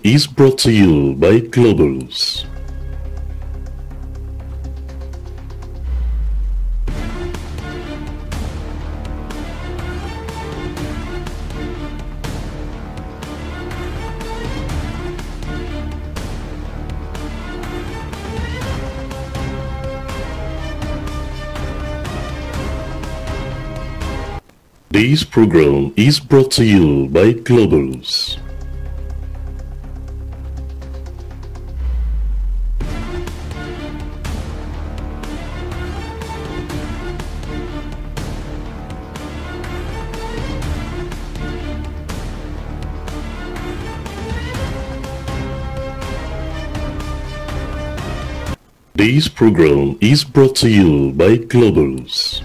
is brought to you by Globals. This program is brought to you by Globals. This program is brought to you by Globals.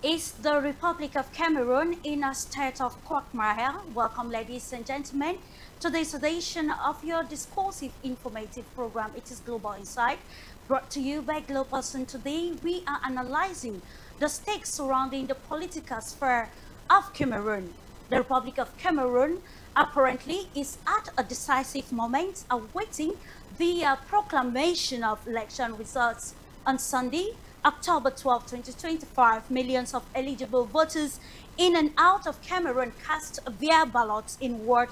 Is the Republic of Cameroon in a state of quagmire? Welcome, ladies and gentlemen, to this edition of your discursive informative program. It is Global Insight, brought to you by Globals, and today we are analyzing the stakes surrounding the political sphere of Cameroon. The Republic of Cameroon apparently is at a decisive moment, awaiting the proclamation of election results on Sunday, October 12, 2025. Millions of eligible voters in and out of Cameroon cast their ballots in what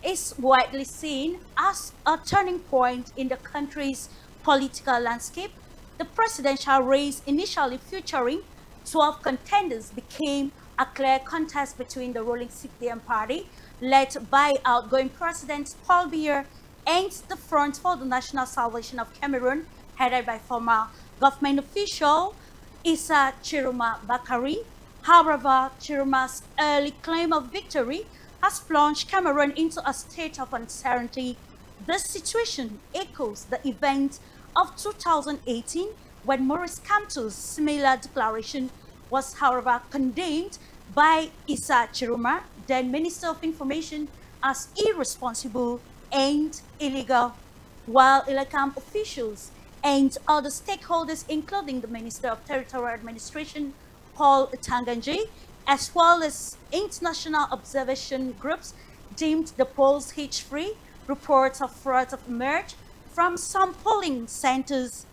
is widely seen as a turning point in the country's political landscape. The presidential race, initially featuring 12 contenders, became a clear contest between the ruling CPM party, led by outgoing President Paul Biya, and the Front for the National Salvation of Cameroon, headed by former government official Issa Chiroma Bakari. However, Chiroma's early claim of victory has plunged Cameroon into a state of uncertainty. This situation echoes the event of 2018, when Maurice Kamto's similar declaration was, however, condemned by Issa Chiroma, then Minister of Information, as irresponsible and illegal, while Ilekam officials and other stakeholders, including the Minister of Territorial Administration, Paul Tanganji, as well as international observation groups, deemed the polls hitch-free. Reports of fraud have emerged from some polling centers.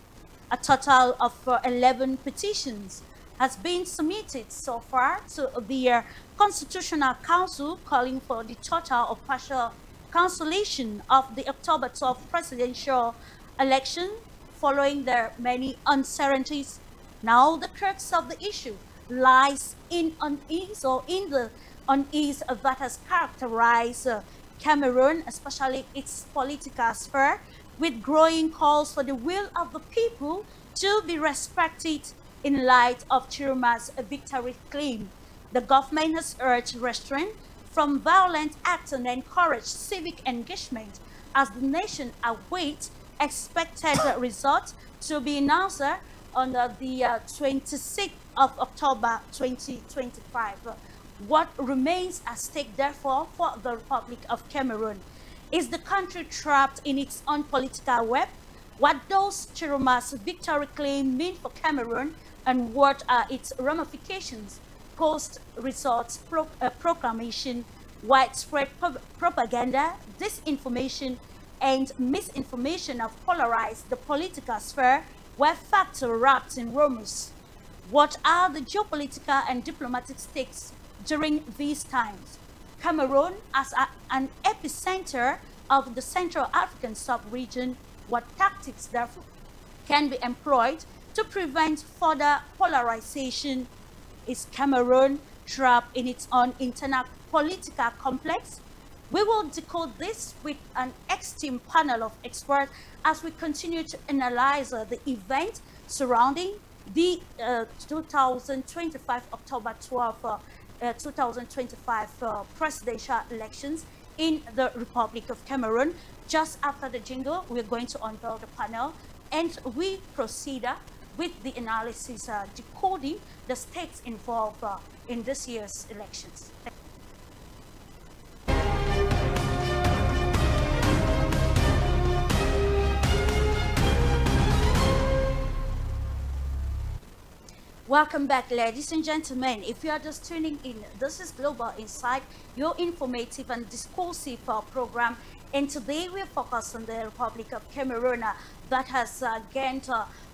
A total of 11 petitions has been submitted so far to the Constitutional Council, calling for the total or partial cancellation of the October 12 presidential election, following their many uncertainties. Now the crux of the issue lies in unease, or in the unease that has characterized Cameroon, especially its political sphere, with growing calls for the will of the people to be respected in light of Chiroma's victory claim. The government has urged restraint from violent acts and encouraged civic engagement as the nation awaits expected results to be announced on the 26th of October 2025. What remains at stake, therefore, for the Republic of Cameroon? Is the country trapped in its own political web? What does Chiroma's victory claim mean for Cameroon, and what are its ramifications post-results proclamation? Widespread propaganda, disinformation, and misinformation have polarized the political sphere, where facts are wrapped in rumors. What are the geopolitical and diplomatic stakes during these times? Cameroon, as an epicenter of the Central African sub-region, what tactics, therefore, can be employed to prevent further polarization? Is Cameroon trapped in its own internal political complex? We will decode this with an esteemed panel of experts as we continue to analyze the event surrounding the 2025 October 12 2025 presidential elections in the Republic of Cameroon. Just after the jingle, we're going to unveil the panel, and we proceed with the analysis, decoding the stakes involved in this year's elections. Welcome back, ladies and gentlemen. If you are just tuning in, this is Global Insight, your informative and discursive program. And today we focus on the Republic of Cameroon that has gained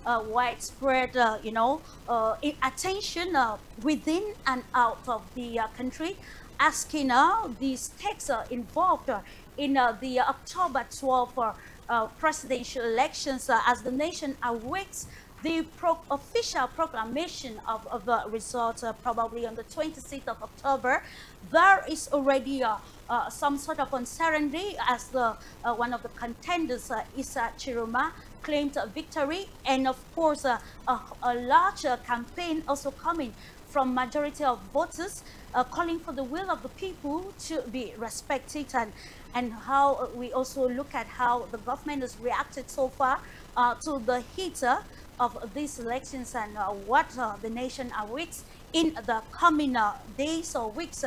widespread, attention within and out of the country, asking the stakes involved in the October 12 presidential elections as the nation awaits the official proclamation of the results, probably on the 26th of October. There is already some sort of uncertainty as the one of the contenders, Issa Chiroma, claimed victory, and of course a large campaign also coming from majority of voters, calling for the will of the people to be respected, and how we also look at how the government has reacted so far to the heat of these elections, and what the nation awaits in the coming days or weeks.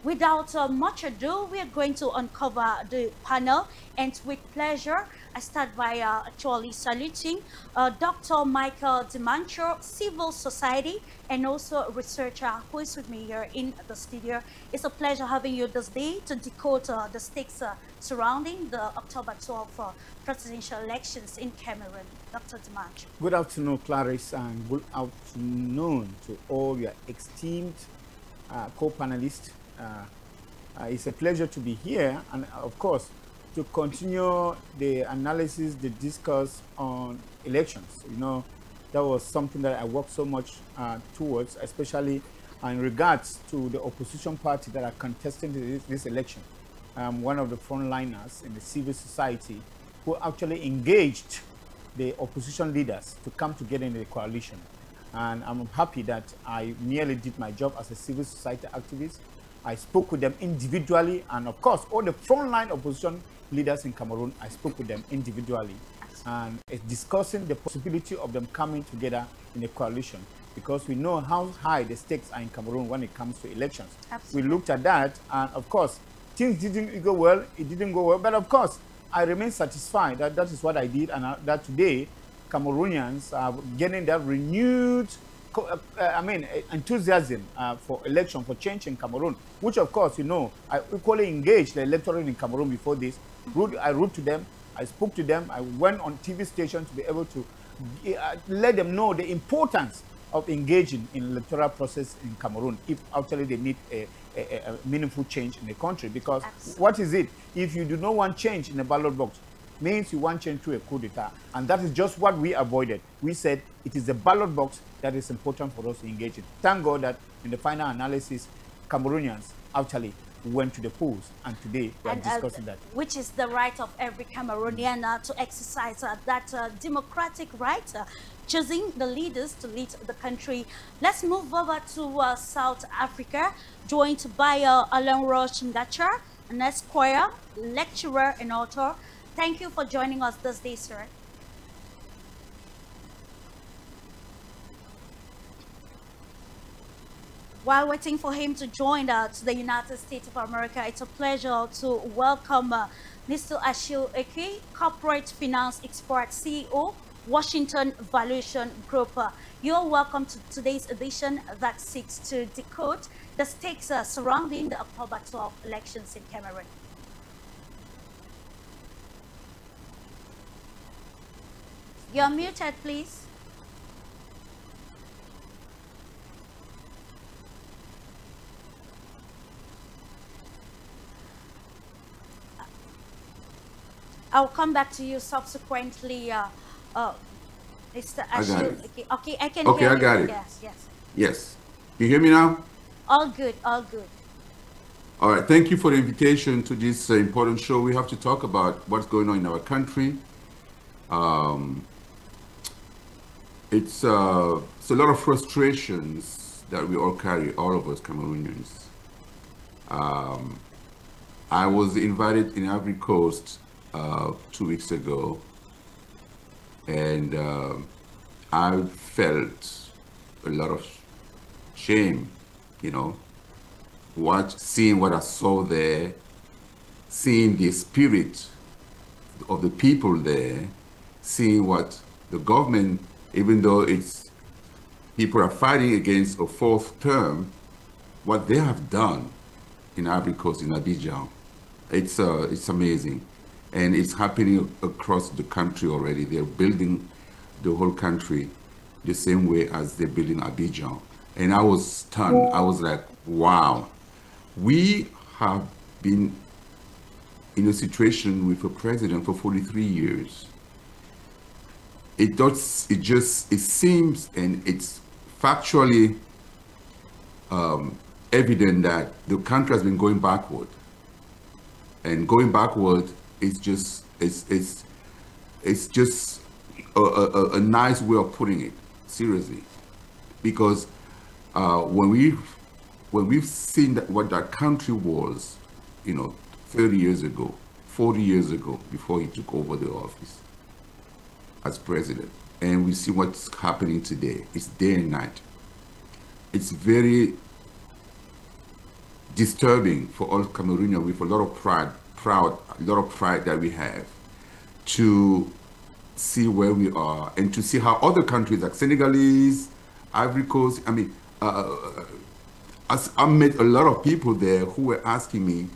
Without much ado, we are going to uncover the panel, and with pleasure, I start by actually saluting Dr. Michael Dimancho, civil society and also researcher, who is with me here in the studio. It's a pleasure having you this day to decode the stakes surrounding the October 12 presidential elections in Cameroon. Dr. Dimancho. Good afternoon, Clarice, and good afternoon to all your esteemed co-panelists. It's a pleasure to be here, and of course to continue the analysis, the discourse on elections. You know, that was something that I worked so much towards, especially in regards to the opposition party that are contesting this election. One of the frontliners in the civil society who actually engaged the opposition leaders to come together in the coalition. And I'm happy that I nearly did my job as a civil society activist. I spoke with them individually, and of course, all the frontline opposition leaders in Cameroon, I spoke with them individually, and discussing the possibility of them coming together in a coalition, because we know how high the stakes are in Cameroon when it comes to elections. Absolutely. We looked at that, and of course, things didn't go well. It didn't go well, but of course, I remain satisfied that that is what I did, and that today, Cameroonians are getting that renewed enthusiasm for election, for change in Cameroon, which of course, you know, I equally engaged the electorate in Cameroon before this. I wrote to them, I spoke to them, I went on TV stations to be able to let them know the importance of engaging in the electoral process in Cameroon if actually they need a meaningful change in the country. Because absolutely, what is it? If you do not want change in the ballot box, means you want change through a coup d'etat. And that is just what we avoided. We said it is the ballot box that is important for us to engage in. Thank God that in the final analysis, Cameroonians actually went to the polls, and today we are discussing that. Which is the right of every Cameroonian to exercise that democratic right, choosing the leaders to lead the country. Let's move over to South Africa, joined by Alain Roche Ngacha, an Esquire, lecturer and author. Thank you for joining us this day, sir. While waiting for him to join to the United States of America, it's a pleasure to welcome Mr. Ashil Eke, Corporate Finance Expert CEO, Washington Valuation Group. You're welcome to today's edition that seeks to decode the stakes surrounding the October 12 elections in Cameroon. You're muted, please. I'll come back to you subsequently, Mr. Ashil. Okay, I can hear you. Okay, I got it. Yes, yes. Yes. You hear me now? All good, all good. All right. Thank you for the invitation to this important show. We have to talk about what's going on in our country. It's a lot of frustrations that we all carry, all of us Cameroonians. I was invited in Ivory Coast 2 weeks ago, and I felt a lot of shame, you know, seeing what I saw there, seeing the spirit of the people there, seeing what the government, even though it's people are fighting against a fourth term, what they have done in Ivory Coast, in Abidjan, it's amazing. And it's happening across the country already. They're building the whole country the same way as they're building Abidjan. And I was stunned. I was like, wow. We have been in a situation with a president for 43 years. It seems, and it's factually evident that the country has been going backward. And going backward is just, it's just a nice way of putting it, seriously. Because when we've seen what that country was, you know, 30 years ago, 40 years ago, before he took over the office as president, and we see what's happening today, it's day and night. It's very disturbing for all Cameroonians with a lot of pride that we have, to see where we are and to see how other countries like Senegalese, Ivory Coast, I mean, I met a lot of people there who were asking me,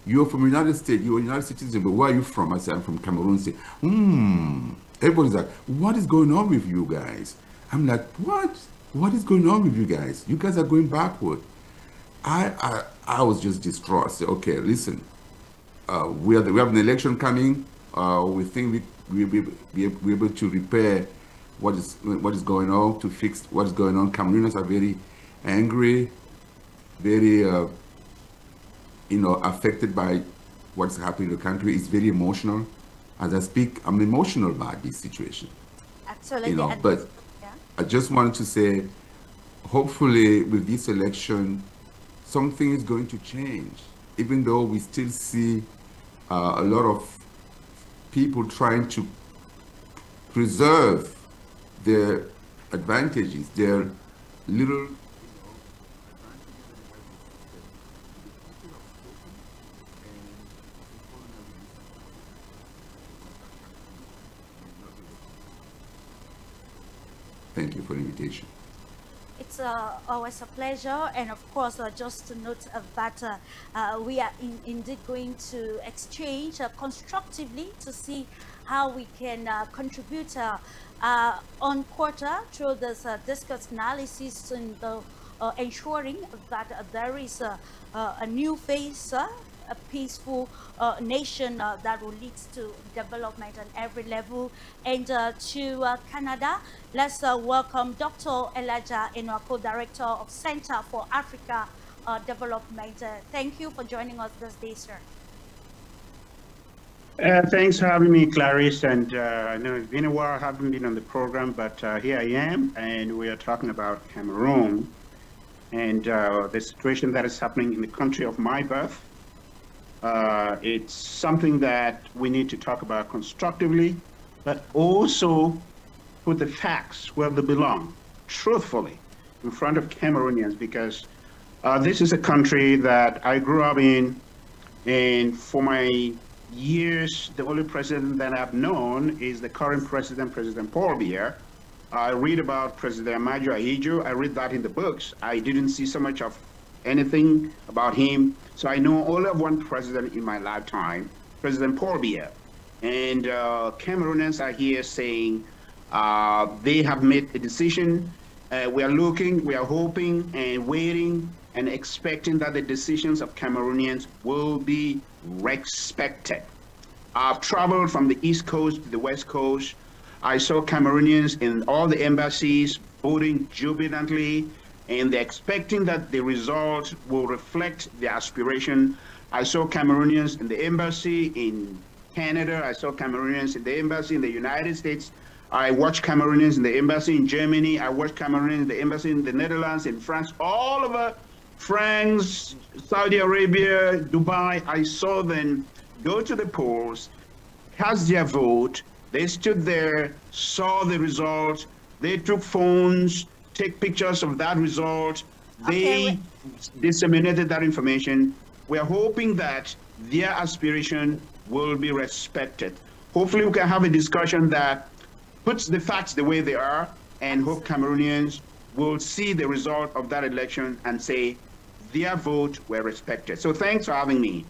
you're from the United States, you're a United citizen, but where are you from? I said, I'm from Cameroon. Say, everybody's like, what is going on with you guys? I'm like, what? What is going on with you guys? You guys are going backward. I was just distraught. I said, okay, listen, we have an election coming. We think we'll be able to repair what is going on, to fix what is going on. Cameroonians are very angry, very affected by what's happening in the country. It's very emotional. As I speak, I'm emotional about this situation. Absolutely. But yeah. I just wanted to say, hopefully with this election, something is going to change, even though we still see a lot of people trying to preserve their advantages, their little Thank you for the invitation. It's always a pleasure, and of course, just to note that we are indeed going to exchange constructively to see how we can contribute on quarter through this discussed analysis and ensuring that there is a new phase, a peaceful nation that will lead to development on every level. And to Canada, let's welcome Dr. Elijah Enwako, Director of Center for Africa Development. Thank you for joining us this day, sir. Thanks for having me, Clarice. And I know it's been a while, I haven't been on the program, but here I am, and we are talking about Cameroon and the situation that is happening in the country of my birth. It's something that we need to talk about constructively, but also put the facts where they belong, truthfully, in front of Cameroonians, because this is a country that I grew up in, and for my years, the only president that I've known is the current president, President Paul Biya. I read about President Amaju Ahijo. I read that in the books. I didn't see so much of anything about him. So I know only of one president in my lifetime, President Paul Biya. And Cameroonians are here saying they have made a decision. We are looking, we are hoping and waiting and expecting that the decisions of Cameroonians will be respected. I've traveled from the East Coast to the West Coast. I saw Cameroonians in all the embassies voting jubilantly, and they're expecting that the result will reflect their aspiration. I saw Cameroonians in the embassy in Canada. I saw Cameroonians in the embassy in the United States. I watch Cameroonians in the embassy in Germany. I watch Cameroonians in the embassy in the Netherlands, in France, all over France, Saudi Arabia, Dubai. I saw them go to the polls, cast their vote. They stood there, saw the result. They took phones, take pictures of that result. They disseminated that information. We're hoping that their aspiration will be respected. Hopefully we can have a discussion that puts the facts the way they are, and hope Cameroonians will see the result of that election and say their vote were respected. So thanks for having me.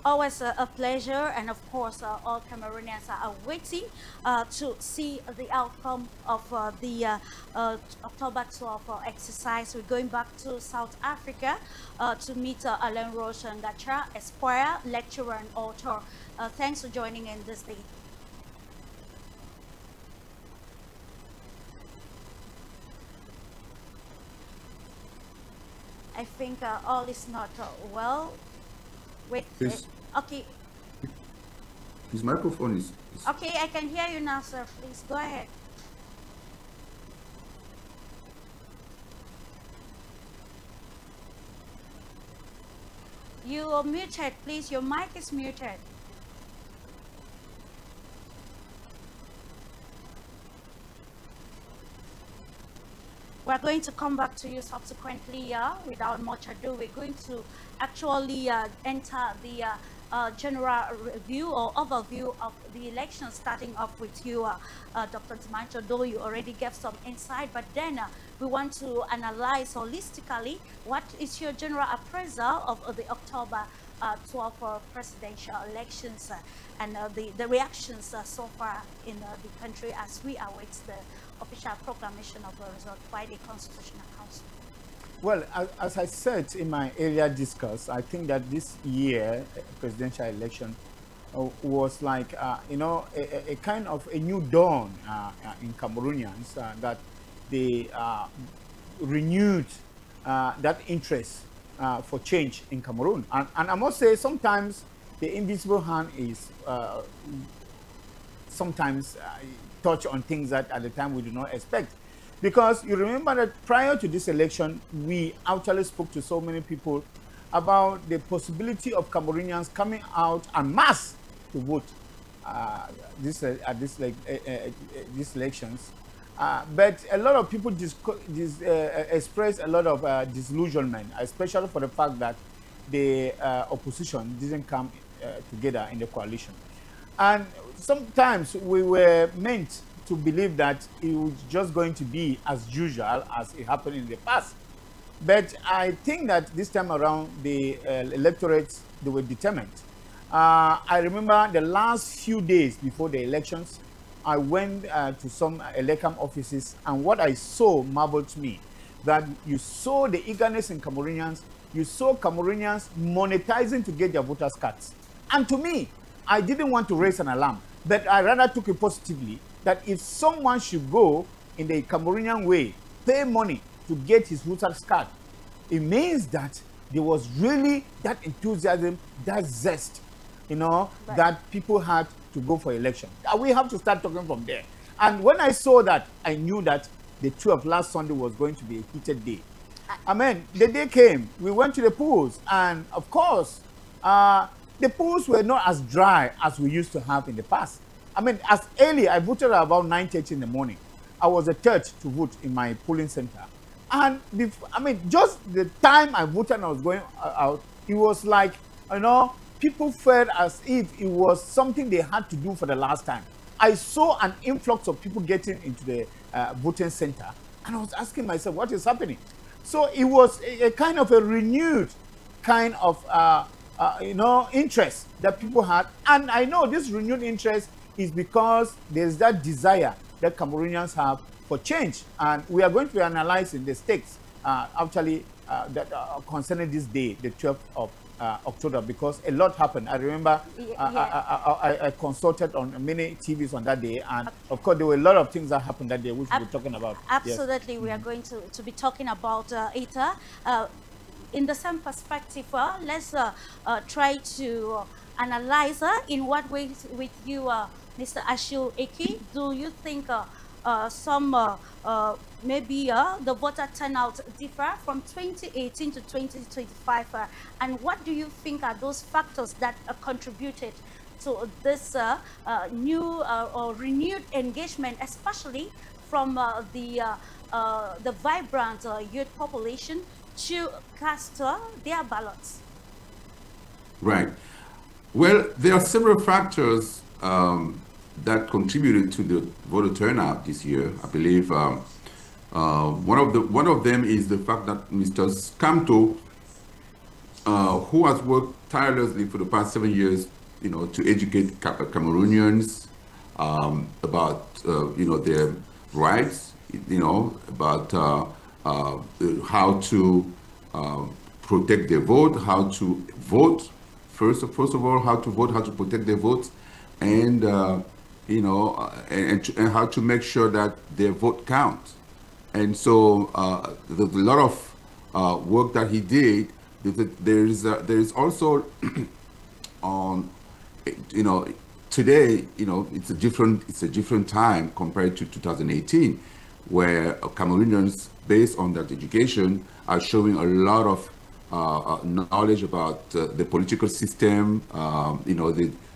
Always a pleasure, and of course all Cameroonians are waiting to see the outcome of the October 12 exercise. We're going back to South Africa to meet Alain Roche Ngacha, Esquire, lecturer and author. Thanks for joining in this day. I think all is not well. Wait, okay. His microphone is... Okay, I can hear you now, sir. Please go ahead. You are muted, please. Your mic is muted. We're going to come back to you subsequently. Without much ado, we're going to actually enter the general review or overview of the election, starting off with you, Dr. Dimanche, though you already gave some insight, but then we want to analyze holistically what is your general appraisal of the October 12 presidential elections and the reactions so far in the country as we await the official proclamation of the result by the Constitutional Council. Well, as I said in my earlier discourse, I think that this year presidential election was like, you know, a kind of a new dawn in Cameroonians, that they renewed that interest for change in Cameroon. And I must say, sometimes the invisible hand is sometimes touch on things that at the time we do not expect. Because you remember that prior to this election, we actually spoke to so many people about the possibility of Cameroonians coming out en masse to vote these elections. But a lot of people expressed a lot of disillusionment, especially for the fact that the opposition didn't come together in the coalition. And sometimes we were meant to believe that it was just going to be as usual as it happened in the past. But I think that this time around, the electorates, they were determined. I remember the last few days before the elections, I went to some elecam offices, and what I saw marveled me, that you saw the eagerness in Cameroonians, you saw Cameroonians monetizing to get their voters' cards. And to me, I didn't want to raise an alarm, but I rather took it positively, that if someone should go in the Cameroonian way, pay money to get his voters' card, it means that there was really that enthusiasm, that zest, you know, right, that people had to go for election. We have to start talking from there. And when I saw that, I knew that the 12th last Sunday was going to be a heated day. I mean, the day came, we went to the polls, and of course, the polls were not as dry as we used to have in the past. I mean, as early, I voted at about 9:30 in the morning. I was the third to vote in my polling center. And I mean, just the time I voted and I was going out, it was like, you know, people felt as if it was something they had to do for the last time. I saw an influx of people getting into the voting center, and I was asking myself, what is happening? So it was a kind of a renewed kind of, you know, interest that people had. And I know this renewed interest is because there's that desire that Cameroonians have for change. And we are going to be analyzing the stakes actually that concerning this day, the 12th of October, because a lot happened. I remember I consulted on many TVs on that day, and of course there were a lot of things that happened that day which we'll be talking about. Absolutely, yes. We are going to be talking about it. In the same perspective, let's try to analyze in what ways with you, Mr. Ashil Eki, do you think maybe the voter turnout differ from 2018 to 2025? And what do you think are those factors that contributed to this new or renewed engagement, especially from the vibrant youth population to cast their ballots? Right. Well, there are several factors that contributed to the voter turnout this year. I believe one of them is the fact that Mr. Skamto, who has worked tirelessly for the past 7 years, to educate Cameroonians about their rights, about how to protect their vote, how to vote. First of all, how to vote, how to protect their votes, and and how to make sure that their vote counts. And so there's a lot of work that he did. There is also on today, it's a different time compared to 2018, where Cameroonians, based on that education, are showing a lot of knowledge about the political system,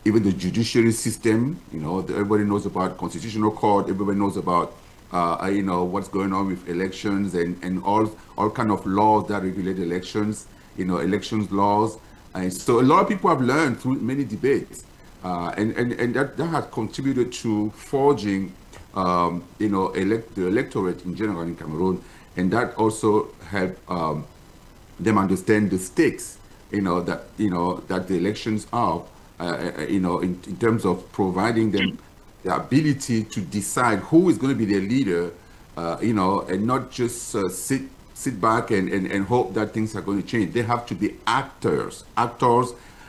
even the judiciary system. Everybody knows about constitutional court. Everybody knows about what's going on with elections and all kind of laws that regulate elections. Elections laws. And so a lot of people have learned through many debates, and that has contributed to forging the electorate in general in Cameroon, and that also helped them understand the stakes, that the elections are, in terms of providing them the ability to decide who is going to be their leader, and not just sit back and hope that things are going to change. They have to be actors, of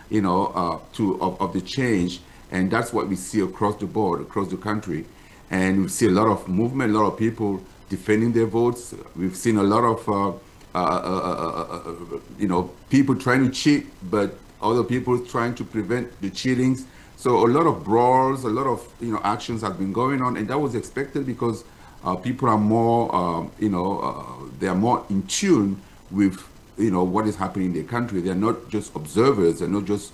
the change, and that's what we see across the board, across the country, and we see a lot of movement, a lot of people defending their votes. We've seen a lot of people trying to cheat, but other people trying to prevent the cheatings. So a lot of brawls, a lot of actions have been going on, and that was expected because people are more, they are more in tune with what is happening in their country. They are not just observers. They're not just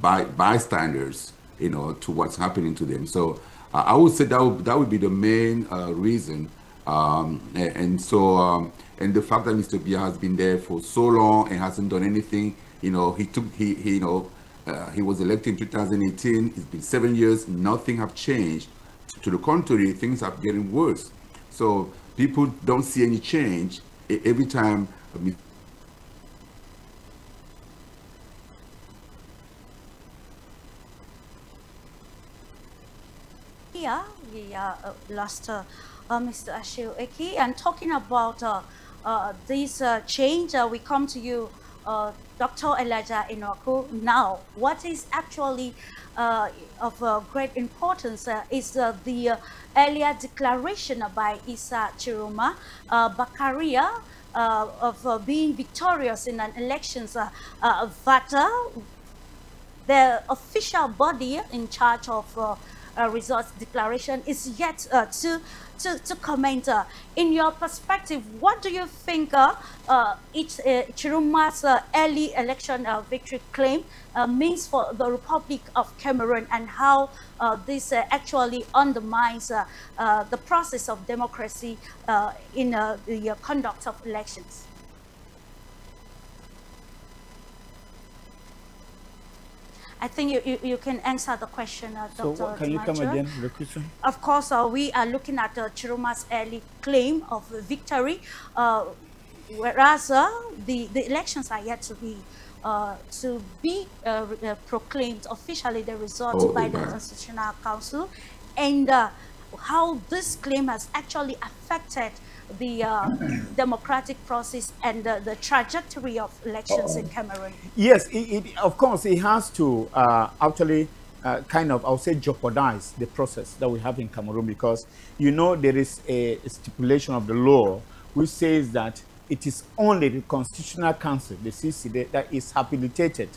bystanders, to what's happening to them. So I would say that would be the main reason. And the fact that Mr. Biya has been there for so long and hasn't done anything, he was elected in 2018. It's been 7 years. Nothing have changed. To the contrary, things are getting worse. So people don't see any change every time. Yeah, we lost Mr. Ashil Eki. And talking about this change, we come to you, Dr. Elijah Inoku. Now, what is actually of great importance is the earlier declaration by Issa Chiroma Bakaria of being victorious in an elections that the official body in charge of results declaration is yet to comment. In your perspective, what do you think Chiruma's early election victory claim means for the Republic of Cameroon, and how this actually undermines the process of democracy in the conduct of elections? I think you can answer the question, Dr. So can you come again, the question? Of course, we are looking at Chiruma's early claim of victory, whereas the elections are yet to be proclaimed officially, the results by the Constitutional Council, and how this claim has actually affected the democratic process and the trajectory of elections in Cameroon. Yes, of course, it has to actually kind of, I would say, jeopardize the process that we have in Cameroon, because, there is a stipulation of the law which says that it is only the Constitutional Council, the CC, that is habilitated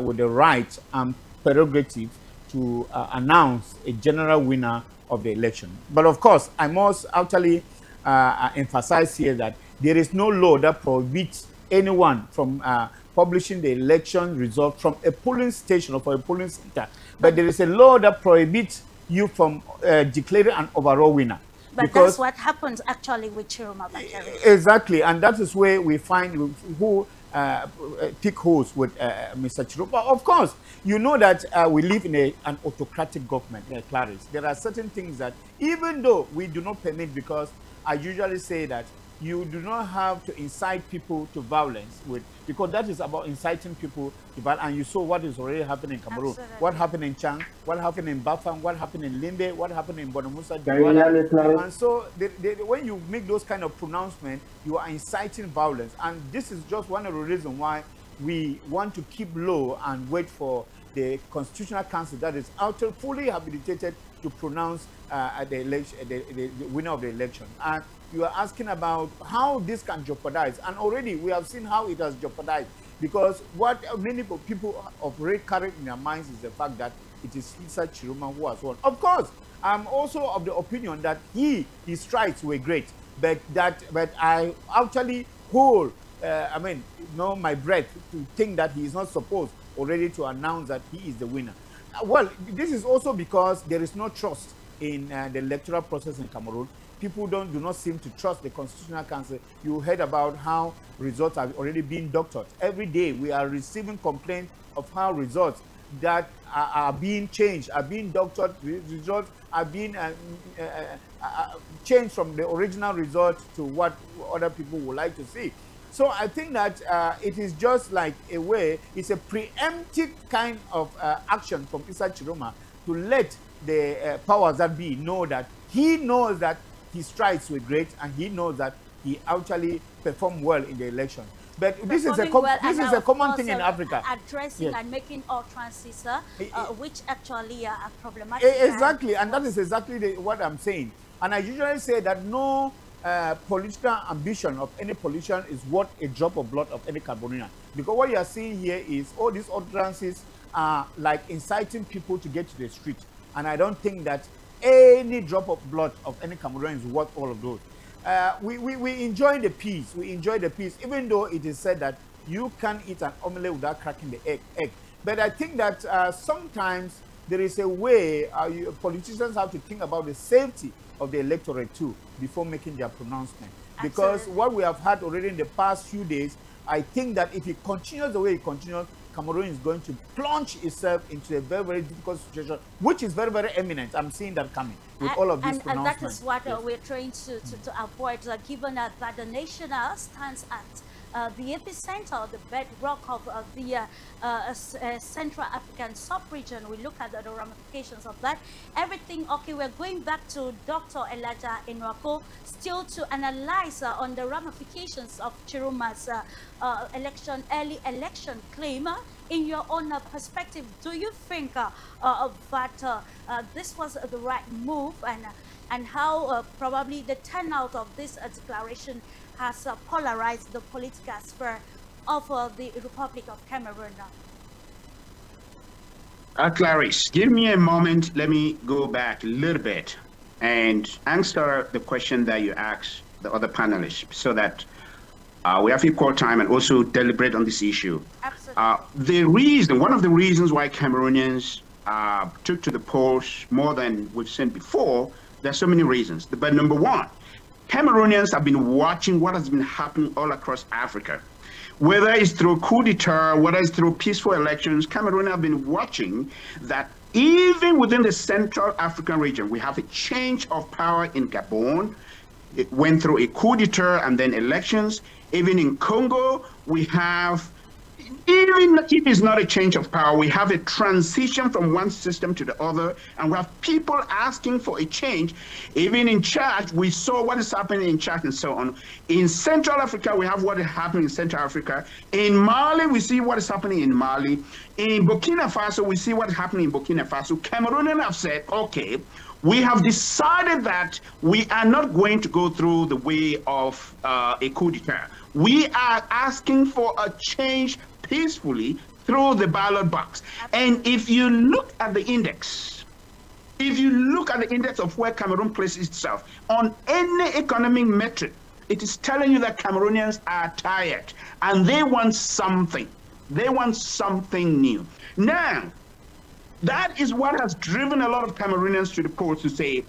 with the right and prerogative to announce a general winner of the election. But of course, I must actually emphasize here that there is no law that prohibits anyone from publishing the election result from a polling station or for a polling center. But there is a law that prohibits you from declaring an overall winner. But that's what happens actually with Chiroma Bakari. Exactly, and that is where we find who pick holes with Mr. Chiroma. Of course, you know that we live in an autocratic government, Clarice. There are certain things that, even though we do not permit, because I usually say that you do not have to incite people to violence, because that is about inciting people to violence. And you saw what is already happening in Cameroon. Absolutely. What happened in Chang, what happened in Bafang, what happened in Limbe, what happened in Bonamusa. And so when you make those kind of pronouncements, you are inciting violence. And this is just one of the reasons why we want to keep low and wait for the Constitutional Council that is fully habilitated to pronounce the winner of the election. And you are asking about how this can jeopardize, and already we have seen how it has jeopardized, because what many people have already carried in their minds is the fact that it is Mr. Chiroma who has won. Of course, I'm also of the opinion that his strides were great, but I actually hold my breath to think that he is not supposed already to announce that he is the winner. Well, this is also because there is no trust in the electoral process in Cameroon. People do not seem to trust the Constitutional Council. You heard about how results have already been doctored. Every day we are receiving complaints of how results that are being changed, are being doctored, results are being changed from the original result to what other people would like to see. So I think that it is just like a way, it's a preemptive kind of action from Mr. Chiroma to let the powers that be know that he knows that his strides were great, and he knows that he actually performed well in the election. But this is a common thing in Africa. Addressing and making all transistor, which actually are problematic. Exactly, and that is exactly what I'm saying. And I usually say that no political ambition of any politician is worth a drop of blood of any Cameroonian. Because what you are seeing here is all these utterances are like inciting people to get to the street. And I don't think that any drop of blood of any Cameroonian is worth all of those. We enjoy the peace. We enjoy the peace, even though it is said that you can't eat an omelette without cracking the egg. But I think that sometimes there is a way politicians have to think about the safety of the electorate too before making their pronouncement. Because what we have had already in the past few days, I think that if it continues the way it continues, Cameroon is going to plunge itself into a very, very difficult situation, which is very, very imminent. I'm seeing that coming with all of these pronouncements. And that is what we're trying to avoid, given that the nation stands at the epicenter, the bedrock of the Central African sub-region. We look at the ramifications of that. Everything, okay, we're going back to Dr. Elijah Enwako, still to analyze on the ramifications of Chiroma's early election claim. In your own perspective, do you think that this was the right move, and how probably the turnout of this declaration has polarized the political sphere of the Republic of Cameroon? Clarice, give me a moment. Let me go back a little bit and answer the question that you asked the other panelists, so that we have equal time and also deliberate on this issue. Absolutely. One of the reasons why Cameroonians took to the polls more than we've seen before, there's so many reasons. But number one, Cameroonians have been watching what has been happening all across Africa. Whether it's through coup d'etat, whether it's through peaceful elections, Cameroon have been watching that even within the Central African region, we have a change of power in Gabon. It went through a coup d'etat and then elections. Even in Congo, we have, even if it's not a change of power, we have a transition from one system to the other, and we have people asking for a change. Even in Chad, we saw what is happening in Chad and so on. In Central Africa, we have what is happening in Central Africa. In Mali, we see what is happening in Mali. In Burkina Faso, we see what is happening in Burkina Faso. Cameroonians have said, okay, we have decided that we are not going to go through the way of a coup d'etat. We are asking for a change peacefully through the ballot box. And if you look at the index, of where Cameroon places itself on any economic metric, it is telling you that Cameroonians are tired and they want something. They want something new. Now, that is what has driven a lot of Cameroonians to the polls to say,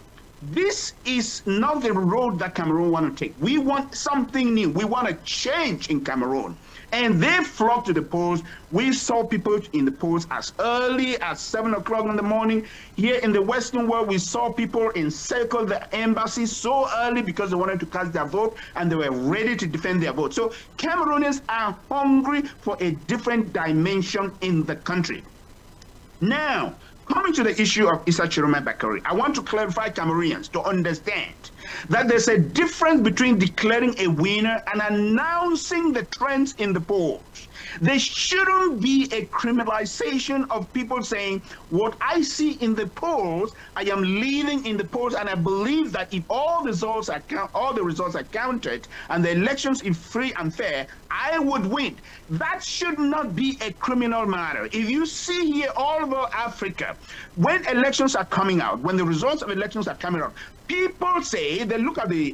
this is not the road that Cameroon want to take. We want something new. We want a change in Cameroon. And they flocked to the polls. We saw people in the polls as early as 7 o'clock in the morning. Here in the Western world, we saw people encircle the embassy so early because they wanted to cast their vote and they were ready to defend their vote. So Cameroonians are hungry for a different dimension in the country. Now, coming to the issue of Issa Chiroma Bakari, I want to clarify Cameroonians to understand that there's a difference between declaring a winner and announcing the trends in the polls. There shouldn't be a criminalization of people saying, what I see in the polls, I am leading in the polls, and I believe that if all the results are counted and the elections is free and fair, I would win. That should not be a criminal matter. If you see here all over Africa, when elections are coming out, when the results of elections are coming out, people say, they look at the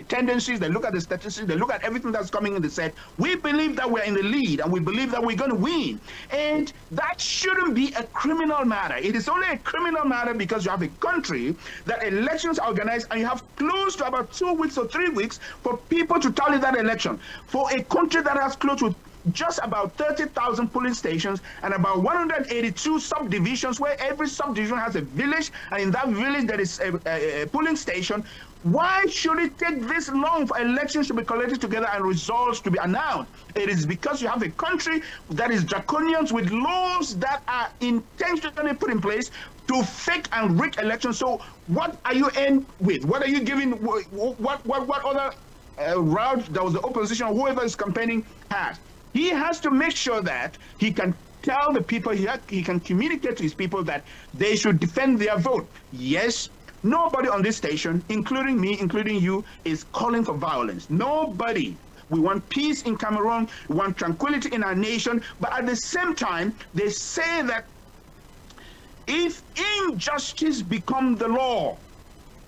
tendencies, they look at the statistics, they look at everything that's coming in, they said, we believe that we're in the lead and we believe that we're going to win. And that shouldn't be a criminal matter. It is only a criminal matter because you have a country that elections are organized and you have close to about 2 weeks or 3 weeks for people to tally that election. For a country that has close to just about 30,000 polling stations and about 182 subdivisions, where every subdivision has a village, and in that village there is a polling station. Why should it take this long for elections to be collected together and results to be announced? It is because you have a country that is draconian with laws that are intentionally put in place to fake and rig elections. So what are you in with? What are you giving? What other route that was the opposition, whoever is campaigning, has? He has to make sure that he can tell the people, he can communicate to his people that they should defend their vote. Yes, nobody on this station, including me, including you, is calling for violence. Nobody. We want peace in Cameroon, we want tranquility in our nation, but at the same time, they say that if injustice becomes the law,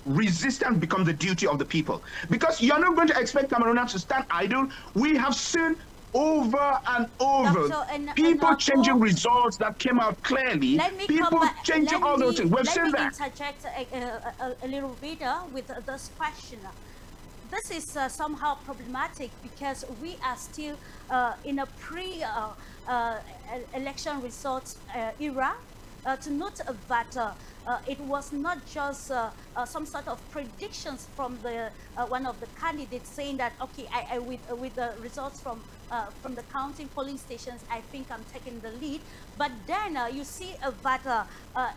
resistance becomes the duty of the people. Because you're not going to expect Cameroonians to stand idle. We have seen over and over people changing results that came out clearly. People changing all those things. We've seen that. Let me interject a little bit with this question. This is somehow problematic because we are still in a pre-election results era. To note that it was not just some sort of predictions from the one of the candidates saying that, okay, with the results from the counting polling stations, I think I'm taking the lead. But then you see that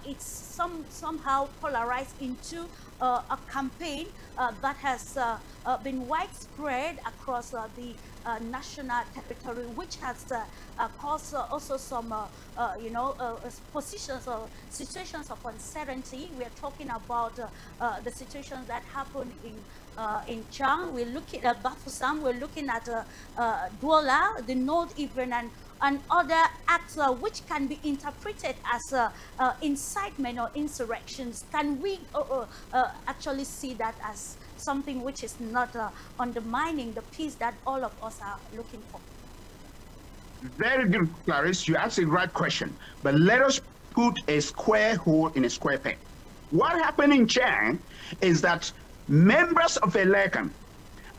it's somehow polarized into a campaign that has been widespread across the national territory, which has caused also some, positions or situations of uncertainty. We are talking about the situations that happened in Chang. We're looking at Bafoussam. We're looking at Douala, the North even, and other acts which can be interpreted as incitement or insurrections. Can we actually see that as something which is not undermining the peace that all of us are looking for? Very good, Clarice. You asked the right question. But let us put a square hole in a square peg. What happened in Chang is that members of ELECAN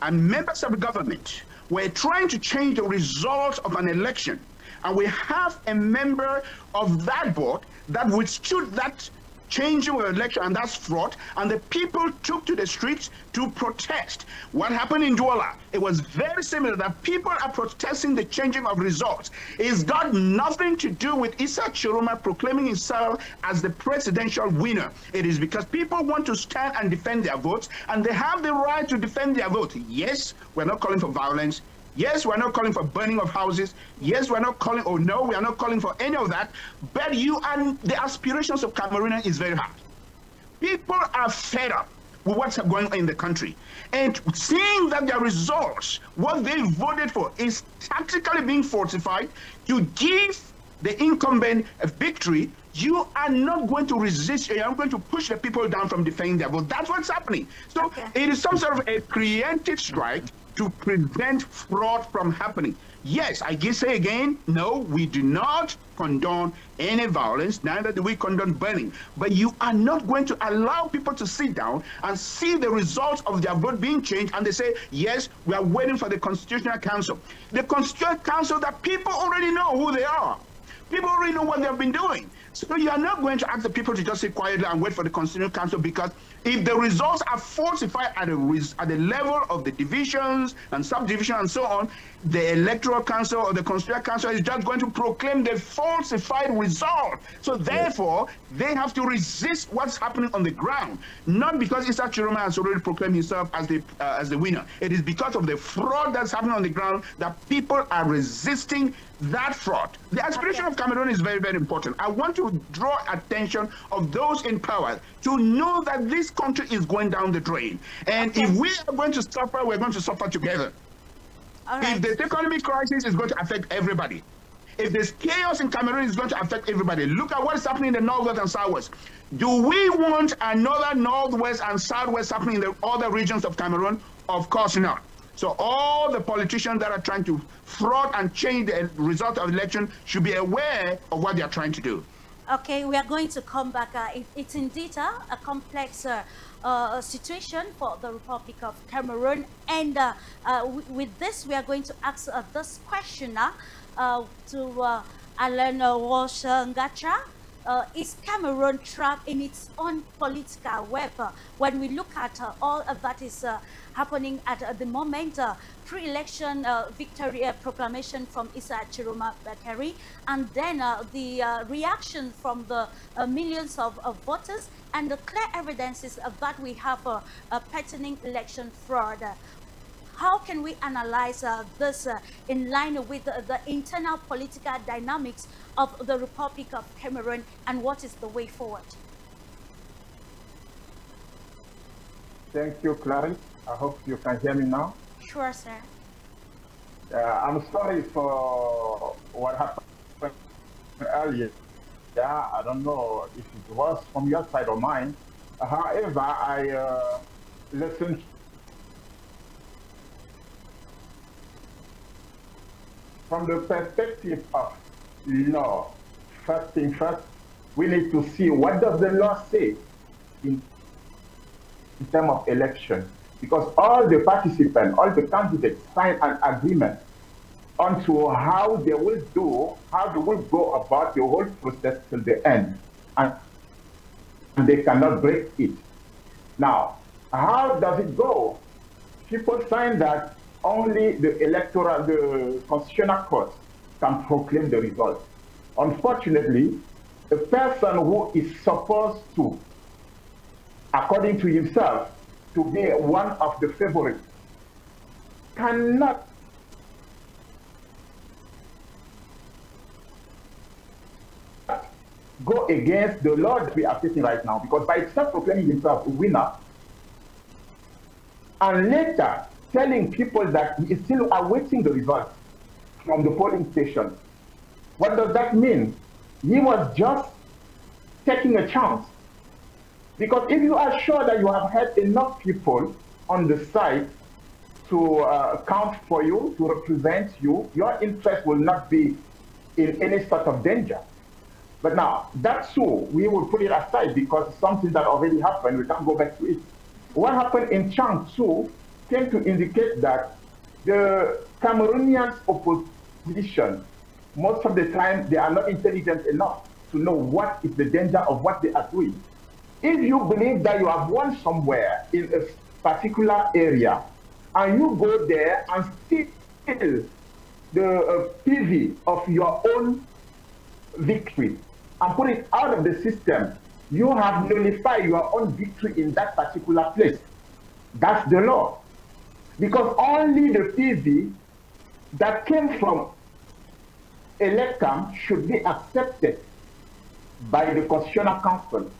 and members of the government were trying to change the result of an election. And we have a member of that board that withstood that changing of election, and that's fraud, and the people took to the streets to protest. What happened in Douala? It was very similar, that people are protesting the changing of results. It's got nothing to do with Issa Chiroma proclaiming himself as the presidential winner. It is because people want to stand and defend their votes, and they have the right to defend their vote. Yes, we're not calling for violence. Yes, we're not calling for burning of houses. Yes, we're not calling, oh no, we are not calling for any of that. But you and the aspirations of Cameroonians is very hard. People are fed up with what's going on in the country. And seeing that their results, what they voted for, is tactically being fortified to give the incumbent victory, you are not going to resist, you are going to push the people down from defending their vote. That's what's happening. So it is some sort of a preemptive strike to prevent fraud from happening. Yes, I can say again, no, we do not condone any violence, neither do we condone burning. But you are not going to allow people to sit down and see the results of their vote being changed, and they say, yes, we are waiting for the Constitutional Council. The Constitutional Council that people already know who they are. People already know what they've been doing. So you are not going to ask the people to just sit quietly and wait for the Constitutional Council, because if the results are falsified at the level of the divisions and subdivisions and so on, the Electoral Council or the Constitutional Council is just going to proclaim the falsified result. So therefore, they have to resist what's happening on the ground, not because Issa Chiroma has already proclaimed himself as the winner. It is because of the fraud that's happening on the ground that people are resisting that fraud. The aspiration of Cameroon is very, very important. I want to draw attention of those in power to know that this country is going down the drain. And if we are going to suffer, we're going to suffer together. If the economic crisis is going to affect everybody, if there's chaos in Cameroon, it's going to affect everybody. Look at what's happening in the northwest and southwest. Do we want another northwest and southwest happening in the other regions of Cameroon? Of course not. So all the politicians that are trying to fraud and change the result of the election should be aware of what they are trying to do. Okay, we are going to come back. It's indeed a complex situation for the Republic of Cameroon. And with this, we are going to ask this question to Alain Roche Ngacha. Is Cameroon trapped in its own political web? When we look at all of that is happening at the moment, pre-election victory proclamation from Issa Chiroma Bakari, and then the reaction from the millions of voters, and the clear evidences of that we have a pertaining election fraud. How can we analyze this in line with the internal political dynamics of the Republic of Cameroon, and what is the way forward? Thank you, Clarence. I hope you can hear me now. Sure, sir. I'm sorry for what happened earlier. Yeah, I don't know if it was from your side or mine. However, I listened from the perspective of law. First thing first, we need to see what does the law say in terms of election, because all the participants, all the candidates sign an agreement onto how they will go about the whole process till the end, and they cannot break it. Now, how does it go? People sign that only the Constitutional Court can proclaim the result. Unfortunately, the person who is supposed to, according to himself, to be one of the favorites, cannot go against the law that we are facing right now, because by itself proclaiming himself a winner, and later telling people that he is still awaiting the results from the polling station. What does that mean? He was just taking a chance. Because if you are sure that you have had enough people on the site to count for you, to represent you, your interest will not be in any sort of danger. But now, that's so, we will put it aside because it's something that already happened, we can't go back to it. What happened in Changsu came to indicate that the Cameroonians opposition, most of the time, they are not intelligent enough to know what is the danger of what they are doing. If you believe that you have won somewhere in a particular area, and you go there and steal the PV of your own victory and put it out of the system, you have nullified your own victory in that particular place. That's the law. Because only the PV that came from Elecam should be accepted by the Constitutional Council.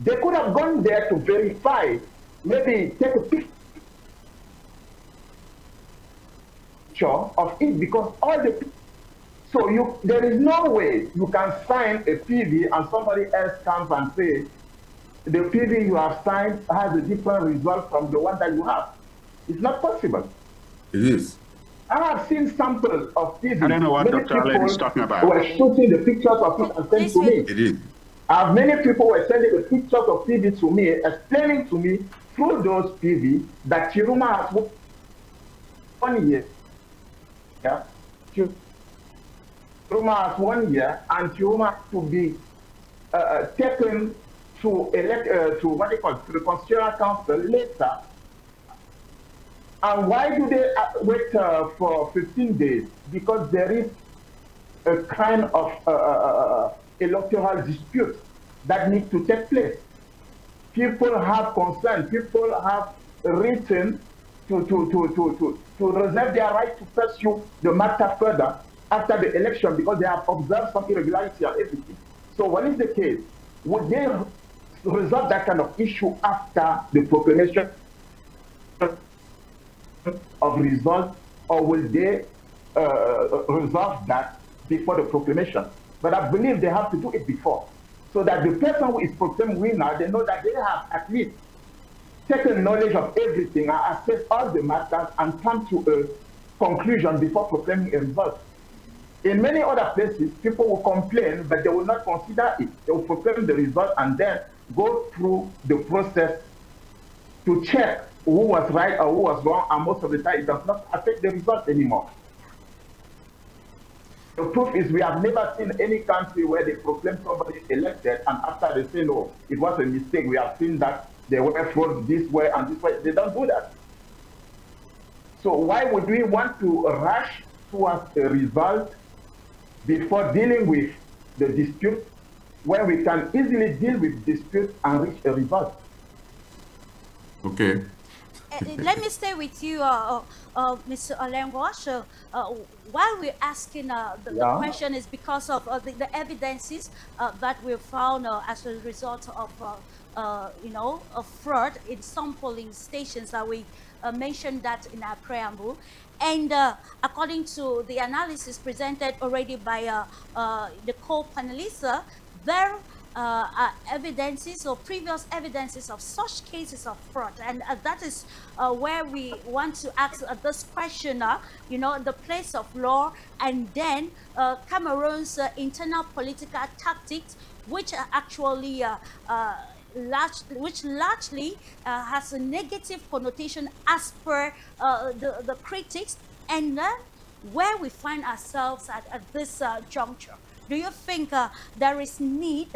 They could have gone there to verify, maybe take a picture of it, because all the So there is no way you can sign a PV and somebody else comes and say the PV you have signed has a different result from the one that you have. It's not possible. It is. I have seen samples of PV. I don't know what many Dr. Allen is talking about. were shooting the pictures of it and sending to me. It is. Many people were sending the pictures of PV to me, explaining to me through those PV that Chiruma has 1 year. Yeah? Chiruma has 1 year, and Chiruma to be taken to elect to what they call to the Constitutional Council later. And why do they wait for 15 days? Because there is a kind of electoral dispute that needs to take place. People have concern. People have written to reserve their right to pursue the matter further after the election because they have observed some irregularity and everything. So what is the case? Would they resolve that kind of issue after the proclamation of results, or will they resolve that before the proclamation? But I believe they have to do it before, so that the person who is proclaimed winner, they know that they have at least taken knowledge of everything and assessed all the matters and come to a conclusion before proclaiming a result. In many other places, people will complain, but they will not consider it. They will proclaim the result and then go through the process to check who was right or who was wrong, and most of the time it does not affect the result anymore. The proof is we have never seen any country where they proclaim somebody elected and after they say, no, it was a mistake. We have seen that they were fraud this way and this way. They don't do that. So why would we want to rush towards a result before dealing with the dispute, where we can easily deal with dispute and reach a result? Okay. Let me stay with you, Mr. Alain Roche. Why we're asking the question is because of the evidences that we found as a result of, of fraud in some polling stations that we mentioned that in our preamble. And according to the analysis presented already by the co-panelists, there are evidences or previous evidences of such cases of fraud, and that is where we want to ask this question, the place of law, and then Cameroon's internal political tactics, which are actually largely has a negative connotation as per the critics, and where we find ourselves at this juncture. Do you think there is need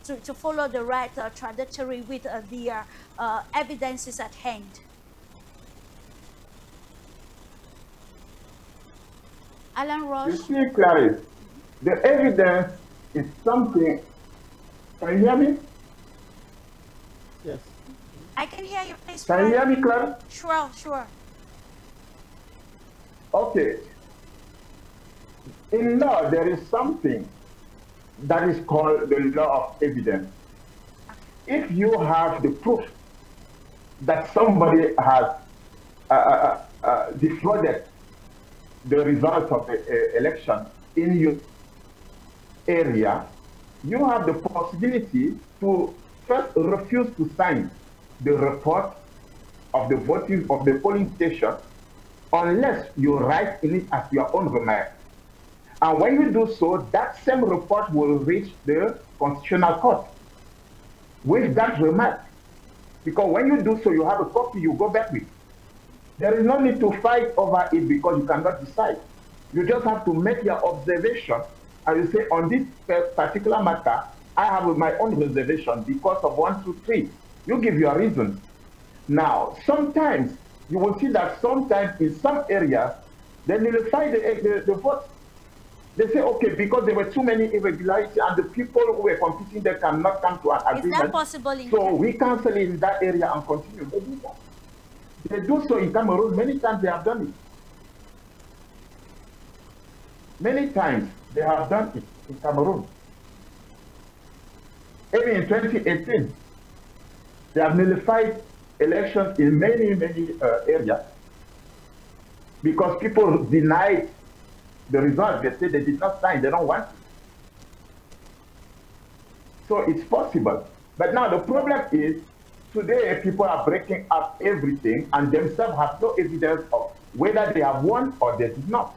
to follow the right trajectory with the evidences at hand? Alain Roche? You see, Clarice, the evidence is something. Can you hear me? Yes. I can hear you, please. Can you hear me, Clarice? Sure. Okay. In law, there is something that is called the law of evidence. If you have the proof that somebody has defrauded the results of the election in your area, you have the possibility to first refuse to sign the report of the voting of the polling station unless you write in it as your own remark. And when you do so, that same report will reach the Constitutional Court with that remark. Because when you do so, you have a copy you go back with. There is no need to fight over it because you cannot decide. You just have to make your observation and you say, on this particular matter, I have my own reservation because of 1, 2, 3. You give your reason. Now, sometimes you will see that sometimes in some areas, they nullify the vote. They say, okay, because there were too many irregularities and the people who were competing, they cannot come to an agreement. Is that possible in So we cancel in that area and continue. They do that. They do so in Cameroon. Many times they have done it. Many times they have done it in Cameroon. Even in 2018, they have nullified elections in many areas because people denied the result. They say they did not sign, they don't want it. So it's possible. But now the problem is, today people are breaking up everything and themselves have no evidence of whether they have won or they did not.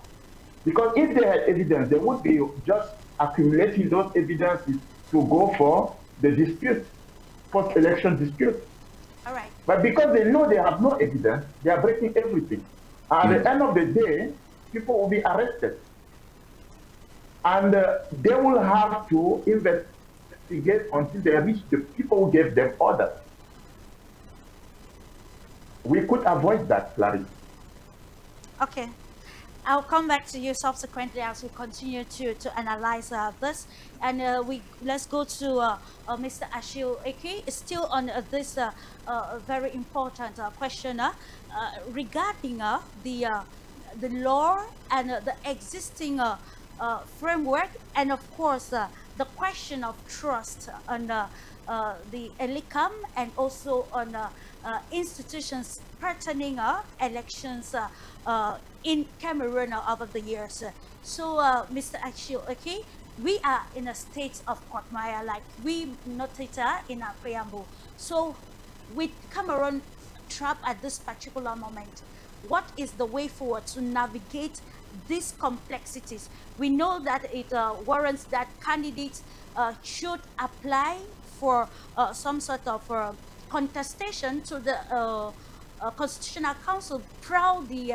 Because if they had evidence, they would be just accumulating those evidences to go for the dispute, post-election dispute. All right. But because they know they have no evidence, they are breaking everything. And at the end of the day, people will be arrested. And they will have to investigate until they reach the people who gave them orders. We could avoid that, Clarice. Okay. I'll come back to you subsequently as we continue to analyze this. And let's go to Mr. Achille Eke. Still on this very important question regarding the law and the existing framework, and of course the question of trust on the ELECAM and also on institutions pertaining elections in Cameroon over the years. So, Mr. Achille, okay, we are in a state of quagmire, like we noted in our preamble. So, with Cameroon trapped at this particular moment, what is the way forward to navigate these complexities? We know that it warrants that candidates should apply for some sort of contestation to the Constitutional Council prior the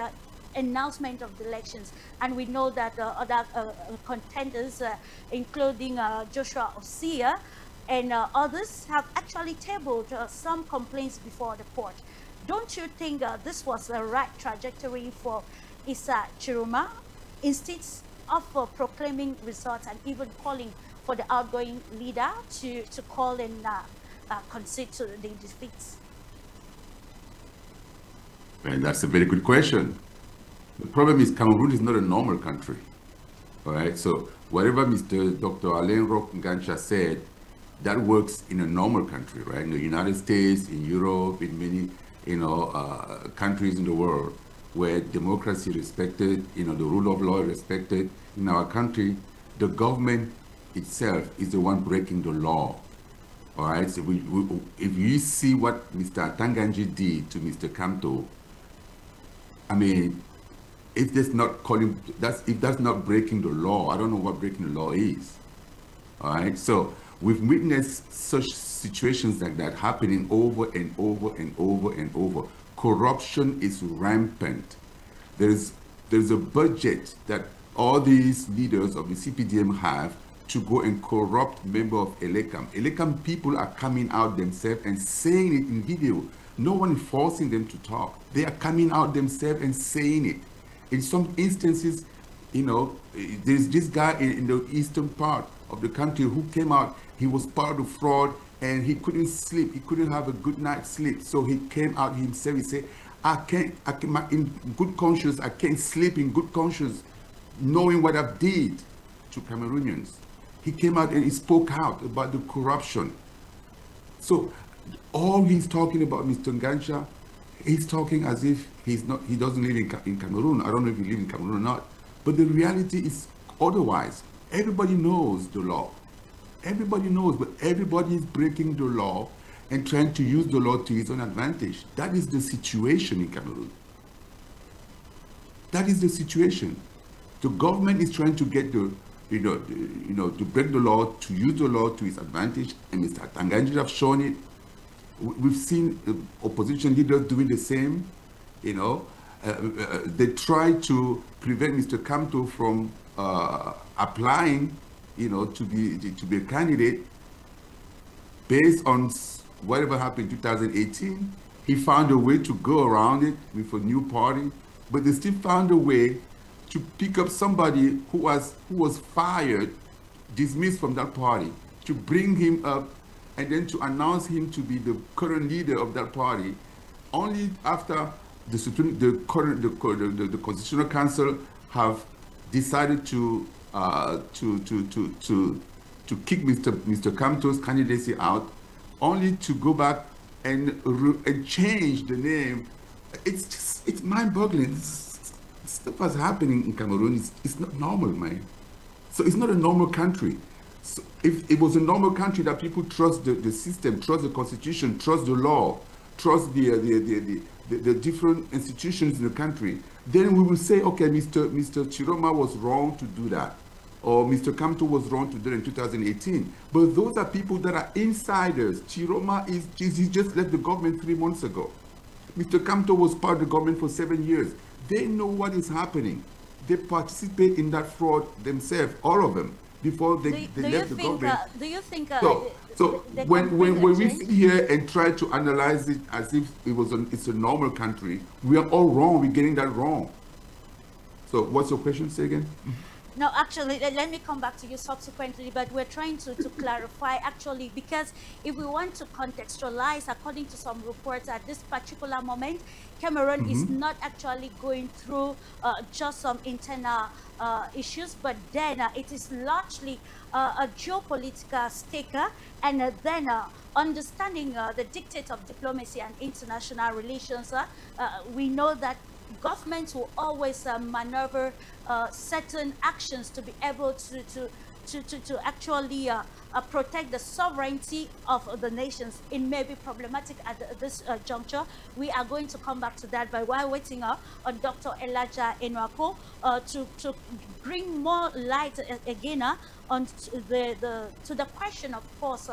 announcement of the elections. And we know that other contenders, including Joshua Osia and others, have actually tabled some complaints before the court. Don't you think this was the right trajectory for Issa Chiroma, instead of proclaiming results and even calling for the outgoing leader to call and concede to the defeats? And that's a very good question. The problem is Cameroon is not a normal country. All right, so whatever Dr. Alain Roch-Ngancha said, that works in a normal country, right? In the United States, in Europe, in many countries in the world where democracy is respected, the rule of law is respected. In our country, the government itself is the one breaking the law. All right, so if you see what Mr. Tanganji did to Mr. Kamto, I mean, if that's not breaking the law, I don't know what breaking the law is. All right, so we've witnessed such situations like that happening over and over and over and over. Corruption is rampant. There's a budget that all these leaders of the CPDM have to go and corrupt members of ELECAM. ELECAM people are coming out themselves and saying it in video. No one is forcing them to talk. They are coming out themselves and saying it. In some instances, there's this guy in the eastern part of the country who came out. He was part of fraud and he couldn't sleep. He couldn't have a good night's sleep. So he came out himself. He said, I can't in good conscience, I can't sleep in good conscience, knowing what I did to Cameroonians. He came out and he spoke out about the corruption. So all he's talking about, Mr. Ngancha, he's talking as if he doesn't live in Cameroon. I don't know if he lives in Cameroon or not. But the reality is otherwise. Everybody knows the law. Everybody knows, but everybody is breaking the law and trying to use the law to his own advantage. That is the situation in Cameroon. That is the situation. The government is trying to get to break the law, to use the law to his advantage, and Mr. Tanganji have shown it. We've seen opposition leaders doing the same. They try to prevent Mr. Kamto from applying, to be a candidate based on whatever happened in 2018. He found a way to go around it with a new party, but they still found a way to pick up somebody who was fired, dismissed from that party, to bring him up and then to announce him to be the current leader of that party, only after the Constitutional Council have decided to kick Mr. Kamto's candidacy out, only to go back and change the name. It's mind-boggling. stuff that's happening in Cameroon is not normal, man. So it's not a normal country. So if it was a normal country that people trust the system, trust the constitution, trust the law, trust the different institutions in the country, then we will say, okay, Mr. Chiroma was wrong to do that, or Mr. Kamto was wrong to do it in 2018. But those are people that are insiders. Chiroma he just left the government 3 months ago. Mr. Kamto was part of the government for 7 years. They know what is happening. They participate in that fraud themselves, all of them, before they left the government. Do you think? So when we sit here and try to analyze it as if it's a normal country, we are all wrong. We're getting that wrong. So what's your question? Say again. No, actually, let me come back to you subsequently, but we're trying to clarify, actually, because if we want to contextualize, according to some reports at this particular moment, Cameroon is not actually going through just some internal issues, but then it is largely a geopolitical staker, and then understanding the dictate of diplomacy and international relations, we know that governments will always maneuver certain actions to be able to actually protect the sovereignty of the nations. It may be problematic at this juncture. We are going to come back to that, but while waiting on Dr. Elijah Enwako to bring more light again on to the question, of course,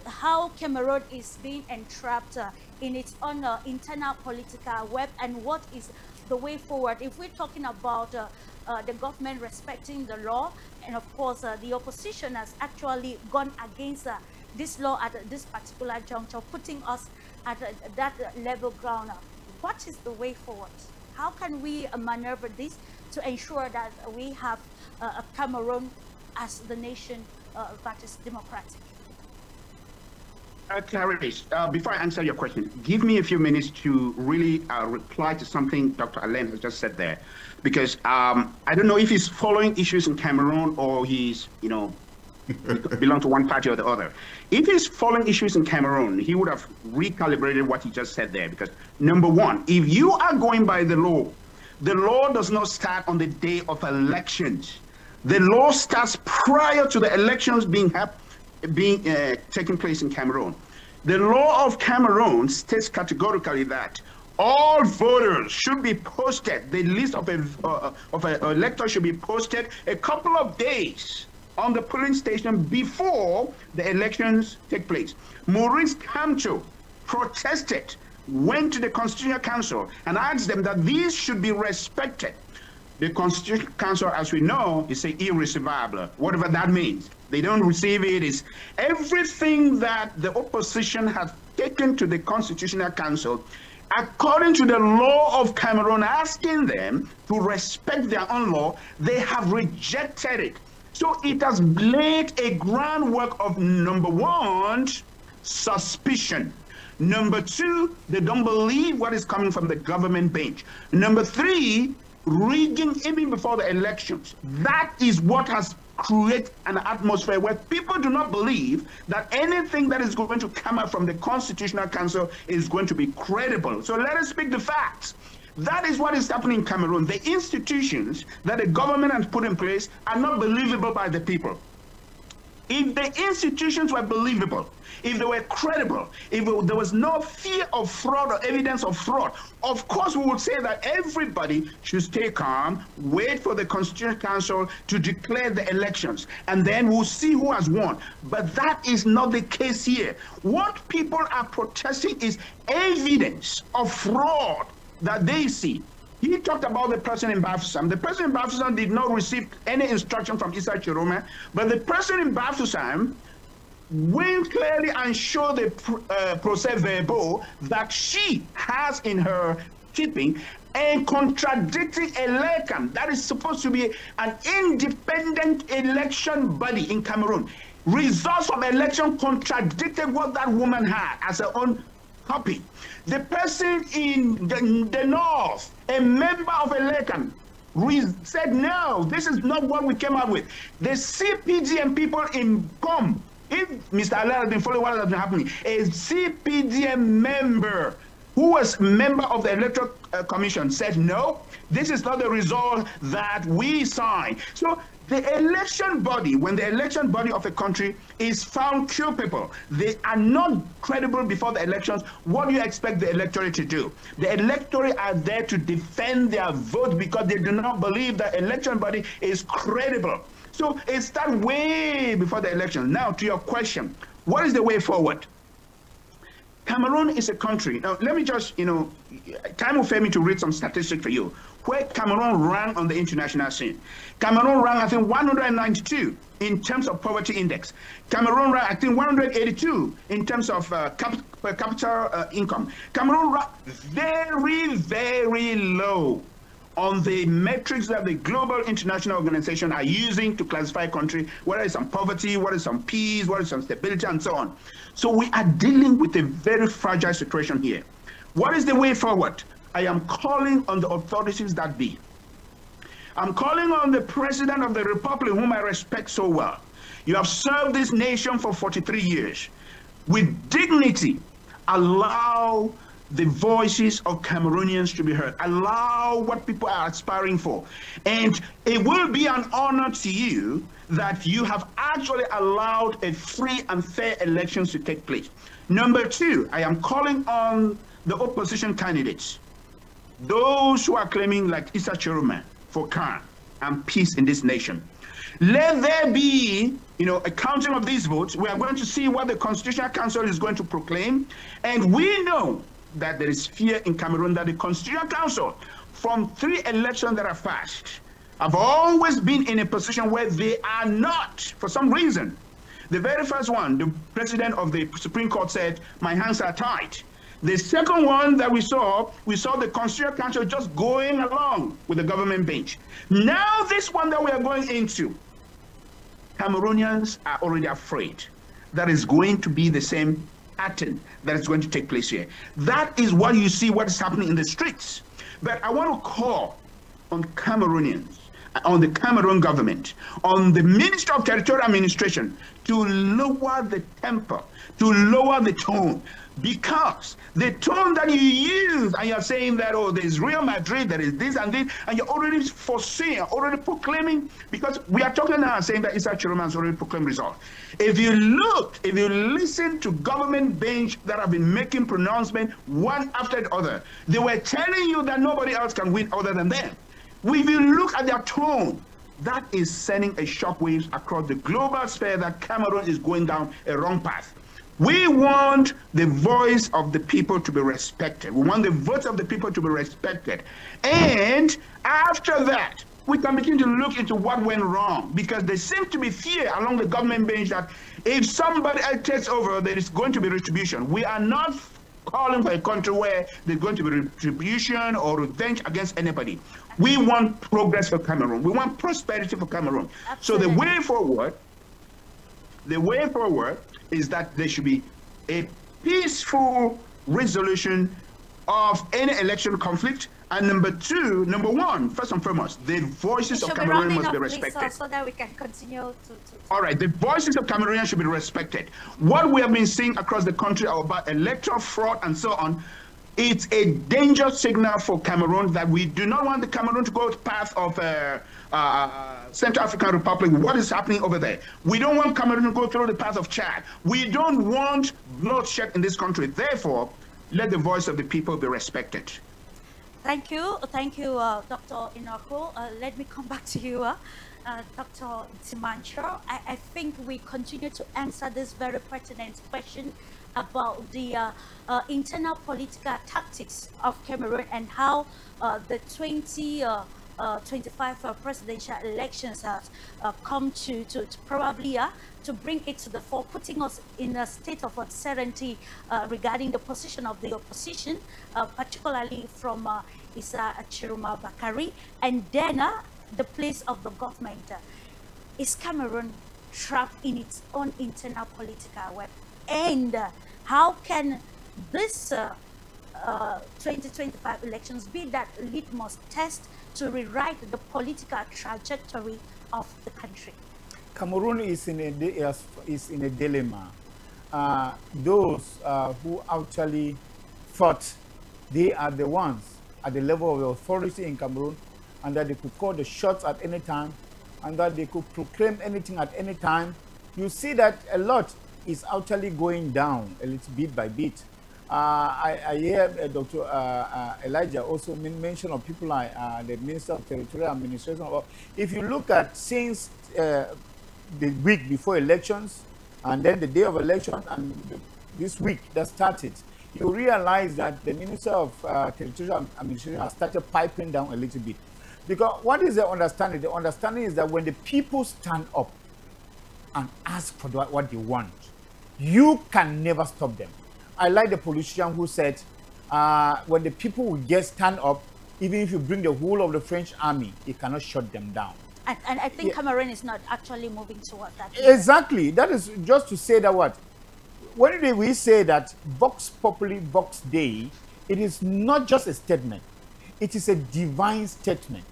how Cameroon is being entrapped in its own internal political web, and what is the way forward. If we're talking about the government respecting the law, and of course the opposition has actually gone against this law at this particular juncture, putting us at that level ground. What is the way forward? How can we maneuver this to ensure that we have a Cameroon as the nation that is democratic? Clarice, before I answer your question, give me a few minutes to really reply to something Dr. Alain has just said there, because I don't know if he's following issues in Cameroon or he's, belong to one party or the other. If he's following issues in Cameroon, he would have recalibrated what he just said there, because number one, if you are going by the law does not start on the day of elections. The law starts prior to the elections being taking place in Cameroon. The law of Cameroon states categorically that all voters should be posted. The list of electors should be posted a couple of days on the polling station before the elections take place. Maurice Kamto protested, went to the Constitutional Council and asked them that these should be respected. The Constitutional Council, as we know, is irreceivable, whatever that means. They don't receive it. Is everything that the opposition has taken to the Constitutional Council, according to the law of Cameroon, asking them to respect their own law, they have rejected it. So it has laid a groundwork of, number one, suspicion. Number two, they don't believe what is coming from the government bench. Number three, rigging even before the elections. That is what has created an atmosphere where people do not believe that anything that is going to come out from the Constitutional Council is going to be credible. So let us speak the facts. That is what is happening in Cameroon. The institutions that the government has put in place are not believable by the people. If the institutions were believable, if they were credible, if there was no fear of fraud or evidence of fraud, of course we would say that everybody should stay calm, wait for the Constitutional Council to declare the elections, and then we'll see who has won. But that is not the case here. What people are protesting is evidence of fraud that they see. He talked about the president in Bafoussam. The president in Bafoussam did not receive any instruction from Issa Chiroma, but the president in Bafoussam went clearly and showed the procès-verbal that she has in her keeping and contradicting election that is supposed to be an independent election body in Cameroon. Results of election contradicted what that woman had as her own copy. The person in the north, a member of election, said, no, this is not what we came up with. The CPDM people in COM, if Mr. Allah has been following what has been happening, a CPDM member who was a member of the Electoral Commission, said, no, this is not the result that we signed. So the election body, when the election body of a country is found culpable, they are not credible before the elections, what do you expect the electorate to do? The electorate are there to defend their vote because they do not believe the election body is credible. So it starts way before the election. Now, to your question, what is the way forward? Cameroon is a country. Now, let me just, time will fail me to read some statistics for you, where Cameroon ran on the international scene. Cameroon ran, I think, 192 in terms of poverty index. Cameroon ran, I think, 182 in terms of per capita income. Cameroon ran very, very low on the metrics that the global international organization are using to classify a country, whether it's on poverty, whether it's on peace, whether it's on stability, and so on. So we are dealing with a very fragile situation here. What is the way forward? I am calling on the authorities that be. I'm calling on the President of the Republic, whom I respect so well. You have served this nation for 43 years. With dignity, allow the voices of Cameroonians to be heard. Allow what people are aspiring for. And it will be an honor to you that you have actually allowed a free and fair elections to take place. Number two, I am calling on the opposition candidates, those who are claiming like Issa Chiroma for calm and peace in this nation. Let there be, a counting of these votes. We are going to see what the Constitutional Council is going to proclaim. And we know that there is fear in Cameroon that the Constitutional Council, from 3 elections that are passed, have always been in a position where they are not, for some reason. The very first one, the president of the Supreme Court said, my hands are tied. The second one that we saw the Constitutional Council just going along with the government bench. Now this one that we are going into, Cameroonians are already afraid that is going to be the same pattern that is going to take place here. That is what you see, what is happening in the streets. But I want to call on Cameroonians, on the Cameroon government, on the Minister of Territorial Administration to lower the temper, to lower the tone, because the tone that you use, and you're saying that, oh, there's Real Madrid, there is this and this, and you're already foreseeing, already proclaiming, because we are talking now saying that Issa Chiroma has already proclaimed results. If you listen to government bench that have been making pronouncements one after the other, they were telling you that nobody else can win other than them. If you look at their tone, that is sending a shockwave across the global sphere that Cameroon is going down a wrong path. We want the voice of the people to be respected. We want the votes of the people to be respected. And after that, we can begin to look into what went wrong, because there seems to be fear along the government bench that if somebody else takes over, there is going to be retribution. We are not calling for a country where there's going to be retribution or revenge against anybody. We want progress for Cameroon. We want prosperity for Cameroon. Absolutely. So the way forward is that there should be a peaceful resolution of any election conflict. And number one, first and foremost, the voices of Cameroon must be respected. So that we can continue to. All right, the voices of Cameroonians should be respected. What we have been seeing across the country about electoral fraud and so on, it's a dangerous signal for Cameroon that we do not want the Cameroon to go the path of Central African Republic. What is happening over there? We don't want Cameroon to go through the path of Chad. We don't want bloodshed in this country. Therefore, let the voice of the people be respected. Thank you, Dr. Inoko. Let me come back to you, Dr. Timancho. I think we continue to answer this very pertinent question about the internal political tactics of Cameroon and how the 2025 presidential elections have come to probably to bring it to the fore, putting us in a state of uncertainty regarding the position of the opposition, particularly from Issa Chiroma Bakari, and then the place of the government. Is Cameroon trapped in its own internal political web? And how can this 2025 elections be that litmus test to rewrite the political trajectory of the country? Cameroon is in a dilemma. Those who actually fought they are the ones at the level of the authority in Cameroon, and that they could call the shots at any time, and that they could proclaim anything at any time. You see that a lot is actually going down a little bit by bit. I hear Dr. Elijah also mention of people like the Minister of Territorial Administration. If you look at since the week before elections, and then the day of election, and this week that started, you realize that the Minister of Territorial Administration has started piping down a little bit. Because what is the understanding? The understanding is that when the people stand up and ask for what they want, you can never stop them. I like the politician who said, when the people will just stand up, even if you bring the whole of the French army, it cannot shut them down. And I think Cameroon is not actually moving toward that. Exactly. That is just to say that what? When we say that Vox Populi, Vox Dei, it is not just a statement. It is a divine statement.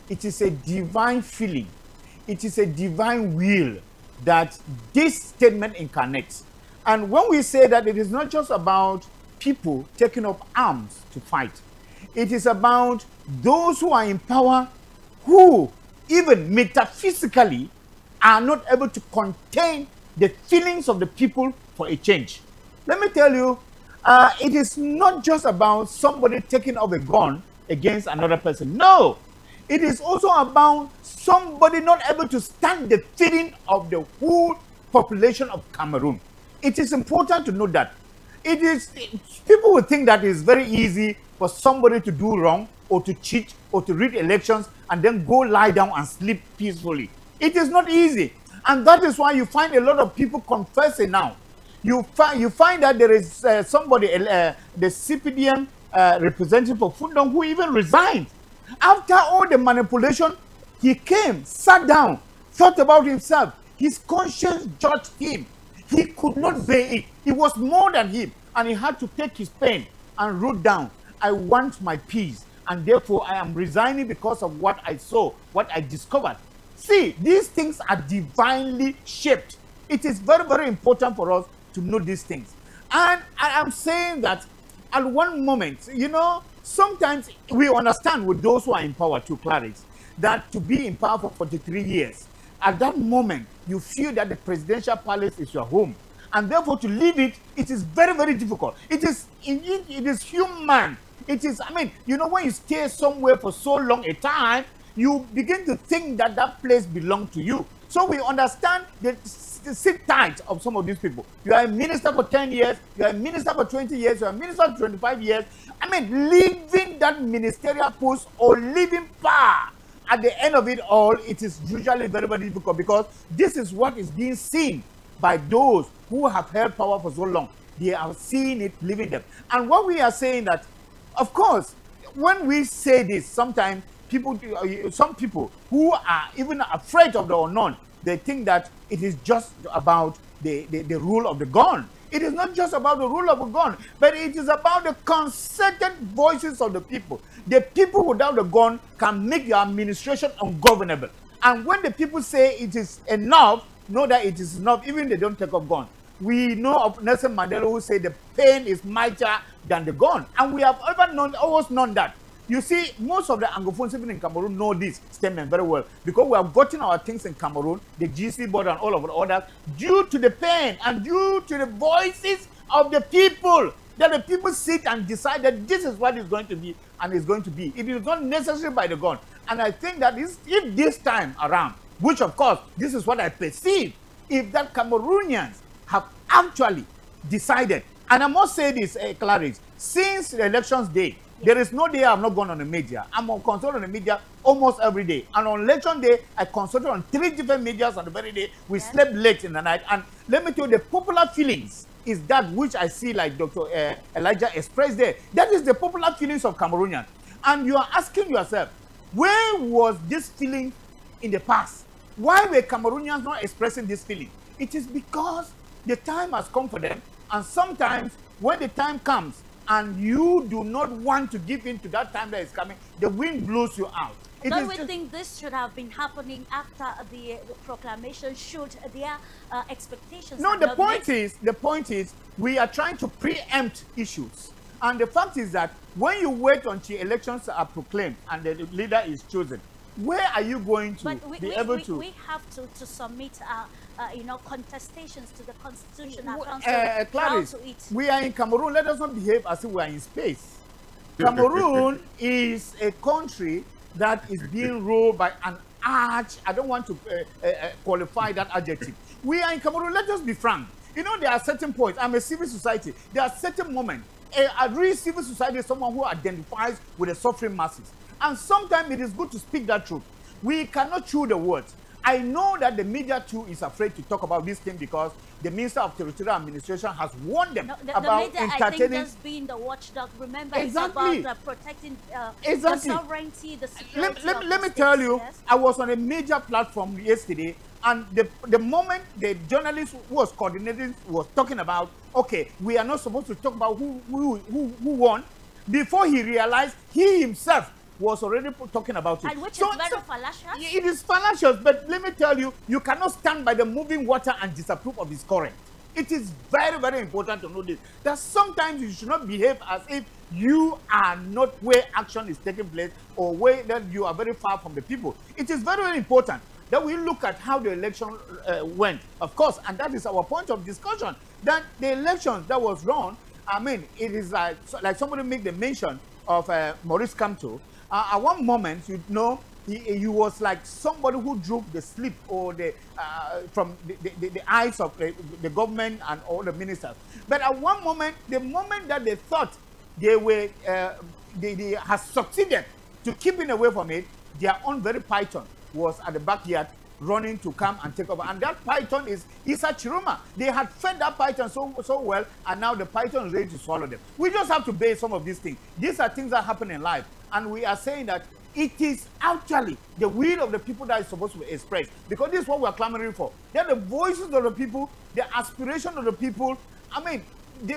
It is a divine feeling. It is a divine will that this statement incarnates. And when we say that it is not just about people taking up arms to fight, it is about those who are in power who even metaphysically are not able to contain the feelings of the people for a change. Let me tell you, it is not just about somebody taking up a gun against another person. No, it is also about somebody not able to stand the feeling of the whole population of Cameroon. It is important to know that. People will think that it's very easy for somebody to do wrong or to cheat or to rig elections and then go lie down and sleep peacefully. It is not easy. And that is why you find a lot of people confessing now. You find that there is somebody, the CPDM representative of Fundong, who even resigned. After all the manipulation, he came, sat down, thought about himself. His conscience judged him. He could not bear it. It was more than him. And he had to take his pen and wrote down, I want my peace. And therefore, I am resigning because of what I saw, what I discovered. See, these things are divinely shaped. It is very, very important for us to know these things. And I am saying that at one moment, you know, sometimes we understand with those who are in power, to Clarice, that to be in power for 43 years, at that moment, you feel that the presidential palace is your home. And therefore, to leave it, it is very, very difficult. It is human. It is, I mean, you know, when you stay somewhere for so long a time, you begin to think that that place belongs to you. So we understand the sit tight of some of these people. You are a minister for 10 years, you are a minister for 20 years, you are a minister for 25 years. I mean, leaving that ministerial post or leaving power, at the end of it all, it is usually very, very difficult, because this is what is being seen by those who have held power for so long. They are seeing it, leaving them. And what we are saying that, of course, when we say this, sometimes people, some people who are even afraid of the unknown, they think that it is just about the rule of the gun. It is not just about the rule of the gun, but it is about the concerted voices of the people. The people without the gun can make your administration ungovernable. And when the people say it is enough, know that it is enough, even they don't take up gun. We know of Nelson Mandela, who said the pain is mightier than the gun. And we have always known that. You see, most of the Anglophones even in Cameroon know this statement very well, because we have gotten our things in Cameroon, the GC board and all of the others, due to the pain and due to the voices of the people, that the people sit and decide that this is what is going to be and is going to be. It is not necessary by the gun. And I think that if this time around, which of course, this is what I perceive, if that Cameroonians have actually decided, and I must say this, Clarice, since the elections day, there is no day I have not gone on the media. I'm consulted on the media almost every day. And on election day, I consulted on 3 different medias on the very day. We slept late in the night. And let me tell you, the popular feelings is that which I see like Dr. Elijah expressed there. That is the popular feelings of Cameroonians. And you are asking yourself, where was this feeling in the past? Why were Cameroonians not expressing this feeling? It is because the time has come for them. And sometimes when the time comes, and you do not want to give in to that time that is coming, the wind blows you out. Don't we think this should have been happening after the proclamation? Should their expectations? No, the point is, we are trying to preempt issues. And the fact is that when you wait until elections are proclaimed and the leader is chosen, where are you going to be able to? We have to submit, contestations to the Constitutional Council. Clarice, we are in Cameroon. Let us not behave as if we are in space. Cameroon is a country that is being ruled by an arch. I don't want to qualify that adjective. We are in Cameroon. Let us be frank. You know, there are certain points. I'm a civil society. There are certain moments. A real civil society is someone who identifies with the suffering masses. And sometimes it is good to speak that truth. We cannot chew the words. I know that the media too is afraid to talk about this thing because the Minister of Territorial Administration has warned them about the media, entertaining. I think, just being the watchdog. Remember, exactly. It's about protecting exactly. the sovereignty, the security. Let me tell you, yes? I was on a major platform yesterday, and the moment the journalist who was coordinating was talking about, okay, we are not supposed to talk about who won, before he realized he himself was already talking about it. And which is very fallacious. It is fallacious, but let me tell you, you cannot stand by the moving water and disapprove of his current. It is very, very important to know this, that sometimes you should not behave as if you are not where action is taking place or where that you are very far from the people. It is very, very important that we look at how the election went, of course, and that is our point of discussion, that the elections that was run, I mean, it is like somebody make the mention of Maurice Kamto. At one moment, you know, he was like somebody who drew the sleep or the from the eyes of the government and all the ministers. But at one moment, the moment that they thought they were they had succeeded to keeping away from it, their own very python was at the backyard running to come and take over. And that python is Issa Chiruma. They had fed that python so well, and now the python is ready to swallow them. We just have to base some of these things. These are things that happen in life. And we are saying that it is actually the will of the people that is supposed to be expressed. Because this is what we are clamoring for. They're the voices of the people, the aspiration of the people. I mean,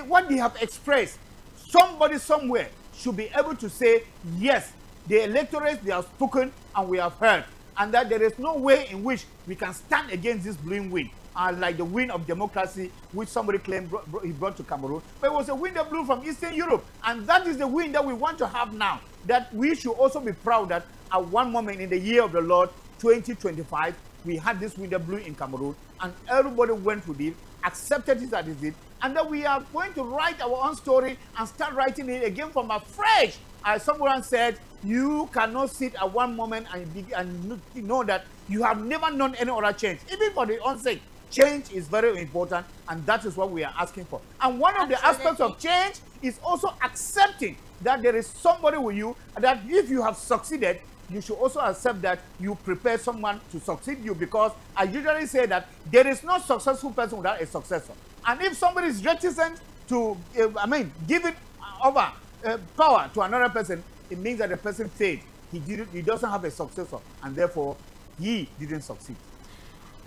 what they have expressed, somebody somewhere should be able to say, yes, the electorate, they have spoken and we have heard. And that there is no way in which we can stand against this blowing wind. Like the wind of democracy, which somebody claimed he brought to Cameroon. But it was a wind that blew from Eastern Europe. And that is the wind that we want to have now. That we should also be proud that at one moment in the year of the Lord, 2025, we had this wind that blew in Cameroon. And everybody went with it, accepted it as it is. And that we are going to write our own story and start writing it again from afresh. As someone said, you cannot sit at one moment and know that you have never known any other change. Even for the onset, change is very important, and that is what we are asking for. And one of the aspects of change is also accepting that there is somebody with you, and that if you have succeeded, you should also accept that you prepare someone to succeed you, because I usually say that there is no successful person without a successor. And if somebody is reticent to, give it over power to another person, it means that the person failed. He doesn't have a successor, and therefore he didn't succeed.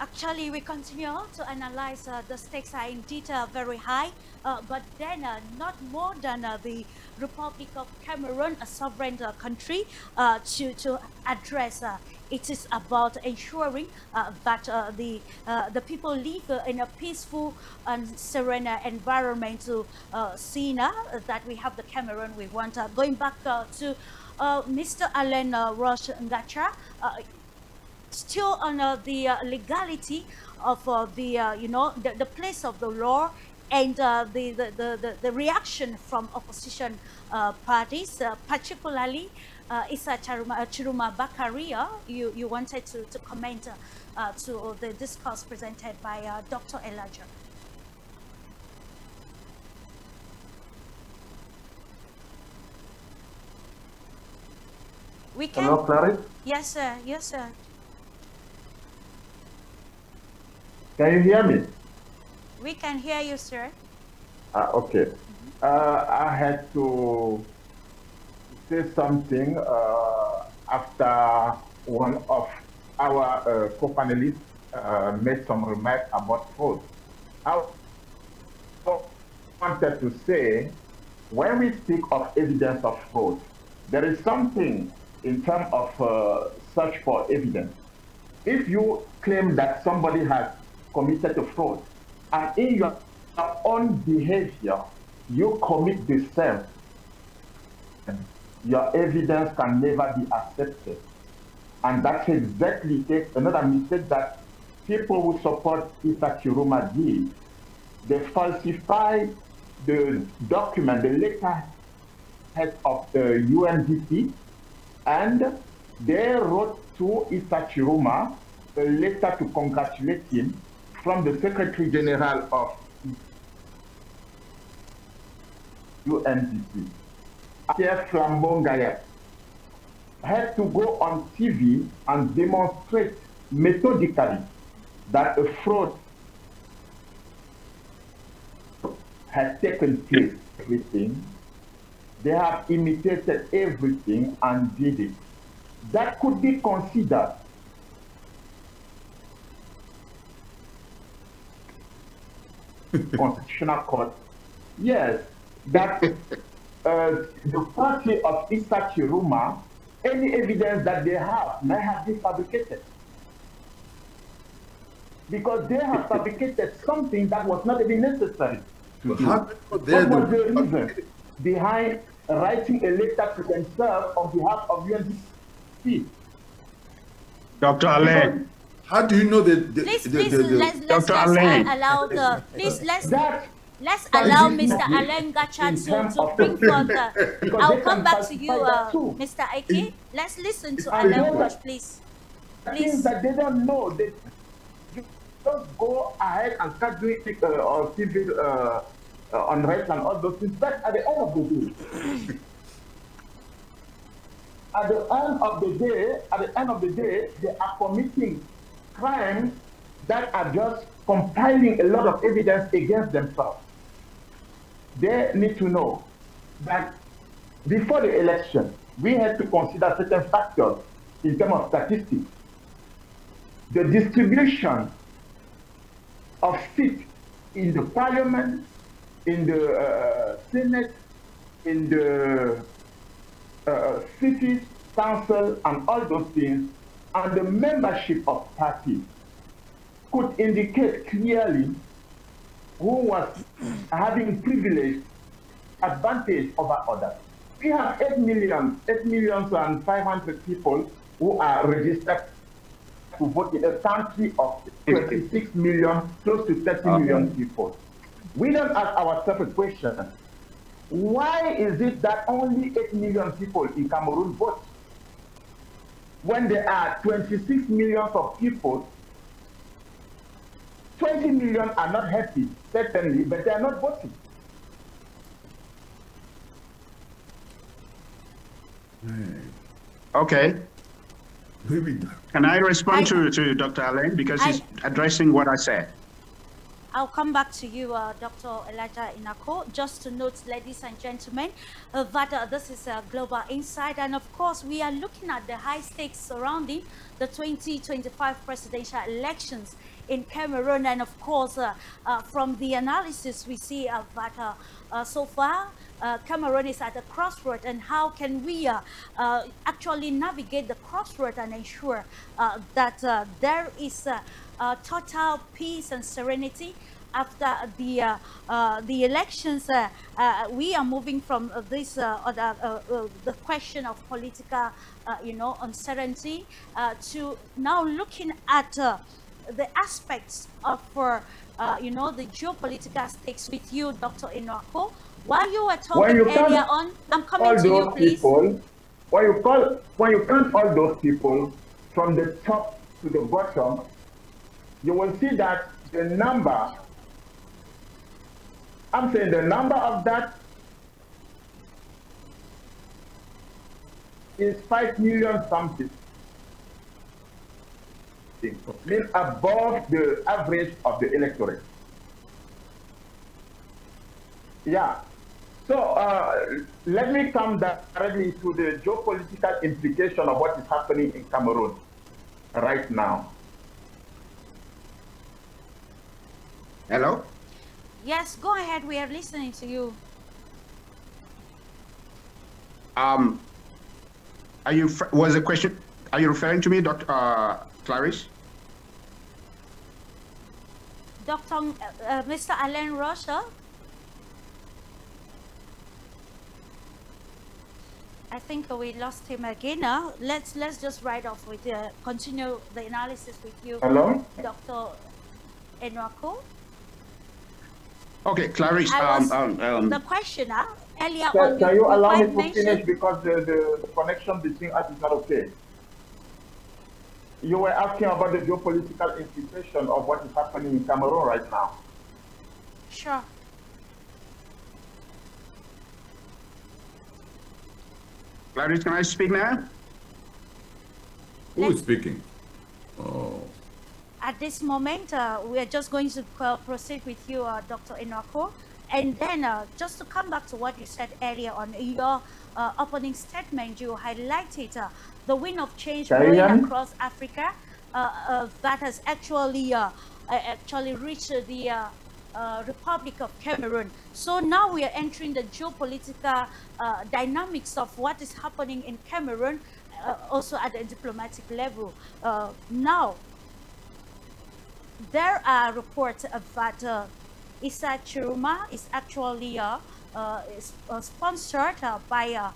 Actually, we continue to analyze the stakes are indeed very high, but then not more than the Republic of Cameroon, a sovereign country, to address. It is about ensuring that the people live in a peaceful and serene environment to see that we have the Cameroon we want. Going back to Mr. Alain Roche Ngacha, still on the legality of the place of the law and the reaction from opposition parties, particularly Issa Chiruma Bakaria. You wanted to comment to the discourse presented by Dr. Elijah. We can. Hello, Clarice? Yes, sir. Yes, sir. Can you hear me? We can hear you, sir. Okay. I had to say something after one of our co-panelists made some remarks about fraud. I wanted to say, when we speak of evidence of fraud, there is something in terms of search for evidence. If you claim that somebody has committed a fraud, and in your own behavior, you commit the same, your evidence can never be accepted. And that's exactly another mistake that people who support Issa Chiroma did. They falsified the document, the letterhead of the UNDP, and they wrote to Issa Chiroma a letter to congratulate him from the Secretary General of UNDP. Pierre Flambon-Gayet had to go on TV and demonstrate methodically that a fraud has taken place. Everything. They have imitated everything and did it. That could be considered Constitutional Court. Yes, that the party of Issa Chiroma, any evidence that they have may have been fabricated. Because they have fabricated something that was not even necessary to do. What was the reason behind writing a letter to themselves on behalf of UNDP? Dr. Alain. How do you know that? Let's allow Mr. Alain Gachan to bring forth. I'll come back to you, Mr. Eke. Let's listen to Alain Bush, please. Things that they don't know. They just go ahead and start doing or civil unrest and all those things. But at the end of the day, at the end of the day, they are committing crimes that are just compiling a lot of evidence against themselves. They need to know that before the election, we had to consider certain factors in terms of statistics. The distribution of seats in the parliament, in the Senate, in the cities, council, and all those things, and the membership of parties could indicate clearly who was having privilege, advantage over others. We have 8 million and 500 people who are registered to vote in a country of 26 million, close to 30 million people. We don't ask ourselves a question. Why is it that only 8 million people in Cameroon vote? When there are 26 million of people, 20 million are not happy, certainly, but they are not voting. Okay. Can I respond to Dr. Alain? Because he's addressing what I said. I'll come back to you, Dr. Elijah Inako. Just to note, ladies and gentlemen, that this is a Global Insight, and of course, we are looking at the high stakes surrounding the 2025 presidential elections in Cameroon, and of course, from the analysis we see that so far, Cameroon is at a crossroad, and how can we actually navigate the crossroad and ensure that there is total peace and serenity after the elections? We are moving from this the question of political, uncertainty to now looking at the aspects of the geopolitical stakes with you, Dr. Inako. While you were talking earlier on, I'm coming to you, please. When you count all those people from the top to the bottom, you will see that the number, I'm saying the number of that is 5 million something. Means above the average of the electorate. Yeah. So let me come directly to the geopolitical implication of what is happening in Cameroon right now. Hello? Yes, go ahead. We are listening to you. Are you referring to me, Dr. Clarice? Mr. Alain Rocha? I think we lost him again. Let's just ride off with continue the analysis with you, Hello? Dr. Enwako. Okay, Clarice. The question earlier on. Can you allow me to finish, because the connection between us is not okay? You were asking about the geopolitical implication of what is happening in Cameroon right now. Sure. Clarice, can I speak now? Who is speaking? Oh. At this moment, we are just going to proceed with you, Dr. Enwako. And then just to come back to what you said earlier on, in your opening statement, you highlighted the wind of change going across Africa that has actually reached the Republic of Cameroon. So now we are entering the geopolitical dynamics of what is happening in Cameroon, also at the diplomatic level. Now, there are reports that Issa Chiruma is actually sponsored by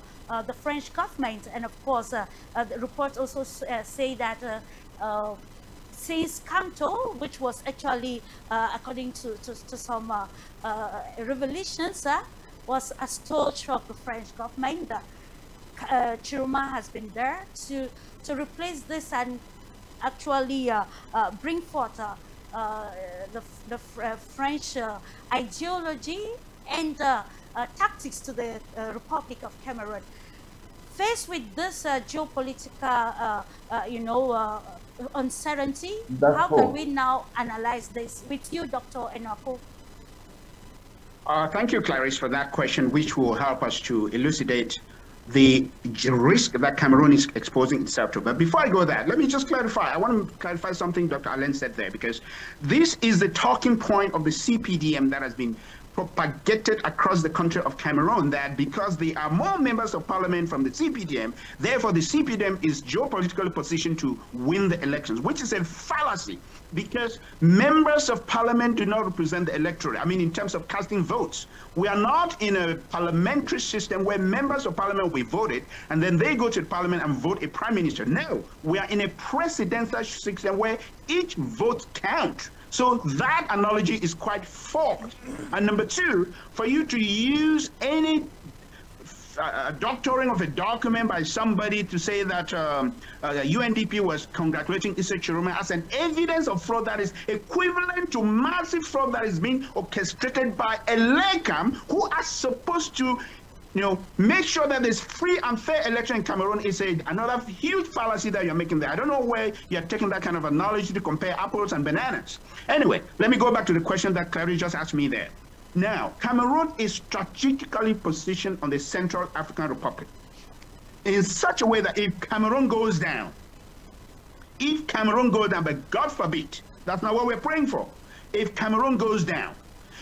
the French government, and of course the reports also say that since Kanto, which was actually according to some revelations, was a stooge of the French government, Chiruma has been there to replace this and actually bring forth the French ideology and tactics to the Republic of Cameroon. Faced with this geopolitical, uncertainty, how can we now analyze this? With you, Dr. Enwako. Thank you, Clarice, for that question, which will help us to elucidate the risk that Cameroon is exposing itself to. But before I go there, let me just clarify. I want to clarify something Dr. Allen said there, because this is the talking point of the CPDM that has been propagated across the country of Cameroon, that because there are more members of parliament from the CPDM, therefore the CPDM is geopolitically positioned to win the elections, which is a fallacy, because members of parliament do not represent the electorate. I mean, in terms of casting votes, we are not in a parliamentary system where members of parliament will be voted and then they go to the parliament and vote a prime minister. No, we are in a presidential system where each vote counts. So that analogy is quite false. And number two, for you to use any doctoring of a document by somebody to say that UNDP was congratulating Issa Chiruma as an evidence of fraud that is equivalent to massive fraud that is being orchestrated by a LECAM, who are supposed to make sure that there's free and fair election in Cameroon, is another huge fallacy that you're making there. I don't know where you're taking that kind of analogy to compare apples and bananas. Anyway, let me go back to the question that Clary just asked me there. Now, Cameroon is strategically positioned on the Central African Republic in such a way that if Cameroon goes down, but God forbid, that's not what we're praying for. If Cameroon goes down,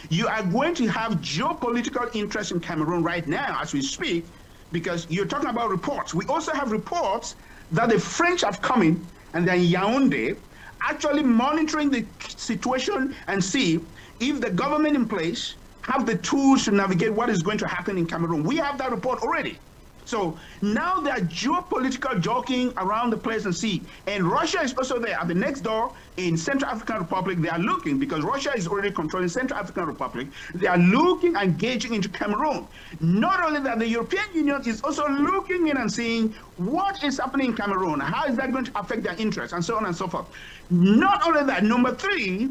you are going to have geopolitical interest in Cameroon right now as we speak, because you're talking about reports. We also have reports that the French have come in and they're in Yaoundé, actually monitoring the situation and see if the government in place have the tools to navigate what is going to happen in Cameroon. We have that report already. So now they are geopolitical joking around the place and see. And Russia is also there at the next door in Central African Republic. They are looking, because Russia is already controlling Central African Republic. They are looking and engaging into Cameroon. Not only that, the European Union is also looking in and seeing what is happening in Cameroon. How is that going to affect their interests, and so on and so forth. Not only that, number three,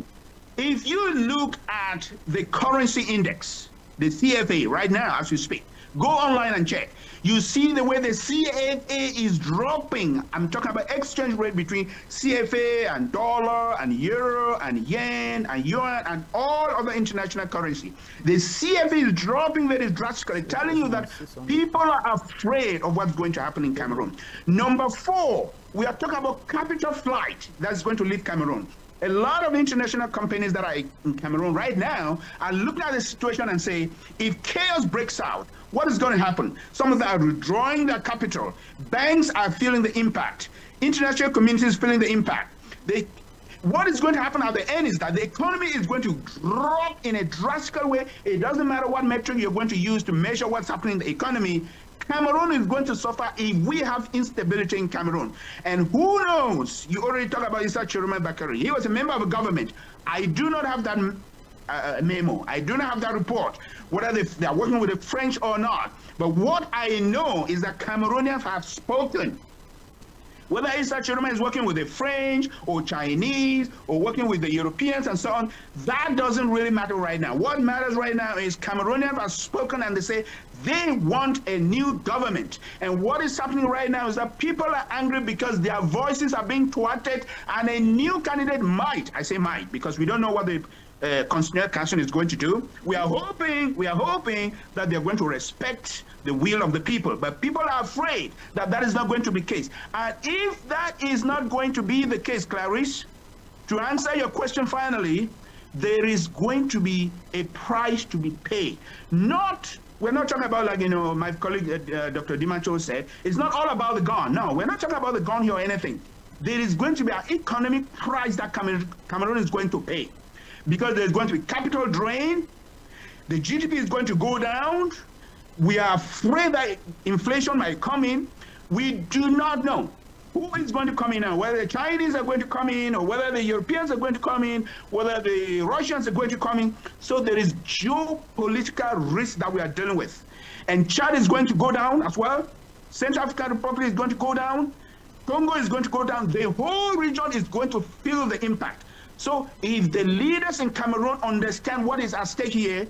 if you look at the currency index, the CFA right now as we speak, go online and check. You see the way the CFA is dropping. I'm talking about exchange rate between CFA and dollar and euro and yen and yuan and all other international currency. The CFA is dropping very drastically, telling you that people are afraid of what's going to happen in Cameroon. Number four, we are talking about capital flight that's going to leave Cameroon. A lot of international companies that are in Cameroon right now are looking at the situation and say, if chaos breaks out, what is going to happen? Some of them are withdrawing their capital. Banks are feeling the impact. International communities feeling the impact. What is going to happen at the end is that the economy is going to drop in a drastic way. It doesn't matter what metric you're going to use to measure what's happening in the economy. Cameroon is going to suffer if we have instability in Cameroon. And who knows? You already talked about Issa Chiroma Bakari. He was a member of a government. I do not have that memo. I do not have that report, whether they are working with the French or not. But what I know is that Cameroonians have spoken. Whether Issa Chiroma is working with the French or Chinese or working with the Europeans and so on, that doesn't really matter right now. What matters right now is Cameroonians have spoken and they say they want a new government. And what is happening right now is that people are angry because their voices are being thwarted, and a new candidate might, I say might, because we don't know what the Constitutional Council is going to do. We are hoping that they're going to respect the will of the people, but people are afraid that that is not going to be the case. And if that is not going to be the case, Clarice, to answer your question finally, there is going to be a price to be paid. We're not talking about, like, my colleague Dr. Dimacho said, it's not all about the gun. No, we're not talking about the gun here or anything. There is going to be an economic price that Cameroon is going to pay, because there's going to be capital drain. The GDP is going to go down. We are afraid that inflation might come in. We do not know who is going to come in now, whether the Chinese are going to come in, or whether the Europeans are going to come in, whether the Russians are going to come in. So there is geopolitical risk that we are dealing with. And Chad is going to go down as well. Central African Republic is going to go down. Congo is going to go down. The whole region is going to feel the impact. So if the leaders in Cameroon understand what is at stake here,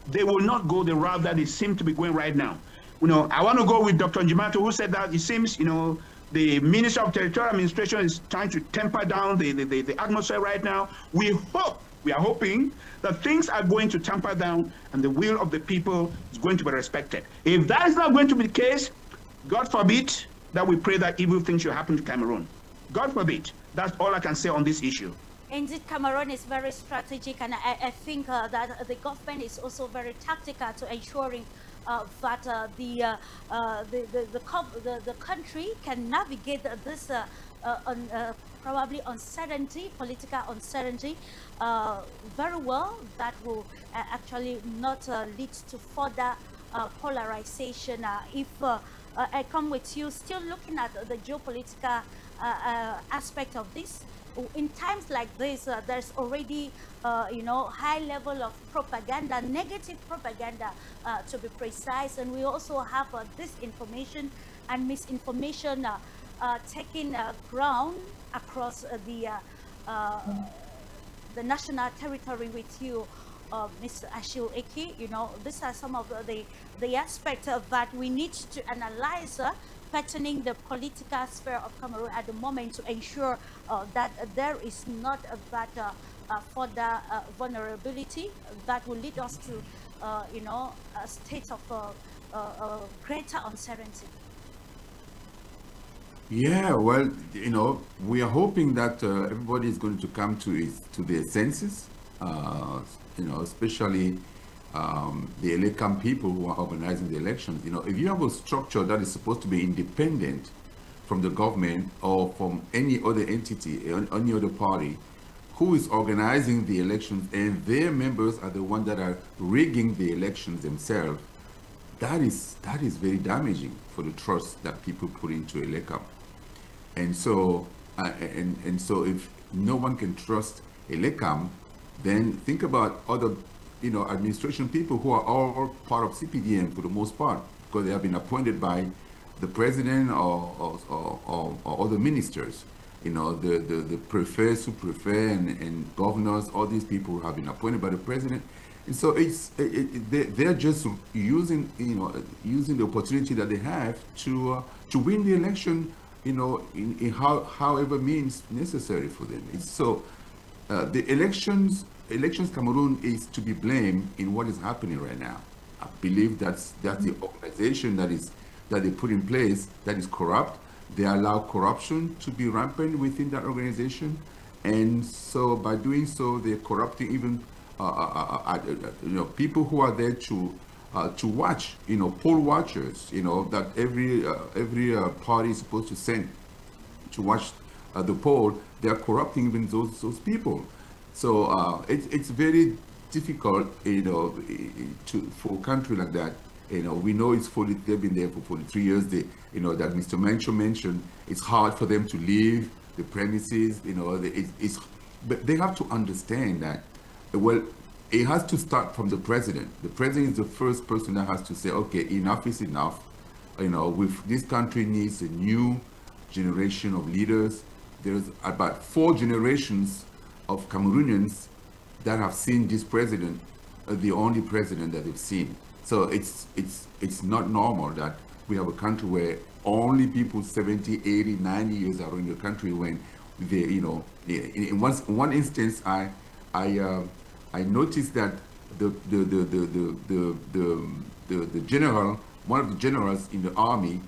they will not go the route that they seem to be going right now. I want to go with Dr. Njimato, who said that it seems, the Minister of Territorial Administration is trying to temper down the atmosphere right now. We are hoping that things are going to temper down and the will of the people is going to be respected. If that is not going to be the case, God forbid that we pray that evil things should happen to Cameroon. God forbid. That's all I can say on this issue. Indeed, Cameroon is very strategic, and I think that the government is also very tactical to ensuring that the country can navigate this probably uncertainty, political uncertainty, very well. That will actually not lead to further polarization. If I come with you, still looking at the geopolitical aspect of this. In times like this, there's already, high level of propaganda, negative propaganda, to be precise, and we also have disinformation and misinformation taking ground across the national territory with you, Mr. Ashil Eki. These are some of the aspects that we need to analyze pertaining the political sphere of Cameroon at the moment, to ensure that there is not that further vulnerability that will lead us to, a state of greater uncertainty. Yeah, well, we are hoping that everybody is going to come to their senses, especially the elected people who are organizing the elections. If you have a structure that is supposed to be independent from the government or from any other entity, any other party, who is organizing the elections, and their members are the ones that are rigging the elections themselves, that is very damaging for the trust that people put into elections. And so, if no one can trust elections, then think about other administration people who are all part of CPDM for the most part, because they have been appointed by the president or other ministers. The prefects, sous-prefects, and governors, all these people have been appointed by the president. And so they're just using the opportunity that they have to win the election, in however means necessary for them. The elections Cameroon is to be blamed in what is happening right now. I believe that's the organization that they put in place that is corrupt. They allow corruption to be rampant within that organization, and so by doing so, they're corrupting even people who are there to watch, poll watchers, that every party is supposed to send to watch the poll. They are corrupting even those people. So it's very difficult, for a country like that You know, we know they've been there for 43 years. They, you know, that Mr. mentioned, it's hard for them to leave the premises. You know, but they have to understand that, well, it has to start from the president. The president is the first person that has to say, okay, enough is enough. You know, this country needs a new generation of leaders. There's about 4 generations of Cameroonians that have seen this president, the only president that they've seen. So it's not normal that we have a country where only people 70, 80, 90 years are in the country, when they, you know, in one instance, I noticed that the general, one of the generals in the army,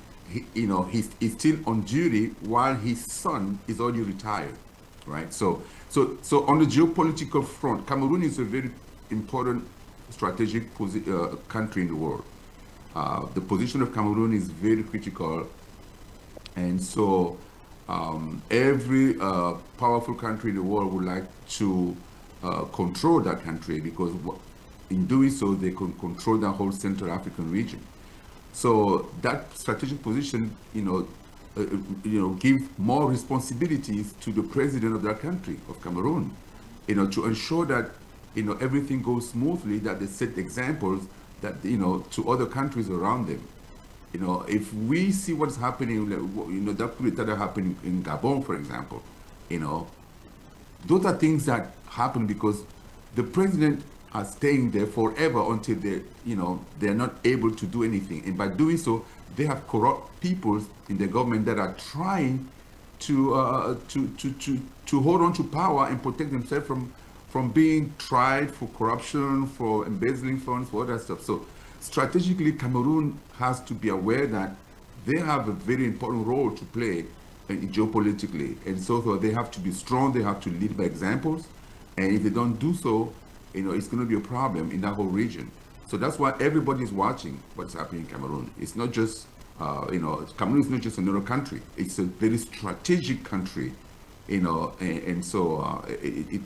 he's still on duty while his son is already retired, right? So on the geopolitical front, Cameroon is a very important strategic country in the world. The position of Cameroon is very critical, and so every powerful country in the world would like to control that country, because in doing so they can control the whole Central African region. So that strategic position, give more responsibilities to the president of that country, of Cameroon, to ensure that everything goes smoothly, that they set examples that to other countries around them. If we see what's happening, that coup d'etat that happened in Gabon, for example, those are things that happen because the president are staying there forever until they're not able to do anything, and by doing so, they have corrupt people in the government that are trying to hold on to power and protect themselves from being tried for corruption, for embezzling funds, for all that stuff. So strategically, Cameroon has to be aware that they have a very important role to play geopolitically, and so they have to be strong. They have to lead by examples, and if they don't do so, it's going to be a problem in that whole region. So that's why everybody is watching what's happening in Cameroon. It's not just, Cameroon is not just another country. It's a very strategic country, and so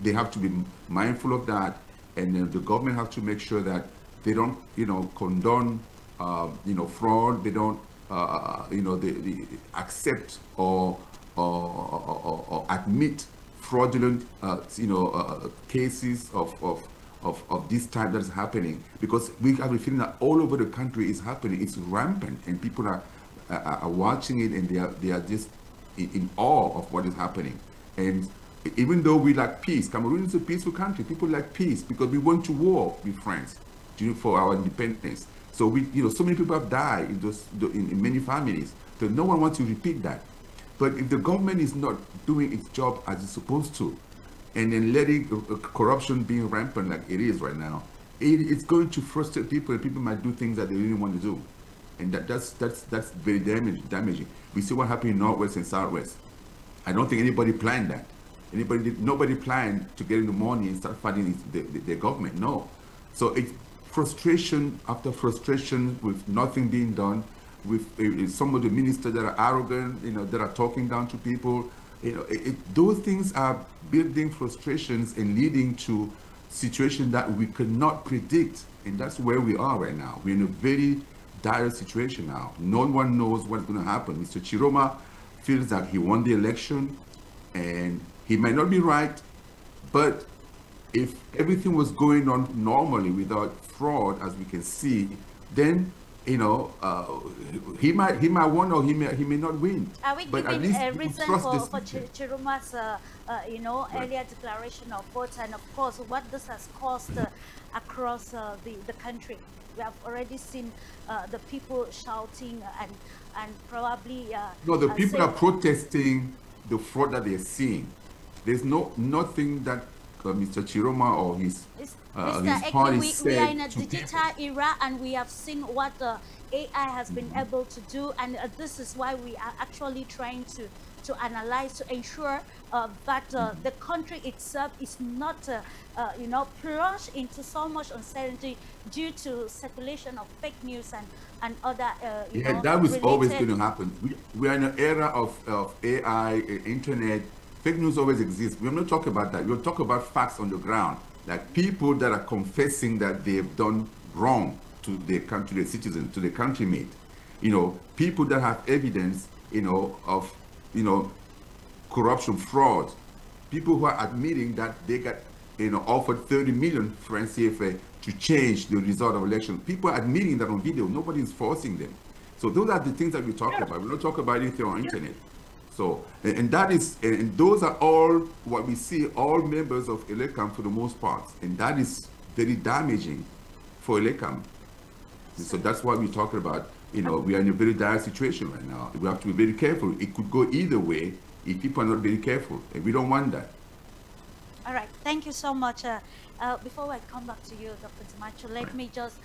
they have to be mindful of that, and the government have to make sure that they don't, condone, fraud. They don't, they accept or admit fraudulent, cases of this type that is happening, because we have a feeling that all over the country is happening. It's rampant, and people are watching it, and they are just in awe of what is happening. And even though we like peace, Cameroon is a peaceful country. People like peace because we went to war with France for our independence. So so many people have died in many families. So no one wants to repeat that. But if the government is not doing its job as it's supposed to, and then letting corruption being rampant like it is right now, it's going to frustrate people, and people might do things that they didn't want to do, and that's very damaging. We see what happened in Northwest and Southwest. I don't think anybody planned that. Nobody planned to get in the morning and start fighting the government. No. So it's frustration after frustration with nothing being done, with some of the ministers that are arrogant, that are talking down to people. Those things are building frustrations and leading to situations that we could not predict, and that's where we are right now. We're in a very dire situation now. No one knows what's going to happen. Mr. Chiroma feels that he won the election, and he might not be right, but if everything was going on normally without fraud, as we can see, then he might win or he may not win. Are we but giving a reason for Chiroma's Right. earlier declaration of vote, and of course what this has caused across the country? We have already seen the people shouting and probably No, the people saying, are protesting the fraud that they're seeing. There's nothing that Mr. Chiroma or his party we said are in a to digital era, and we have seen what the AI has been able to do, and this is why we are actually trying to analyze, to ensure that the country itself is not plunged into so much uncertainty due to circulation of fake news and other that was always related. going to happen. We are in an era of AI, internet. Fake news always exists. We're not talking about that. We'll talk about facts on the ground, like people that are confessing that they've done wrong. to their country, their citizens, to their countrymate. People that have evidence, of, corruption, fraud, people who are admitting that they got, offered 30 million francs CFA to change the result of election. People are admitting that on video. Nobody is forcing them. So those are the things that we talk about. We don't talk about anything on internet. So, and those are all what we see, all members of ELECAM for the most part. And that is very damaging for ELECAM. So that's what we're talking about. We are in a very dire situation right now. We have to be very careful. It could go either way if people are not very careful. And we don't want that. All right. Thank you so much. Before I come back to you, Dr. Dimacho, let me just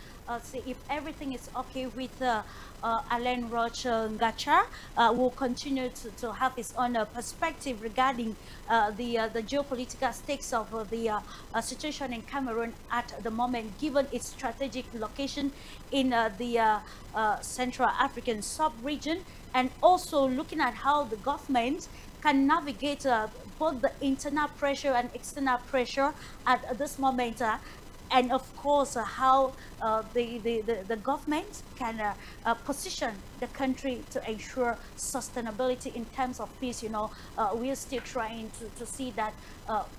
see if everything is okay with Alain Roche Ngacha. Will continue to have his own perspective regarding the geopolitical stakes of the situation in Cameroon at the moment, given its strategic location in the Central African sub-region, and also looking at how the government can navigate both the internal pressure and external pressure at this moment, and of course how the government can position the country to ensure sustainability in terms of peace. We are still trying to see that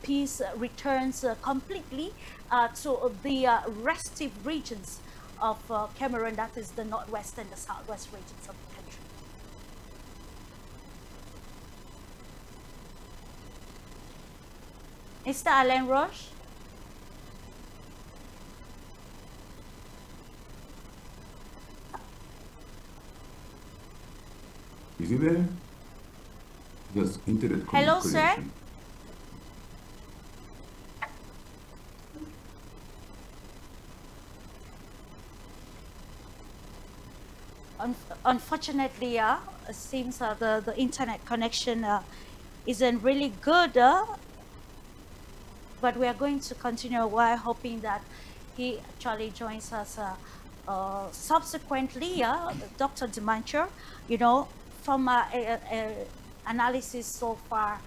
peace returns completely to the restive regions of Cameroon, that is the northwest and the southwest regions of the country. Mr. Alain Roche? Is he there? There's internet connection. Hello, sir. Unfortunately, it seems the internet connection isn't really good. But we are going to continue while hoping that he actually joins us subsequently. Dr. Dimacho, from analysis so far,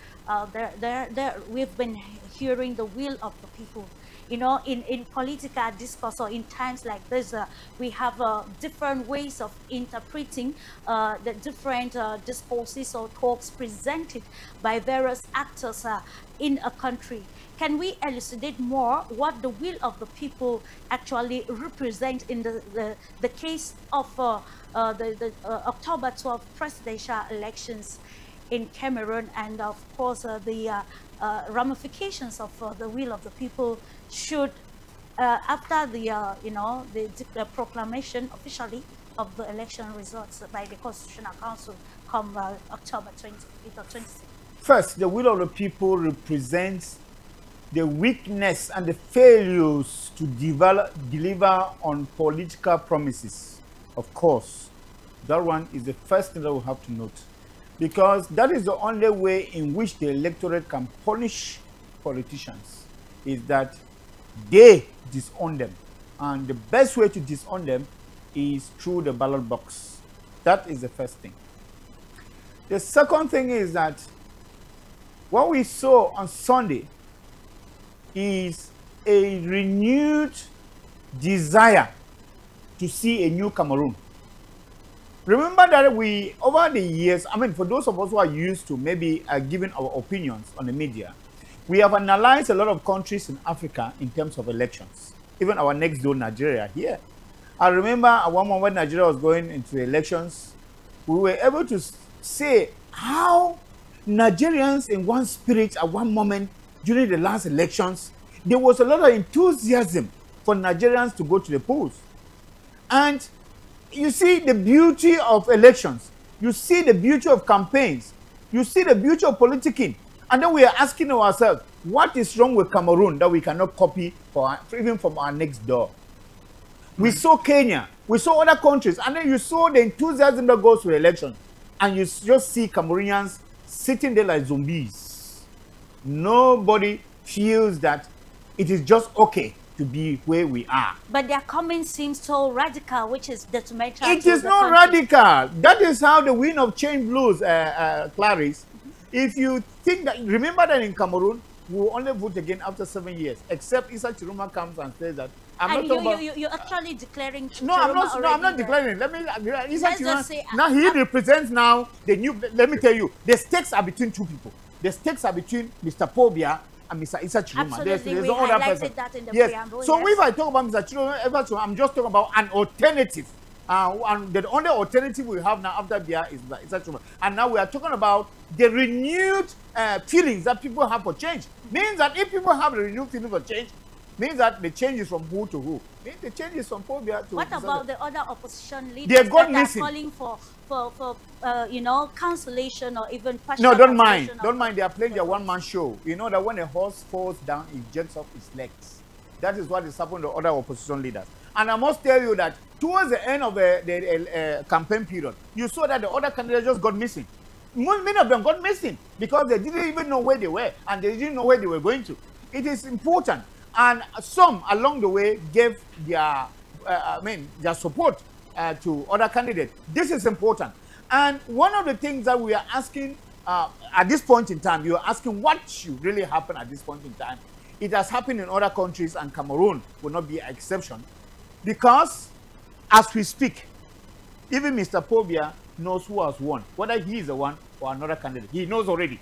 we've been hearing the will of the people. In political discourse or in times like this, we have different ways of interpreting the different discourses or talks presented by various actors in a country. Can we elucidate more what the will of the people actually represent in the case of the October 12 presidential elections in Cameroon, and of course the ramifications of the will of the people should after the proclamation officially of the election results by the Constitutional Council come October 28th or 26th? First, the will of the people represents the weakness and the failures to deliver on political promises. Of course, that one is the first thing that we have to note, because that is the only way in which the electorate can punish politicians, is that they disown them. And the best way to disown them is through the ballot box. That is the first thing. The second thing is that what we saw on Sunday is a renewed desire to see a new Cameroon. Remember that over the years, for those of us who are used to maybe giving our opinions on the media, we have analyzed a lot of countries in Africa in terms of elections, even our next door, Nigeria, here. I remember at one moment when Nigeria was going into elections, we were able to say how Nigerians in one spirit at one moment during the last elections, there was a lot of enthusiasm for Nigerians to go to the polls. And you see the beauty of elections. You see the beauty of campaigns. You see the beauty of politicking. And then we are asking ourselves, what is wrong with Cameroon that we cannot copy even from our next door? We saw Kenya. We saw other countries. And then you saw the enthusiasm that goes to the election. And you just see Cameroonians sitting there like zombies. Nobody feels that it is just okay to be where we are. But their comment seems so radical, which is detrimental. It is not radical. That is how the wind of change blows, Clarice. If you think that, remember that in Cameroon, we will only vote again after 7 years, except Issa Chiruma comes and says that I'm not talking about. You're actually declaring. No, I'm not. No, I'm not declaring. Let me. Let's just say. Now he represents now the new. Let me tell you, the stakes are between two people. The stakes are between Mr. Pobia and Mr. Isa Chiroma. Absolutely, there's we no other person. highlighted that in the yes. preamble. So yes. if I talk about Mr. Chiroma, I'm just talking about an alternative. And the only alternative we have now after Bia is Isa Chiroma. And now we are talking about the renewed feelings that people have for change. Means that if people have a renewed feeling for change, means that the change is from who to who. Means the change is from Pobia to. What about the other opposition leaders They've gone that missing. are calling for you know, cancellation or even No, don't mind. Don't mind. They are playing their one-man show. You know that when a horse falls down, it jerks off its legs. That is what is happening to other opposition leaders. And I must tell you that towards the end of the campaign period, you saw that the other candidates just got missing. Many of them got missing because they didn't even know where they were and they didn't know where they were going to. It is important. And some along the way gave their, their support to other candidates. This is important. And one of the things that we are asking at this point in time, you are asking what should really happen at this point in time. It has happened in other countries, and Cameroon will not be an exception. Because as we speak, even Mr. Pobia knows who has won, whether he is the one or another candidate. He knows already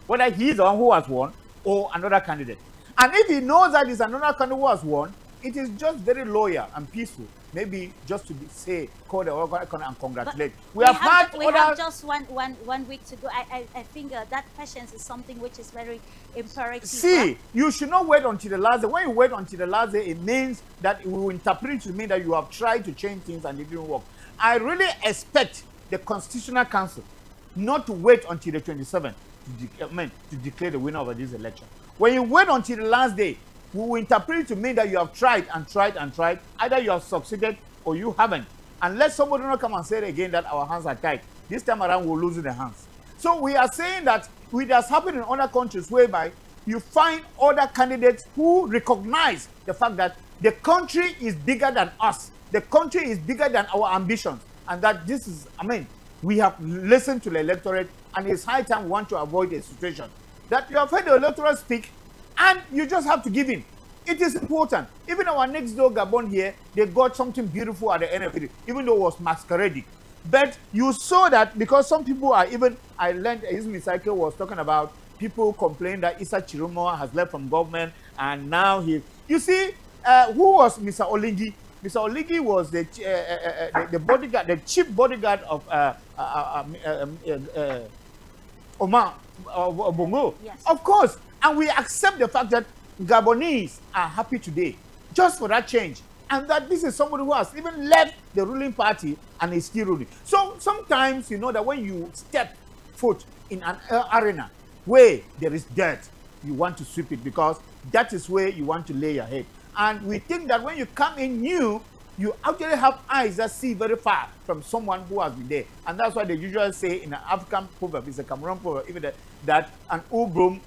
whether he is the one who has won or another candidate. And if he knows that it's another candidate who has won, it is just very loyal and peaceful. Maybe just to say, call the organ and congratulate. We have just one week to go. I think that patience is something which is very imperative. See, you should not wait until the last day. When you wait until the last day, it means that we will interpret to mean that you have tried to change things and it didn't work. I really expect the Constitutional Council not to wait until the 27th to declare the winner of this election. When you wait until the last day, we will interpret it to mean that you have tried and tried and tried. Either you have succeeded or you haven't. And let somebody not come and say it again that our hands are tied. This time around, we're losing the hands. So we are saying that it has happened in other countries whereby you find other candidates who recognize the fact that the country is bigger than us. The country is bigger than our ambitions. And that this is, we have listened to the electorate, and it's high time we want to avoid a situation that you have heard the electorate speak, and you just have to give in. It is important. Even our next door Gabon here, they got something beautiful at the end of it, even though it was masquerading. But you saw that because some people are even, I learned, Ismi Cycle was talking about people complain that Isa Chiroma has left from government, and now you see, who was Mr. Olingi? Mr. Olingi was the bodyguard, the chief bodyguard of Omar Bongo. Yes. Of course, and we accept the fact that Gabonese are happy today just for that change, and that this is somebody who has even left the ruling party and is still ruling. So sometimes you know that when you step foot in an arena where there is dirt, you want to sweep it because that is where you want to lay your head. And we think that when you come in new, you actually have eyes that see very far from someone who has been there. And that's why they usually say in an African proverb, it's a Cameroon proverb, even that an Obrum,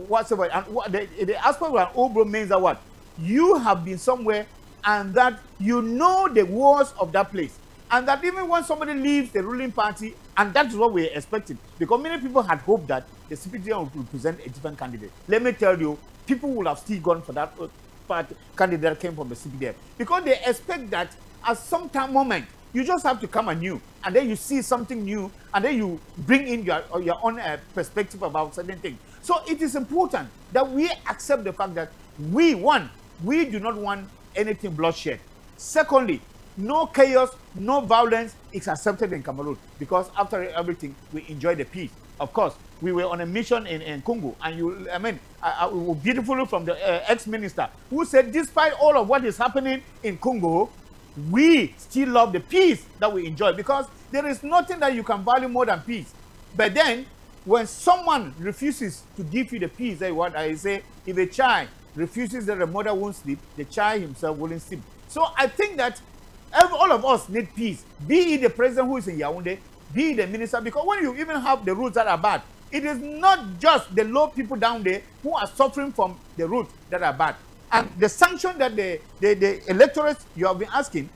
whatever, and the aspect of an Obrum means that what? You have been somewhere and that you know the wars of that place. And that even when somebody leaves the ruling party, and that is what we're expecting, because many people had hoped that the CPDM would present a different candidate. Let me tell you, people will have still gone for that party candidate that came from the CPDM, because they expect that at some moment you just have to come anew, and then you see something new, and then you bring in your own perspective about certain things. So it is important that we accept the fact that we do not want anything bloodshed. Secondly, no chaos, no violence is accepted in Cameroon, because after everything, we enjoy the peace. Of course, we were on a mission in Congo, and beautifully from the ex-minister who said, despite all of what is happening in Congo, we still love the peace that we enjoy, because there is nothing that you can value more than peace. But then, when someone refuses to give you the peace, that's what I say, if a child refuses that the mother won't sleep, the child himself won't sleep. So I think that all of us need peace, be it the president who is in Yaoundé, be it the minister, because when you even have the routes that are bad, it is not just the low people down there who are suffering from the routes that are bad. And the sanction that the electorate you have been asking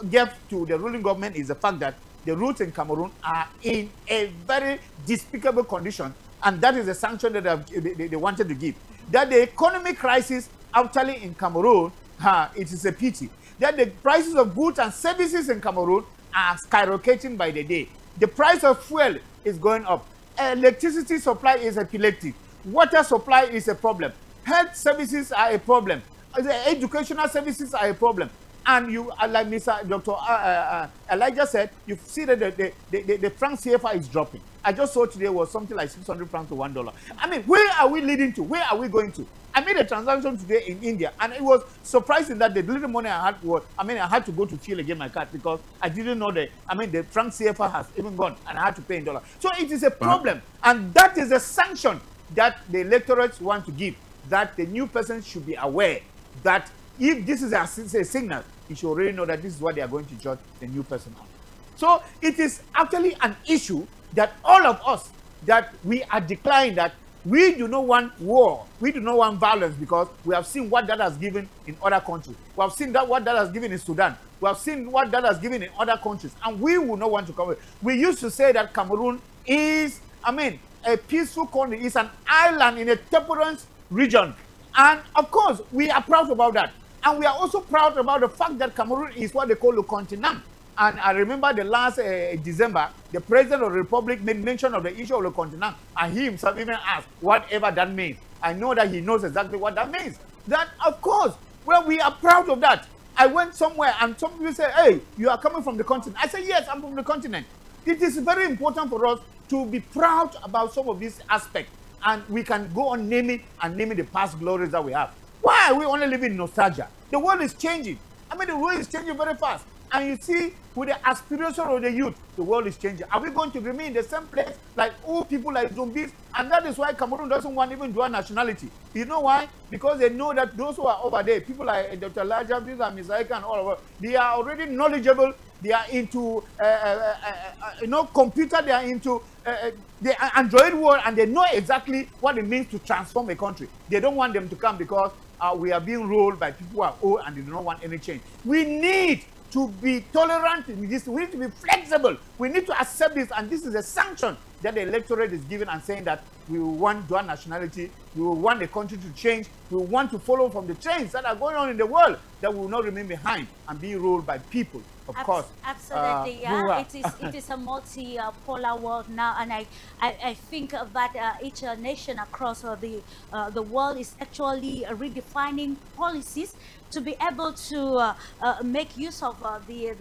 gave to the ruling government is the fact that the routes in Cameroon are in a very despicable condition, and that is the sanction that they wanted to give. That the economic crisis actually in Cameroon it is a pity that the prices of goods and services in Cameroon are skyrocketing by the day. The price of fuel is going up. Electricity supply is epileptic. Water supply is a problem. Health services are a problem. The educational services are a problem. And you, like Mr. Dr. Elijah said, you see that the franc CFA is dropping. I just saw today was something like 600 francs to $1. I mean, where are we leading to? Where are we going to? I made a transaction today in India, and it was surprising that the little money I had was, I had to go to fuel again my card because I didn't know that, the franc CFA has even gone, and I had to pay in dollars. So it is a problem, and that is a sanction that the electorates want to give, that the new person should be aware that if this is a signal, you should already know that this is what they are going to judge the new person on. So it is actually an issue that all of us, that we are declaring that we do not want war, we do not want violence, because we have seen what that has given in other countries. We have seen that what that has given in Sudan. We have seen what that has given in other countries, and we will not want to come. We used to say that Cameroon is, a peaceful country, is an island in a temperance region. And of course, we are proud about that. And we are also proud about the fact that Cameroon is what they call the continent. And I remember the last December, the President of the Republic made mention of the issue of the continent. And he himself even asked whatever that means. I know that he knows exactly what that means. That, of course, well, we are proud of that. I went somewhere and some people say, hey, you are coming from the continent. I say, yes, I'm from the continent. It is very important for us to be proud about some of these aspects. And we can go on naming the past glories that we have. Why are we only living in nostalgia? The world is changing. The world is changing very fast. And you see, with the aspiration of the youth, the world is changing. Are we going to remain in the same place like old people, like zombies? And that is why Cameroon doesn't want even dual nationality. You know why? Because they know that those who are over there, people like Dr. Elijah, Mr. and all of us, they are already knowledgeable. They are into, computer. They are into the Android world, and they know exactly what it means to transform a country. They don't want them to come because we are being ruled by people who are old and they do not want any change. We need to be tolerant in this. We need to be flexible. We need to accept this, and this is a sanction that the electorate is giving and saying that we want dual nationality, we want the country to change, we want to follow from the trends that are going on in the world, that we will not remain behind and be ruled by people, of course. Absolutely, it is a multi-polar world now, and I think that each nation across the world is actually redefining policies to be able to make use of the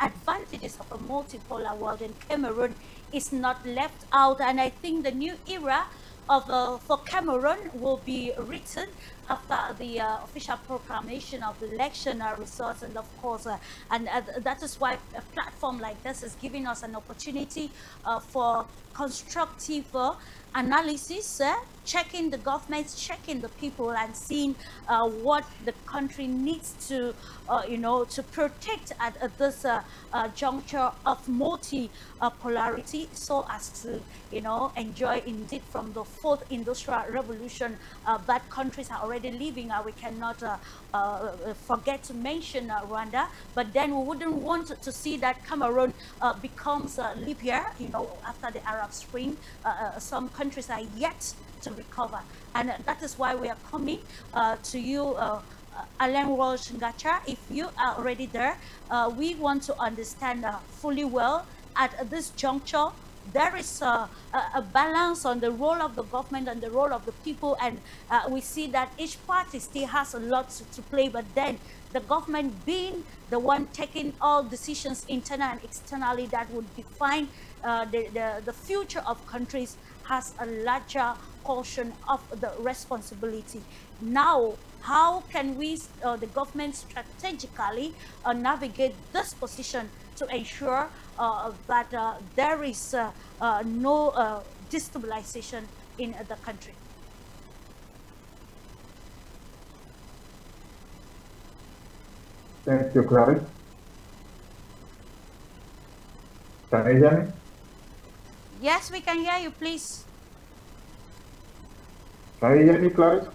advantages of a multipolar world, and Cameroon is not left out. And I think the new era for Cameroon will be written after the official proclamation of the election results, and of course, that is why a platform like this is giving us an opportunity for constructive analysis, checking the governments, checking the people, and seeing what the country needs to, to protect at this juncture of multi-polarity, so as to, enjoy indeed from the fourth industrial revolution that countries are already living. We cannot forget to mention Rwanda, but then we wouldn't want to see that Cameroon becomes Libya, after the Arab Spring. Some countries are yet to recover, and that is why we are coming to you, Alain Roche Ngacha. If you are already there, we want to understand fully well at this juncture. There is a balance on the role of the government and the role of the people, and we see that each party still has a lot to play, but then the government being the one taking all decisions internally and externally that would define the future of countries, has a larger portion of the responsibility. Now, how can we, the government, strategically navigate this position to ensure that there is no destabilization in the country? Thank you, Clarice. Can you hear me? Yes, we can hear you, please. Can you hear me, Clarice?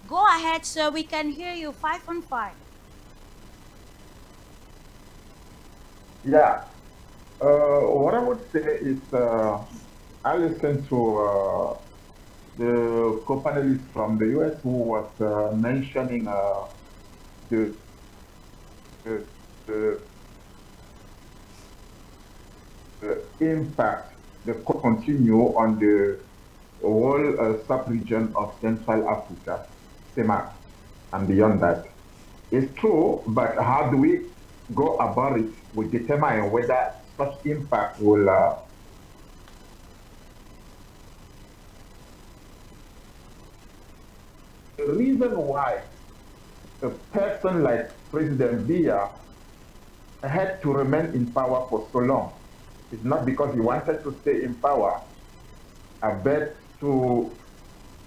Go ahead, sir. We can hear you 5 on 5. Yeah. What I would say is I listened to the co-panelist from the US who was mentioning the, the, the, the impact the continue on the whole sub-region of Central Africa, CEMAC, and beyond that. It's true, but how do we go about it will determine whether such impact will the reason why a person like President Biya had to remain in power for so long is not because he wanted to stay in power. I bet to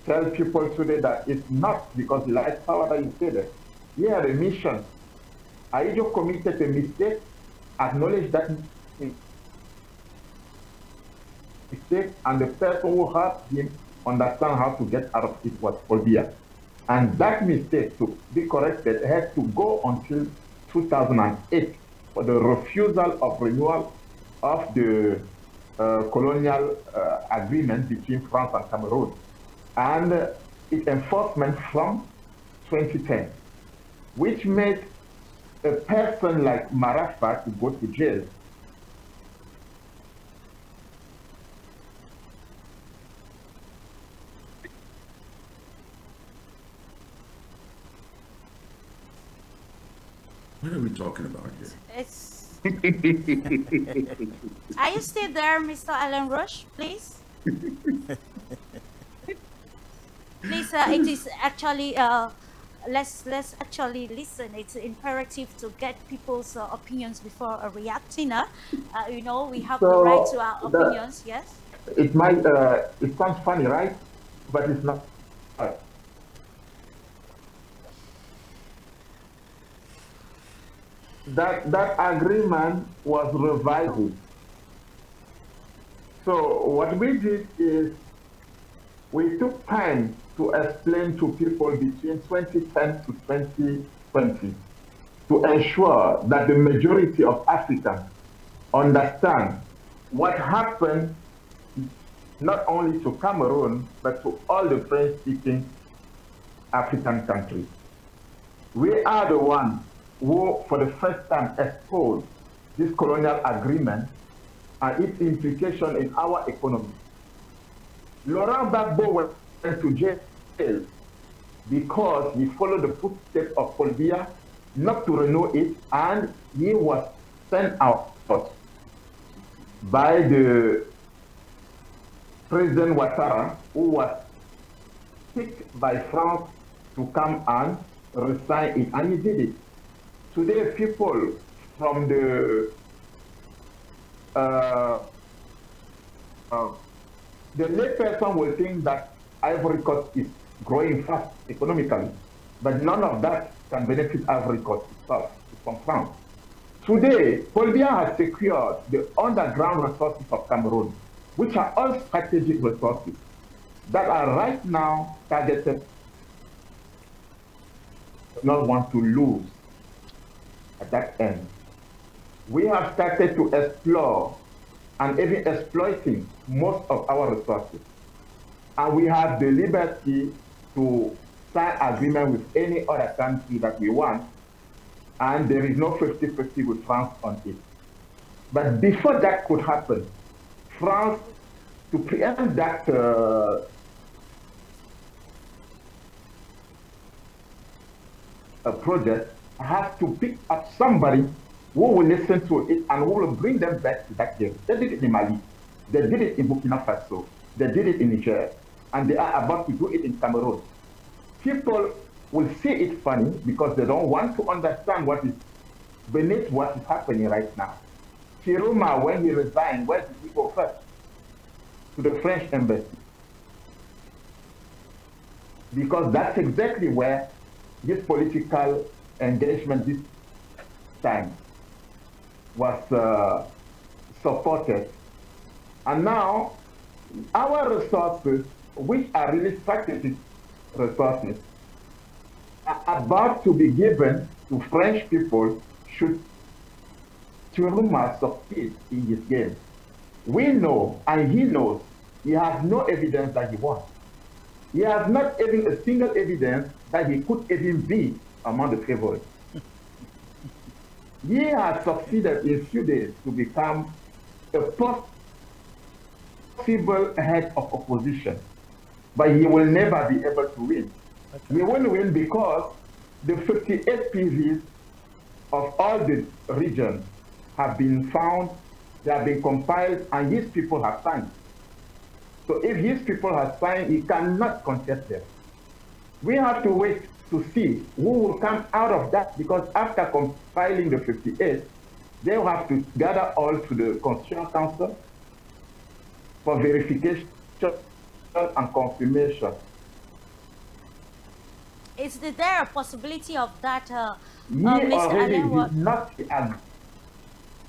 tell people today that it's not because he likes power that he stayed there. He had a mission. Aidjo committed a mistake, acknowledged that mistake, and the person who helped him understand how to get out of it was Paul Biya. And that mistake to be corrected had to go until 2008 for the refusal of renewal of the colonial agreement between France and Cameroon, and its enforcement from 2010, which made a person like Marafa to go to jail. What are we talking about here? It's... Are you still there, Mr. Alan Rush, please? Please, it is actually, let's actually listen. It's imperative to get people's opinions before reacting. You know, we have the right to our opinions, yes? It might, it sounds funny, right? But it's not. That agreement was revised. So what we did is we took time to explain to people between 2010 to 2020 to ensure that the majority of Africans understand what happened not only to Cameroon, but to all the French-speaking African countries. We are the ones who, for the first time, exposed this colonial agreement and its implication in our economy. Laurent Gbagbo went to jail because he followed the footsteps of Paul Biya not to renew it, and he was sent out by the President Ouattara, who was picked by France to come and resign it, and he did it. Today, people from the layperson will think that Ivory Coast is growing fast economically, but none of that can benefit Ivory Coast itself. It's from France. Today, Paul Biya has secured the underground resources of Cameroon, which are all strategic resources that are right now targeted. Not want to lose at that end. We have started to explore and even exploiting most of our resources. And we have the liberty to sign agreement with any other country that we want, and there is no 50-50 with France on it. But before that could happen, France, to preempt that project, has to pick up somebody who will listen to it and who will bring them back to that game. They did it in Mali, they did it in Burkina Faso, they did it in Niger, and they are about to do it in Cameroon. People will see it funny because they don't want to understand what is beneath what is happening right now. Chiruma, when he resigned, where did he go first? To the French embassy. Because that's exactly where this political engagement this time was supported. And now, our resources, which are really strategic resources, are about to be given to French people should Chiruma succeed in his game. We know, and he knows, he has no evidence that he won. He has not even a single evidence that he could even be among the favorites. He has succeeded in few days to become a possible head of opposition, but he will never be able to win. Okay. He won't win because the 58 PVs of all the regions have been found, they have been compiled, and his people have signed. So if his people have signed, he cannot contest them. We have to wait to see who will come out of that, because after compiling the 58, they will have to gather all to the Constitutional Council for verification and confirmation. Is there a possibility of that, he already did not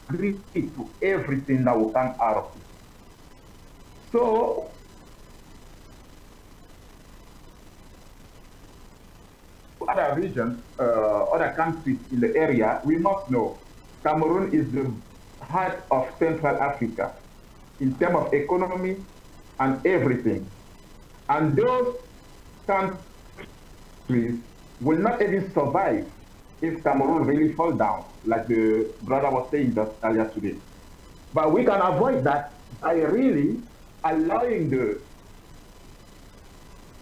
agree to everything that will come out of it. So, other regions, other countries in the area, we must know Cameroon is the heart of Central Africa in terms of economy and everything. And those countries will not even survive if Cameroon really falls down, like the brother was saying just earlier today. But we can avoid that by really allowing the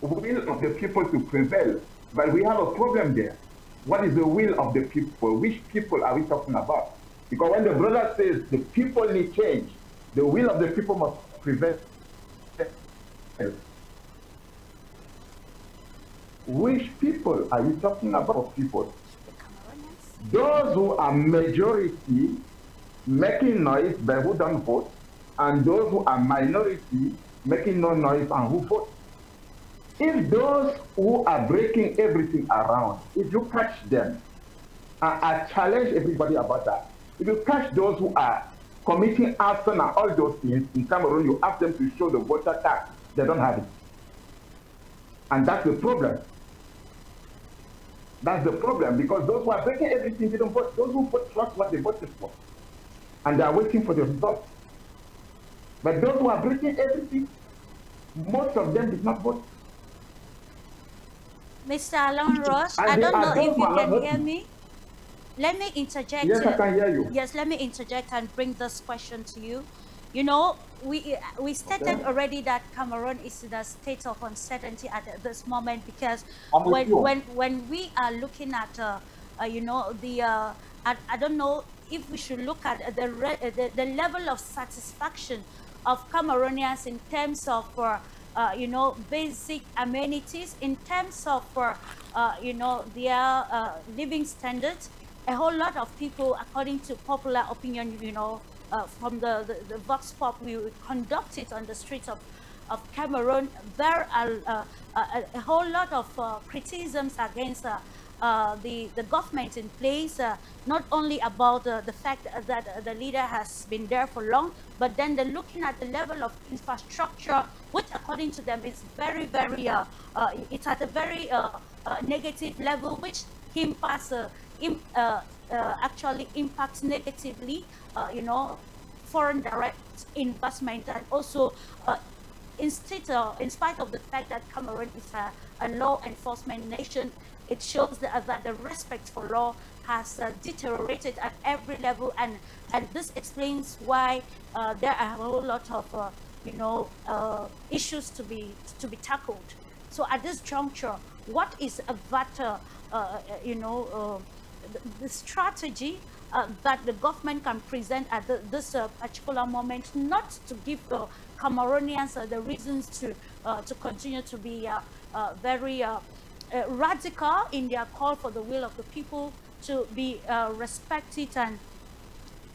will of the people to prevail. But we have a problem there. What is the will of the people? Which people are we talking about? Because when the brother says the people need change, the will of the people must prevail. Which people are we talking about? People? Those who are majority making noise but who don't vote, and those who are minority making no noise and who vote. If those who are breaking everything around, if you catch them, I challenge everybody about that. If you catch those who are committing arson and all those things in Cameroon, you ask them to show the voter tax. They don't have it. And that's the problem. That's the problem, because those who are breaking everything, they don't vote. Those who vote trust what they voted for. And they are waiting for the results. But those who are breaking everything, most of them did not vote. Mr. Alan Ross, I don't know if you can hear me. Let me interject. Yes, I can hear you. Yes, let me interject and bring this question to you. You know, we stated already that Cameroon is in a state of uncertainty at this moment, because when we are looking at, you know, the I don't know if we should look at the level of satisfaction of Cameroonians in terms of you know, basic amenities, in terms of you know, their living standards. A whole lot of people, according to popular opinion, you know, from the Vox Pop we conducted on the streets of Cameroon, there are a whole lot of criticisms against the government in place, not only about the fact that the leader has been there for long, but then they're looking at the level of infrastructure, which according to them is very, very, it's at a very negative level, which impacts, actually impacts negatively, you know, foreign direct investment, and also in spite of the fact that Cameroon is a law enforcement nation, it shows that the respect for law has deteriorated at every level, and this explains why there are a whole lot of you know, issues to be tackled. So at this juncture, what is that you know, the strategy that the government can present at this particular moment, not to give Cameroonians the reasons to continue to be very radical in their call for the will of the people to be respected. And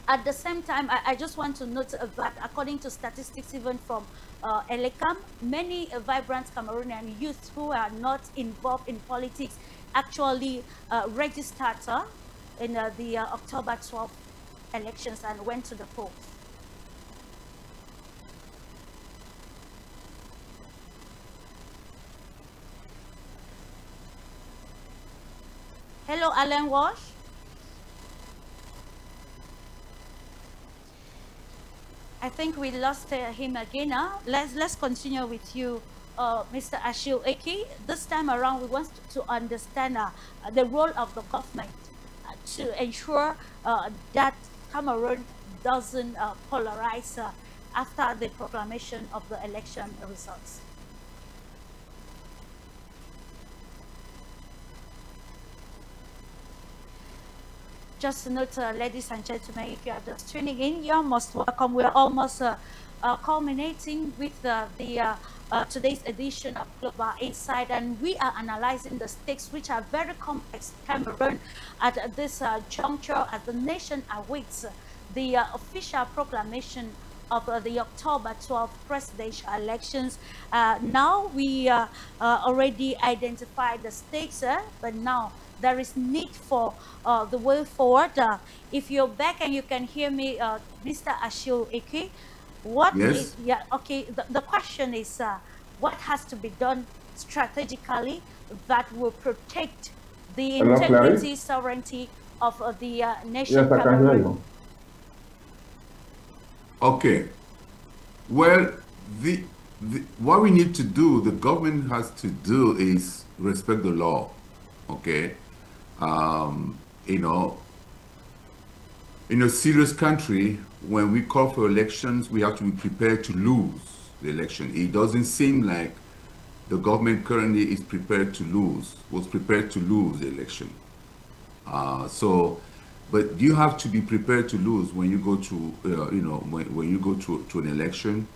at the same time, I just want to note that according to statistics even from Elecam, many vibrant Cameroonian youth who are not involved in politics actually registered in the October 12th elections and went to the polls. Hello, Alan Walsh. I think we lost him again. Let's continue with you, Mr. Ashil Eki. This time around, we want to understand the role of the government to ensure that Cameroon doesn't polarize after the proclamation of the election results? Just a note, ladies and gentlemen, if you are just tuning in, you're most welcome. We're almost culminating with today's edition of Global Insight, and we are analyzing the stakes which are very complex in Cameroon at this juncture as the nation awaits the official proclamation of the October 12th presidential elections. Now we already identified the stakes, but now there is need for the way forward. If you're back and you can hear me, Mr. Ashil Eke, what Yes. is, yeah, okay, the question is, what has to be done strategically that will protect the Hello, integrity, Clarice? sovereignty of the nation Yes, I can hear Cameroon? you. Okay. Well, what we need to do, the government has to do is respect the law. Okay. You know, in a serious country, when we call for elections, we have to be prepared to lose the election. It doesn't seem like the government currently is prepared to lose, was prepared to lose the election. But you have to be prepared to lose when you go to, you know, when you go to an election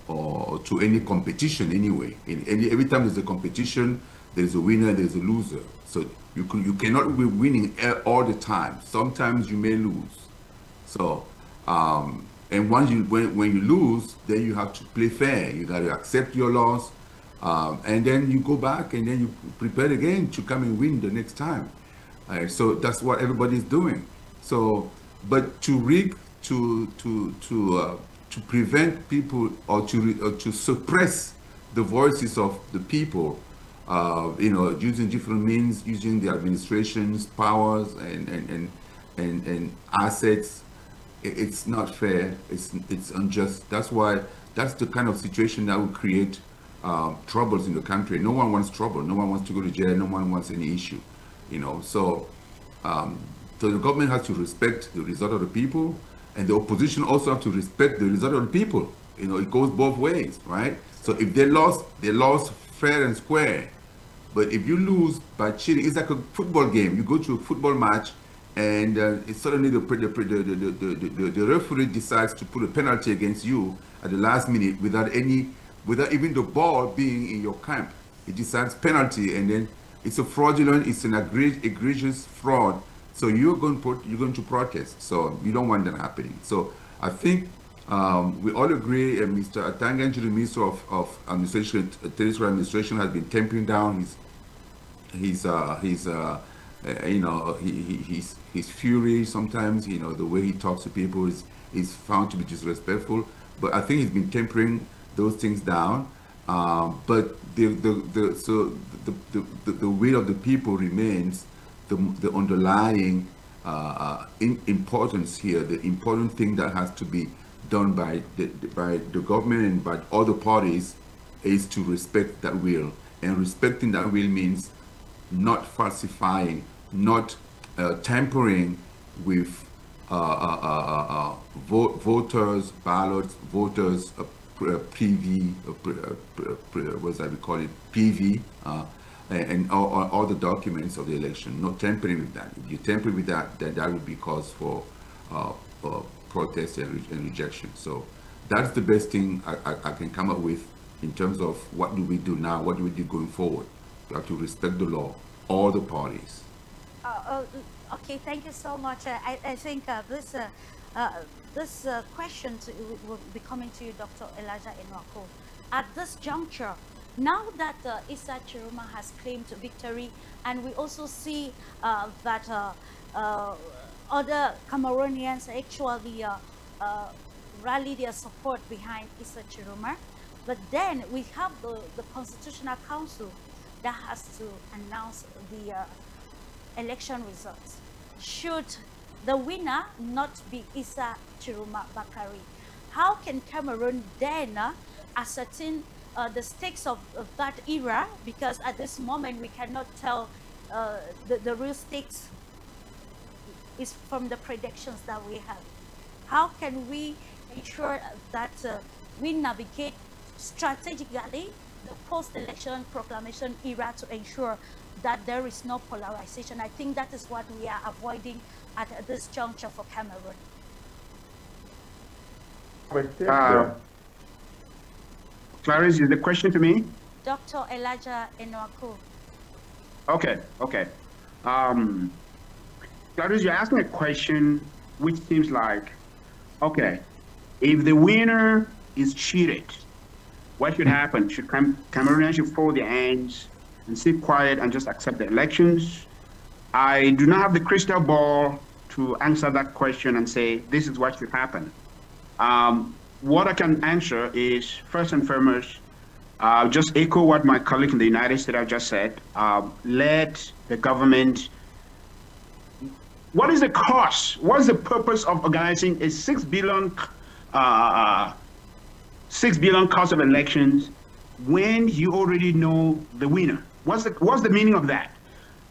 or to any competition anyway. Every time there's a competition, there's a winner, there's a loser. So you cannot be winning all the time. Sometimes you may lose. So, and when you lose, then you have to play fair. You got to accept your loss, and then you go back and then you prepare again to come and win the next time. So that's what everybody's doing. So, but to prevent people or to suppress the voices of the people, you know, using different means, using the administration's powers and assets, it's not fair. It's unjust. That's why that's the kind of situation that will create troubles in the country. No one wants trouble. No one wants to go to jail. No one wants any issue, you know. So, so the government has to respect the result of the people, and the opposition also have to respect the result of the people. You know, it goes both ways, right? So if they lost fair and square. But if you lose by cheating, it's like a football game. You go to a football match, and suddenly the referee decides to put a penalty against you at the last minute without even the ball being in your camp. It decides penalty, and then it's a fraudulent, it's an egregious fraud. So you're going to protest. So you don't want that happening. So I think we all agree, Mr. Atangan, the Minister of Administration, Territorial Administration, has been tempering down his you know, his fury sometimes. You know, the way he talks to people is found to be disrespectful. But I think he's been tempering those things down. But the will of the people remains the underlying importance here. The important thing that has to be done by the government and by other parties is to respect that will. And respecting that will means not falsifying, not tampering with voters, ballots, voters, PV, what's that we call it, PV, and all the documents of the election. Not tampering with that. If you tamper with that, then that would be cause for protest and rejection. So that's the best thing I can come up with in terms of what do we do now, what do we do going forward. We have to respect the law, all the parties. Okay, thank you so much. I think this question will be coming to you, Dr. Elijah Enwako. At this juncture, now that Issa Chiroma has claimed victory, and we also see that other Cameroonians actually rally their support behind Issa Chiroma, but then we have the Constitutional Council that has to announce the election results. Should the winner not be Issa Chiroma Bakari, how can Cameroon then ascertain the stakes of that era? Because at this moment we cannot tell the real stakes. is from the predictions that we have. How can we ensure that we navigate strategically the post-election proclamation era to ensure that there is no polarization? I think that is what we are avoiding at this juncture for Cameroon. Clarice, is the question to me? Dr. Elijah Enwaku. Okay. Clarice, you're asking a question which seems like, okay, if the winner is cheated, what should happen? Should Cameroonians should fold their hands and sit quiet and just accept the elections? I do not have the crystal ball to answer that question and say, this is what should happen. What I can answer is, first and foremost, just echo what my colleague in the United States have just said. Let the government, what is the cost? What's the purpose of organizing a $6 billion cost of elections when you already know the winner? What's the meaning of that?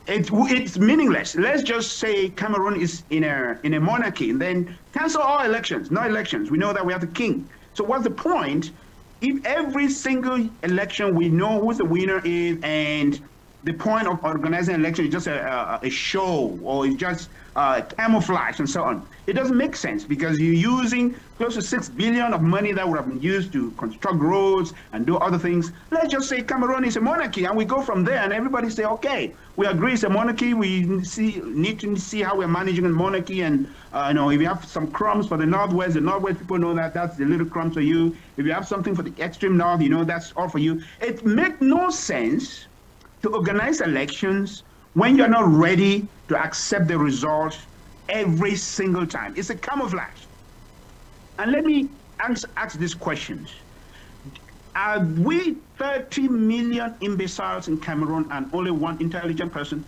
It's meaningless. Let's just say Cameroon is in a monarchy and then cancel all elections, no elections. We know that we have the king. So what's the point if every single election we know who the winner is, and the point of organizing an election is just a show, or it's just camouflage and so on? It doesn't make sense, because you're using close to $6 billion of money that would have been used to construct roads and do other things. Let's just say Cameroon is a monarchy, and we go from there, and everybody say, okay, we agree it's a monarchy. We need to see how we're managing a monarchy, and if you have some crumbs for the Northwest people know that that's the little crumbs for you. If you have something for the extreme North, that's all for you. It makes no sense to organize elections when you're not ready to accept the result every single time. It's a camouflage. And let me ask these questions. Are we 30 million imbeciles in Cameroon and only one intelligent person?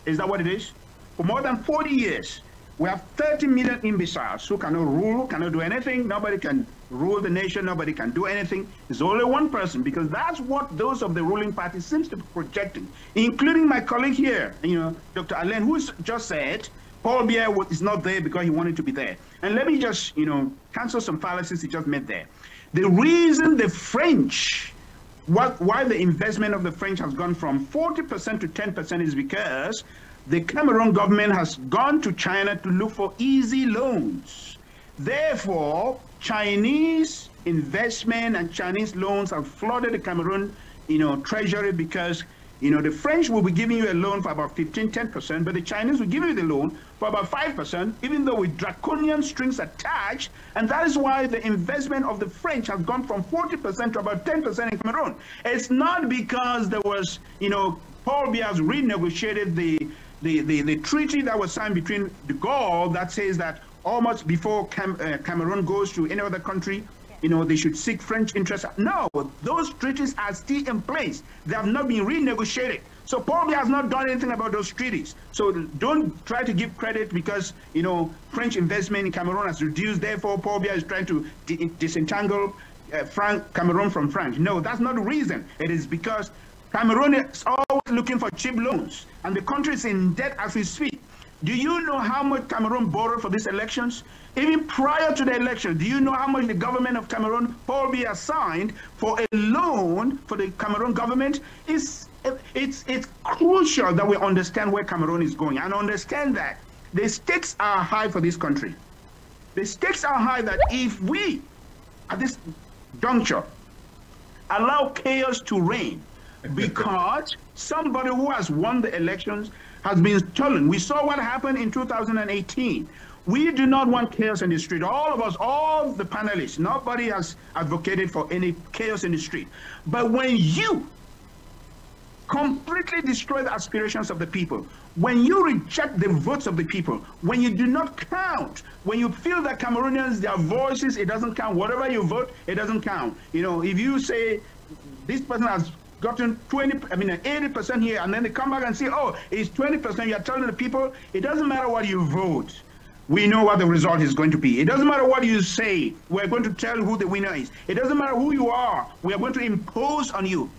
Is that what it is? For more than 40 years, we have 30 million imbeciles who cannot rule, cannot do anything. Nobody can rule the nation. Nobody can do anything. There's only one person, because that's what those of the ruling party seems to be projecting, including my colleague here, Dr. Alain, who just said Paul Biya is not there because he wanted to be there. And let me just, cancel some fallacies he just made there. The reason the French, why the investment of the French has gone from 40% to 10% is because the Cameroon government has gone to China to look for easy loans. Therefore, Chinese investment and Chinese loans have flooded the Cameroon, treasury, because, the French will be giving you a loan for about 10%, but the Chinese will give you the loan for about 5%, even though with draconian strings attached. And that is why the investment of the French has gone from 40% to about 10% in Cameroon. It's not because there was, Paul Biya has renegotiated the treaty that was signed between de Gaulle that says that almost before Cameroon goes to any other country, they should seek French interests. No, those treaties are still in place. They have not been renegotiated. So Paul Biya has not done anything about those treaties. So don't try to give credit because, French investment in Cameroon has reduced. Therefore, Paul Biya is trying to disentangle Cameroon from France. No, that's not the reason. It is because Cameroon is always looking for cheap loans, and the country is in debt as we speak. Do you know how much Cameroon borrowed for these elections? Even prior to the election, do you know how much the government of Cameroon, Paul Biya, signed for a loan for the Cameroon government? It's crucial that we understand where Cameroon is going, and understand that the stakes are high for this country. The stakes are high that if we, at this juncture, allow chaos to reign, because somebody who has won the elections has been stolen. We saw what happened in 2018. We do not want chaos in the street. All of us, all the panelists, nobody has advocated for any chaos in the street. But when you completely destroy the aspirations of the people, when you reject the votes of the people, when you do not count, when you feel that Cameroonians, their voices, it doesn't count. Whatever you vote, it doesn't count. If you say this person has gotten 80% here, and then they come back and say, oh, it's 20%, you're telling the people, it doesn't matter what you vote. We know what the result is going to be. It doesn't matter what you say. We're going to tell who the winner is. It doesn't matter who you are. We are going to impose on you.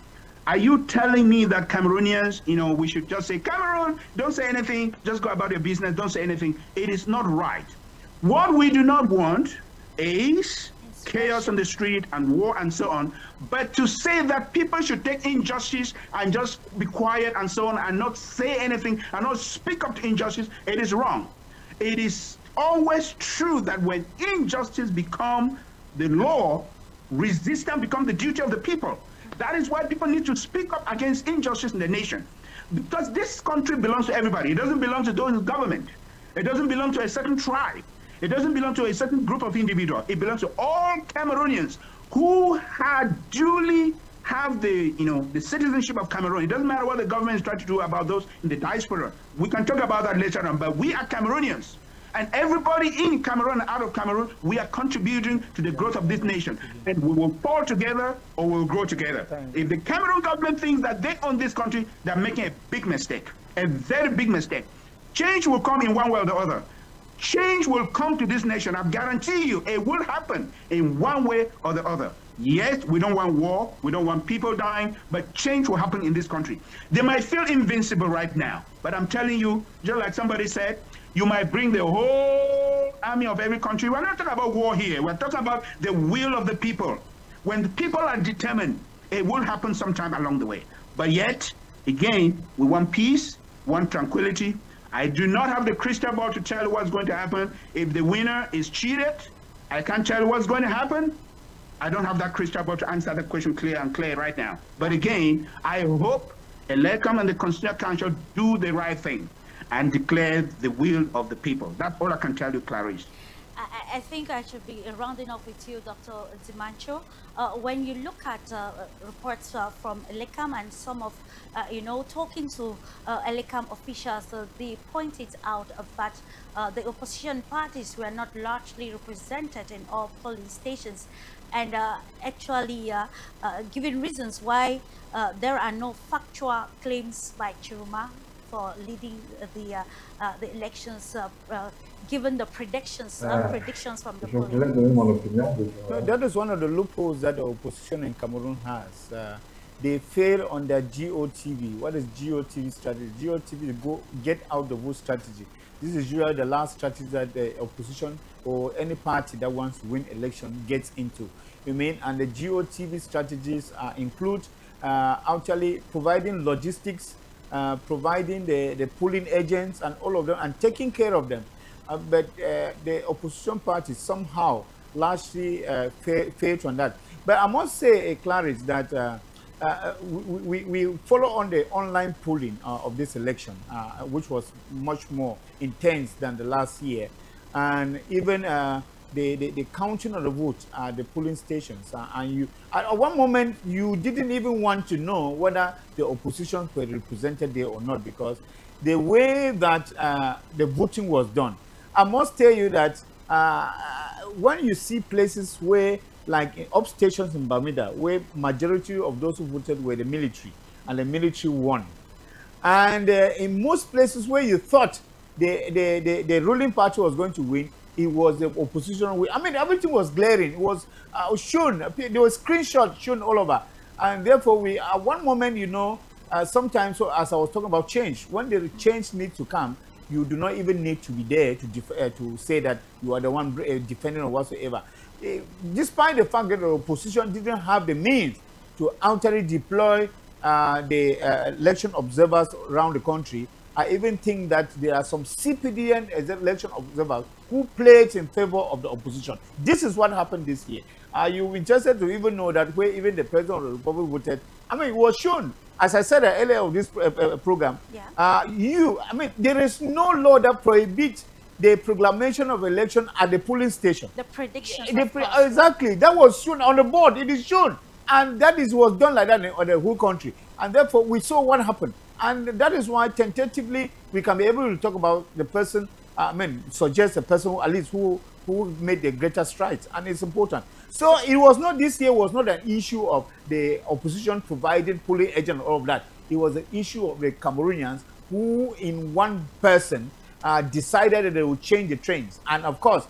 Are you telling me that Cameroonians, we should just say, Cameroon, don't say anything, just go about your business, don't say anything? It is not right. What we do not want is chaos on the street and war and so on, but to say that people should take injustice and just be quiet and so on and not say anything and not speak up to injustice, it is wrong. It is always true that when injustice become the law, resistance becomes the duty of the people. That is why people need to speak up against injustice in the nation. Because this country belongs to everybody. It doesn't belong to those in government. It doesn't belong to a certain tribe. It doesn't belong to a certain group of individuals. It belongs to all Cameroonians who had duly have the citizenship of Cameroon. It doesn't matter what the government is trying to do about those in the diaspora. We can talk about that later on, but we are Cameroonians. And everybody in Cameroon and out of Cameroon, we are contributing to the growth of this nation. And we will fall together or we'll grow together. If the Cameroon government thinks that they own this country, they're making a big mistake, a very big mistake. Change will come in one way or the other. Change will come to this nation. I guarantee you it will happen in one way or the other. Yes, we don't want war. We don't want people dying, but change will happen in this country. They might feel invincible right now, but I'm telling you, just like somebody said, you might bring the whole army of every country. We're not talking about war here. We're talking about the will of the people. When the people are determined, it will happen sometime along the way. But yet, again, we want peace, want tranquility. I do not have the crystal ball to tell you what's going to happen. If the winner is cheated, I can't tell you what's going to happen. I don't have that crystal ball to answer that question clear right now. But again, I hope ELECAM and the Constitutional Council do the right thing and declare the will of the people. That's all I can tell you, Clarice. I think I should be rounding up with you, Dr. Zimancho. When you look at reports from ELECAM and some of, talking to ELECAM officials, they pointed out that the opposition parties were not largely represented in all polling stations, and actually giving reasons why there are no factual claims by Chiruma for leading the elections, given the predictions from the polling. That is one of the loopholes that the opposition in Cameroon has. They fail on their GOTV. What is GOTV strategy? GOTV is go get out the vote strategy. This is usually the last strategy that the opposition or any party that wants to win election gets into. You mean, and the GOTV strategies include actually providing logistics, providing the polling agents and all of them, and taking care of them. But the opposition parties somehow largely failed on that. But I must say, Clarice, that we follow on the online polling of this election, which was much more intense than the last year. And even the counting of the votes at the polling stations. And at one moment, you didn't even want to know whether the opposition were represented there or not, because the way that the voting was done. I must tell you that when you see places where, like in upstations in Bermuda, where majority of those who voted were the military, and the military won. And in most places where you thought the ruling party was going to win, it was the opposition. I mean, everything was glaring. It was shown. There was screenshots shown all over. And therefore, we at one moment, sometimes, so as I was talking about change, when the change needs to come, you do not even need to be there to say that you are the one defending or whatsoever. Despite the fact that the opposition didn't have the means to actually deploy the election observers around the country, I even think that there are some CPDN election observers who played in favor of the opposition. This is what happened this year. Are you interested to even know that where even the president of the republic voted? I mean, it was shown, as I said earlier of this program. Yeah. There is no law that prohibits the proclamation of election at the polling station. The prediction. Exactly. That was shown on the board. It is shown. And that was done like that in the whole country. And therefore, we saw what happened. And that is why, tentatively, we can be able to talk about the person, suggest a person who, at least who made the greater strides. And it's important. So it was not, this year was not an issue of the opposition providing polling agent and all of that. It was an issue of the Cameroonians who, in one person, decided that they would change the trends. And of course,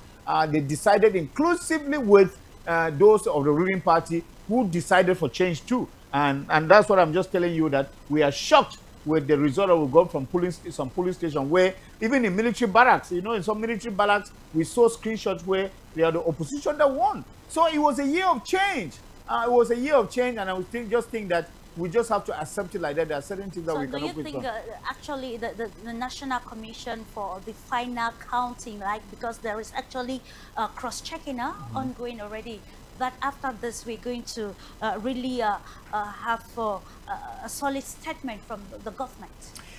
they decided inclusively with those of the ruling party who decided for change too. And that's what I'm just telling you, that we are shocked with the result that we got from some police station, where even in military barracks, you know, in some military barracks, we saw screenshots where they are the opposition that won. So it was a year of change. It was a year of change, and I would just think that we just have to accept it like that. There are certain things that we cannot put on. So do you think actually the National Commission for the final counting, like, because there is actually cross-checking ongoing already, that after this we're going to really have a solid statement from the government?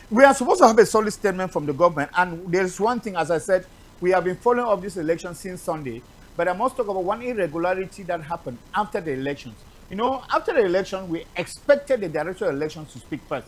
We are supposed to have a solid statement from the government, and there's one thing, as I said, we have been following up this election since Sunday, but I must talk about one irregularity that happened after the elections. You know, after the election, we expected the director of elections to speak first,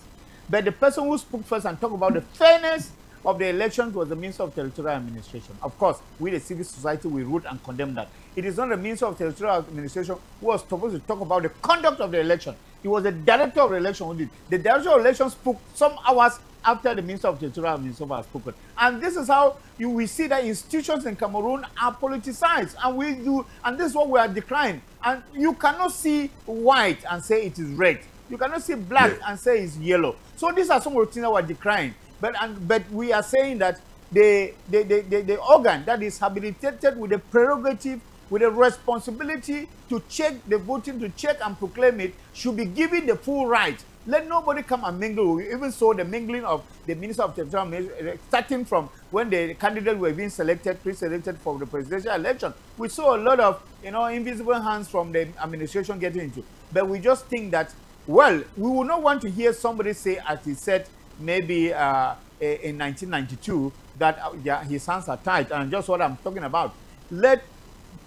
but the person who spoke first and talked about the fairness of the elections was the Minister of Territorial Administration. Of course, we, the civil society, we root and condemn that. It is not the Minister of Territorial Administration who was supposed to talk about the conduct of the election. It was the Director of the Election who did. The Director of the Election spoke some hours after the Minister of Territorial Administration has spoken. And this is how we see that institutions in Cameroon are politicized. And this is what we are decrying. And you cannot see white and say it is red. You cannot see black and say it's yellow. So these are some of the things that we're decrying. But we are saying that the organ that is habilitated with the prerogative, with the responsibility to check the voting, to check and proclaim it, should be given the full right. Let nobody come and mingle. We even saw the mingling of the Minister of Territorial, starting from when the candidates were being selected, pre-selected for the presidential election. We saw a lot of, you know, invisible hands from the administration getting into. But we just think that, well, we would not want to hear somebody say, as he said, maybe in 1992, that his hands are tied, and just what I'm talking about. Let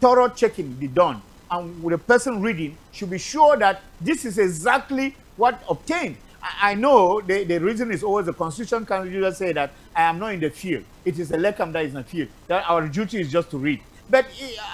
thorough checking be done, and the person reading should be sure that this is exactly what obtained. I know the reason is always the Constitution can just say that I am not in the field. It is the LECAM that is in the field. That our duty is just to read. But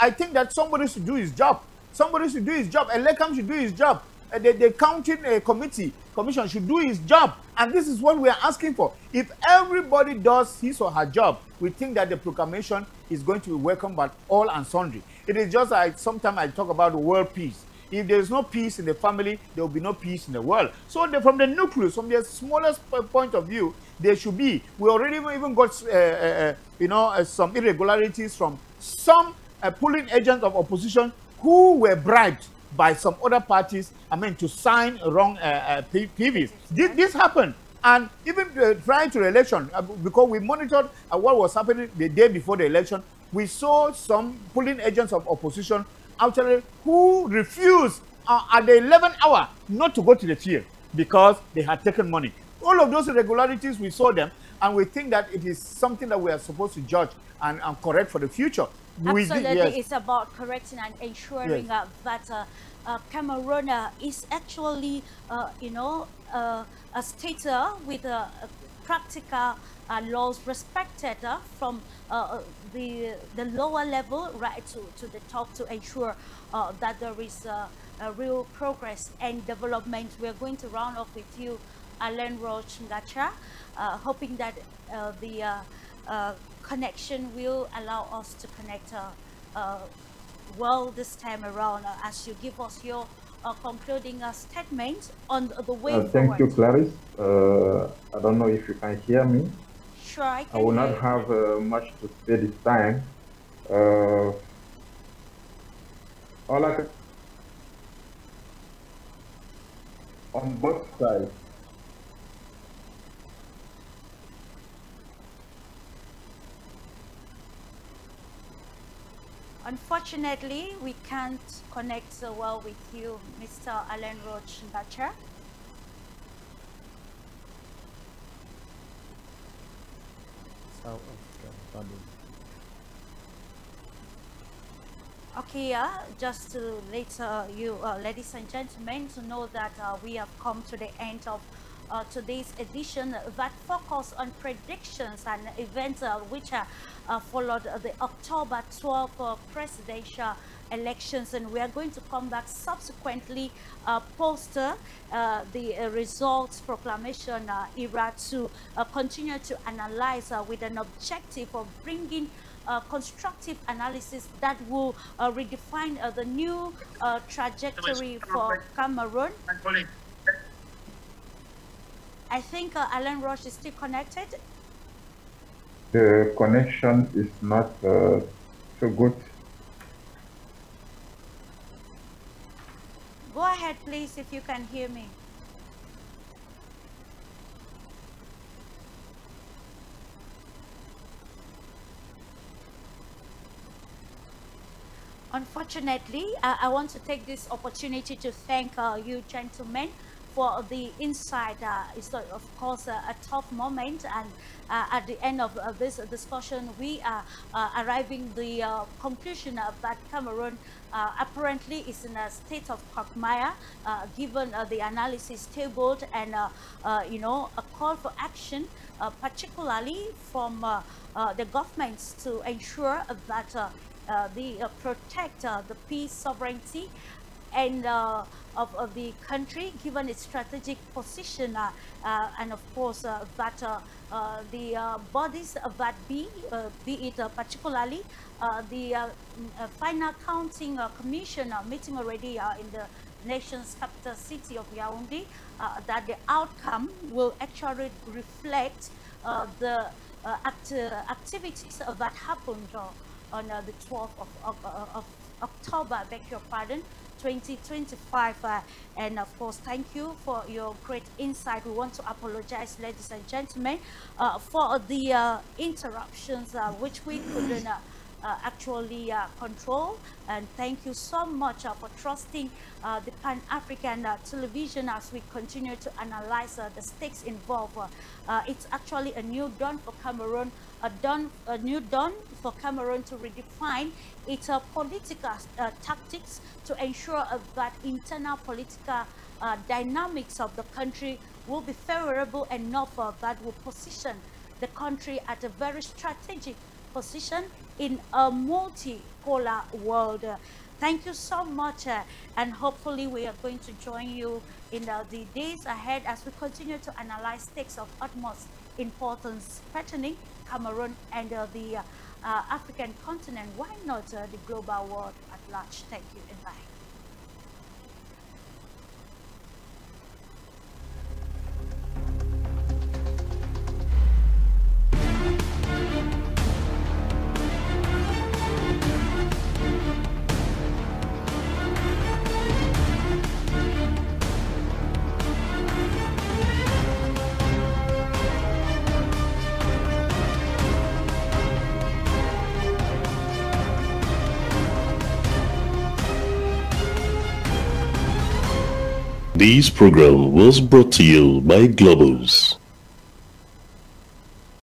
I think that somebody should do his job. Somebody should do his job. A LECAM should do his job. The counting commission should do his job. And this is what we are asking for. If everybody does his or her job, we think that the proclamation is going to be welcomed by all and sundry. It is just like sometimes I talk about world peace. If there is no peace in the family, there will be no peace in the world. So from the nucleus, from the smallest point of view, there should be. We already even got some irregularities from some polling agents of opposition who were bribed by some other parties, to sign wrong PVs. This happened. And even prior to the election, because we monitored what was happening the day before the election, we saw some polling agents of opposition actually who refused at the 11th hour not to go to the field because they had taken money. All of those irregularities, we saw them, and we think that it is something that we are supposed to judge and correct for the future. Absolutely, yes. It's about correcting and ensuring that Cameroon is actually, a state with practical laws respected from the lower level right to the top, to ensure that there is real progress and development. We are going to round off with you, Alain Roch Ngacha, hoping that the connection will allow us to connect well this time around, as you give us your concluding statement on the way forward. Thank you, Clarice. I don't know if you can hear me. Sure, I can. I will not have much to say this time. All I can, on both sides. Unfortunately, we can't connect so well with you, Mr. Alain Roch Ngacha. Okay, just to let you, ladies and gentlemen, to know that we have come to the end of today's edition that focus on predictions and events which followed the October 12 presidential elections, and we are going to come back subsequently post the results proclamation era to continue to analyze with an objective of bringing constructive analysis that will redefine the new trajectory for Cameroon. I think Alan Roche is still connected. The connection is not so good. Go ahead, please, if you can hear me. Unfortunately, I want to take this opportunity to thank you gentlemen for the insight. It's of course a tough moment, and at the end of this discussion, we are arriving the conclusion that Cameroon apparently is in a state of quagmire, given the analysis tabled and you know, a call for action, particularly from the governments to ensure that they protect the peace, sovereignty, and of the country, given its strategic position, and of course that the bodies that be it particularly the final counting commission meeting already in the nation's capital city of Yaoundé, that the outcome will actually reflect the activities that happened on the 12th of October, I beg your pardon, 2025. And of course, thank you for your great insight. We want to apologize, ladies and gentlemen, for the interruptions which we couldn't actually control. And thank you so much for trusting the Pan-African television as we continue to analyze the stakes involved. It's actually a new dawn for Cameroon, a new dawn for Cameroon to redefine its political tactics to ensure that internal political dynamics of the country will be favorable enough that will position the country at a very strategic position in a multipolar world. Thank you so much, and hopefully we are going to join you in the days ahead as we continue to analyze stakes of utmost importance threatening Cameroon and the African continent. Why not the global world at large? Thank you and bye. This program was brought to you by Globus.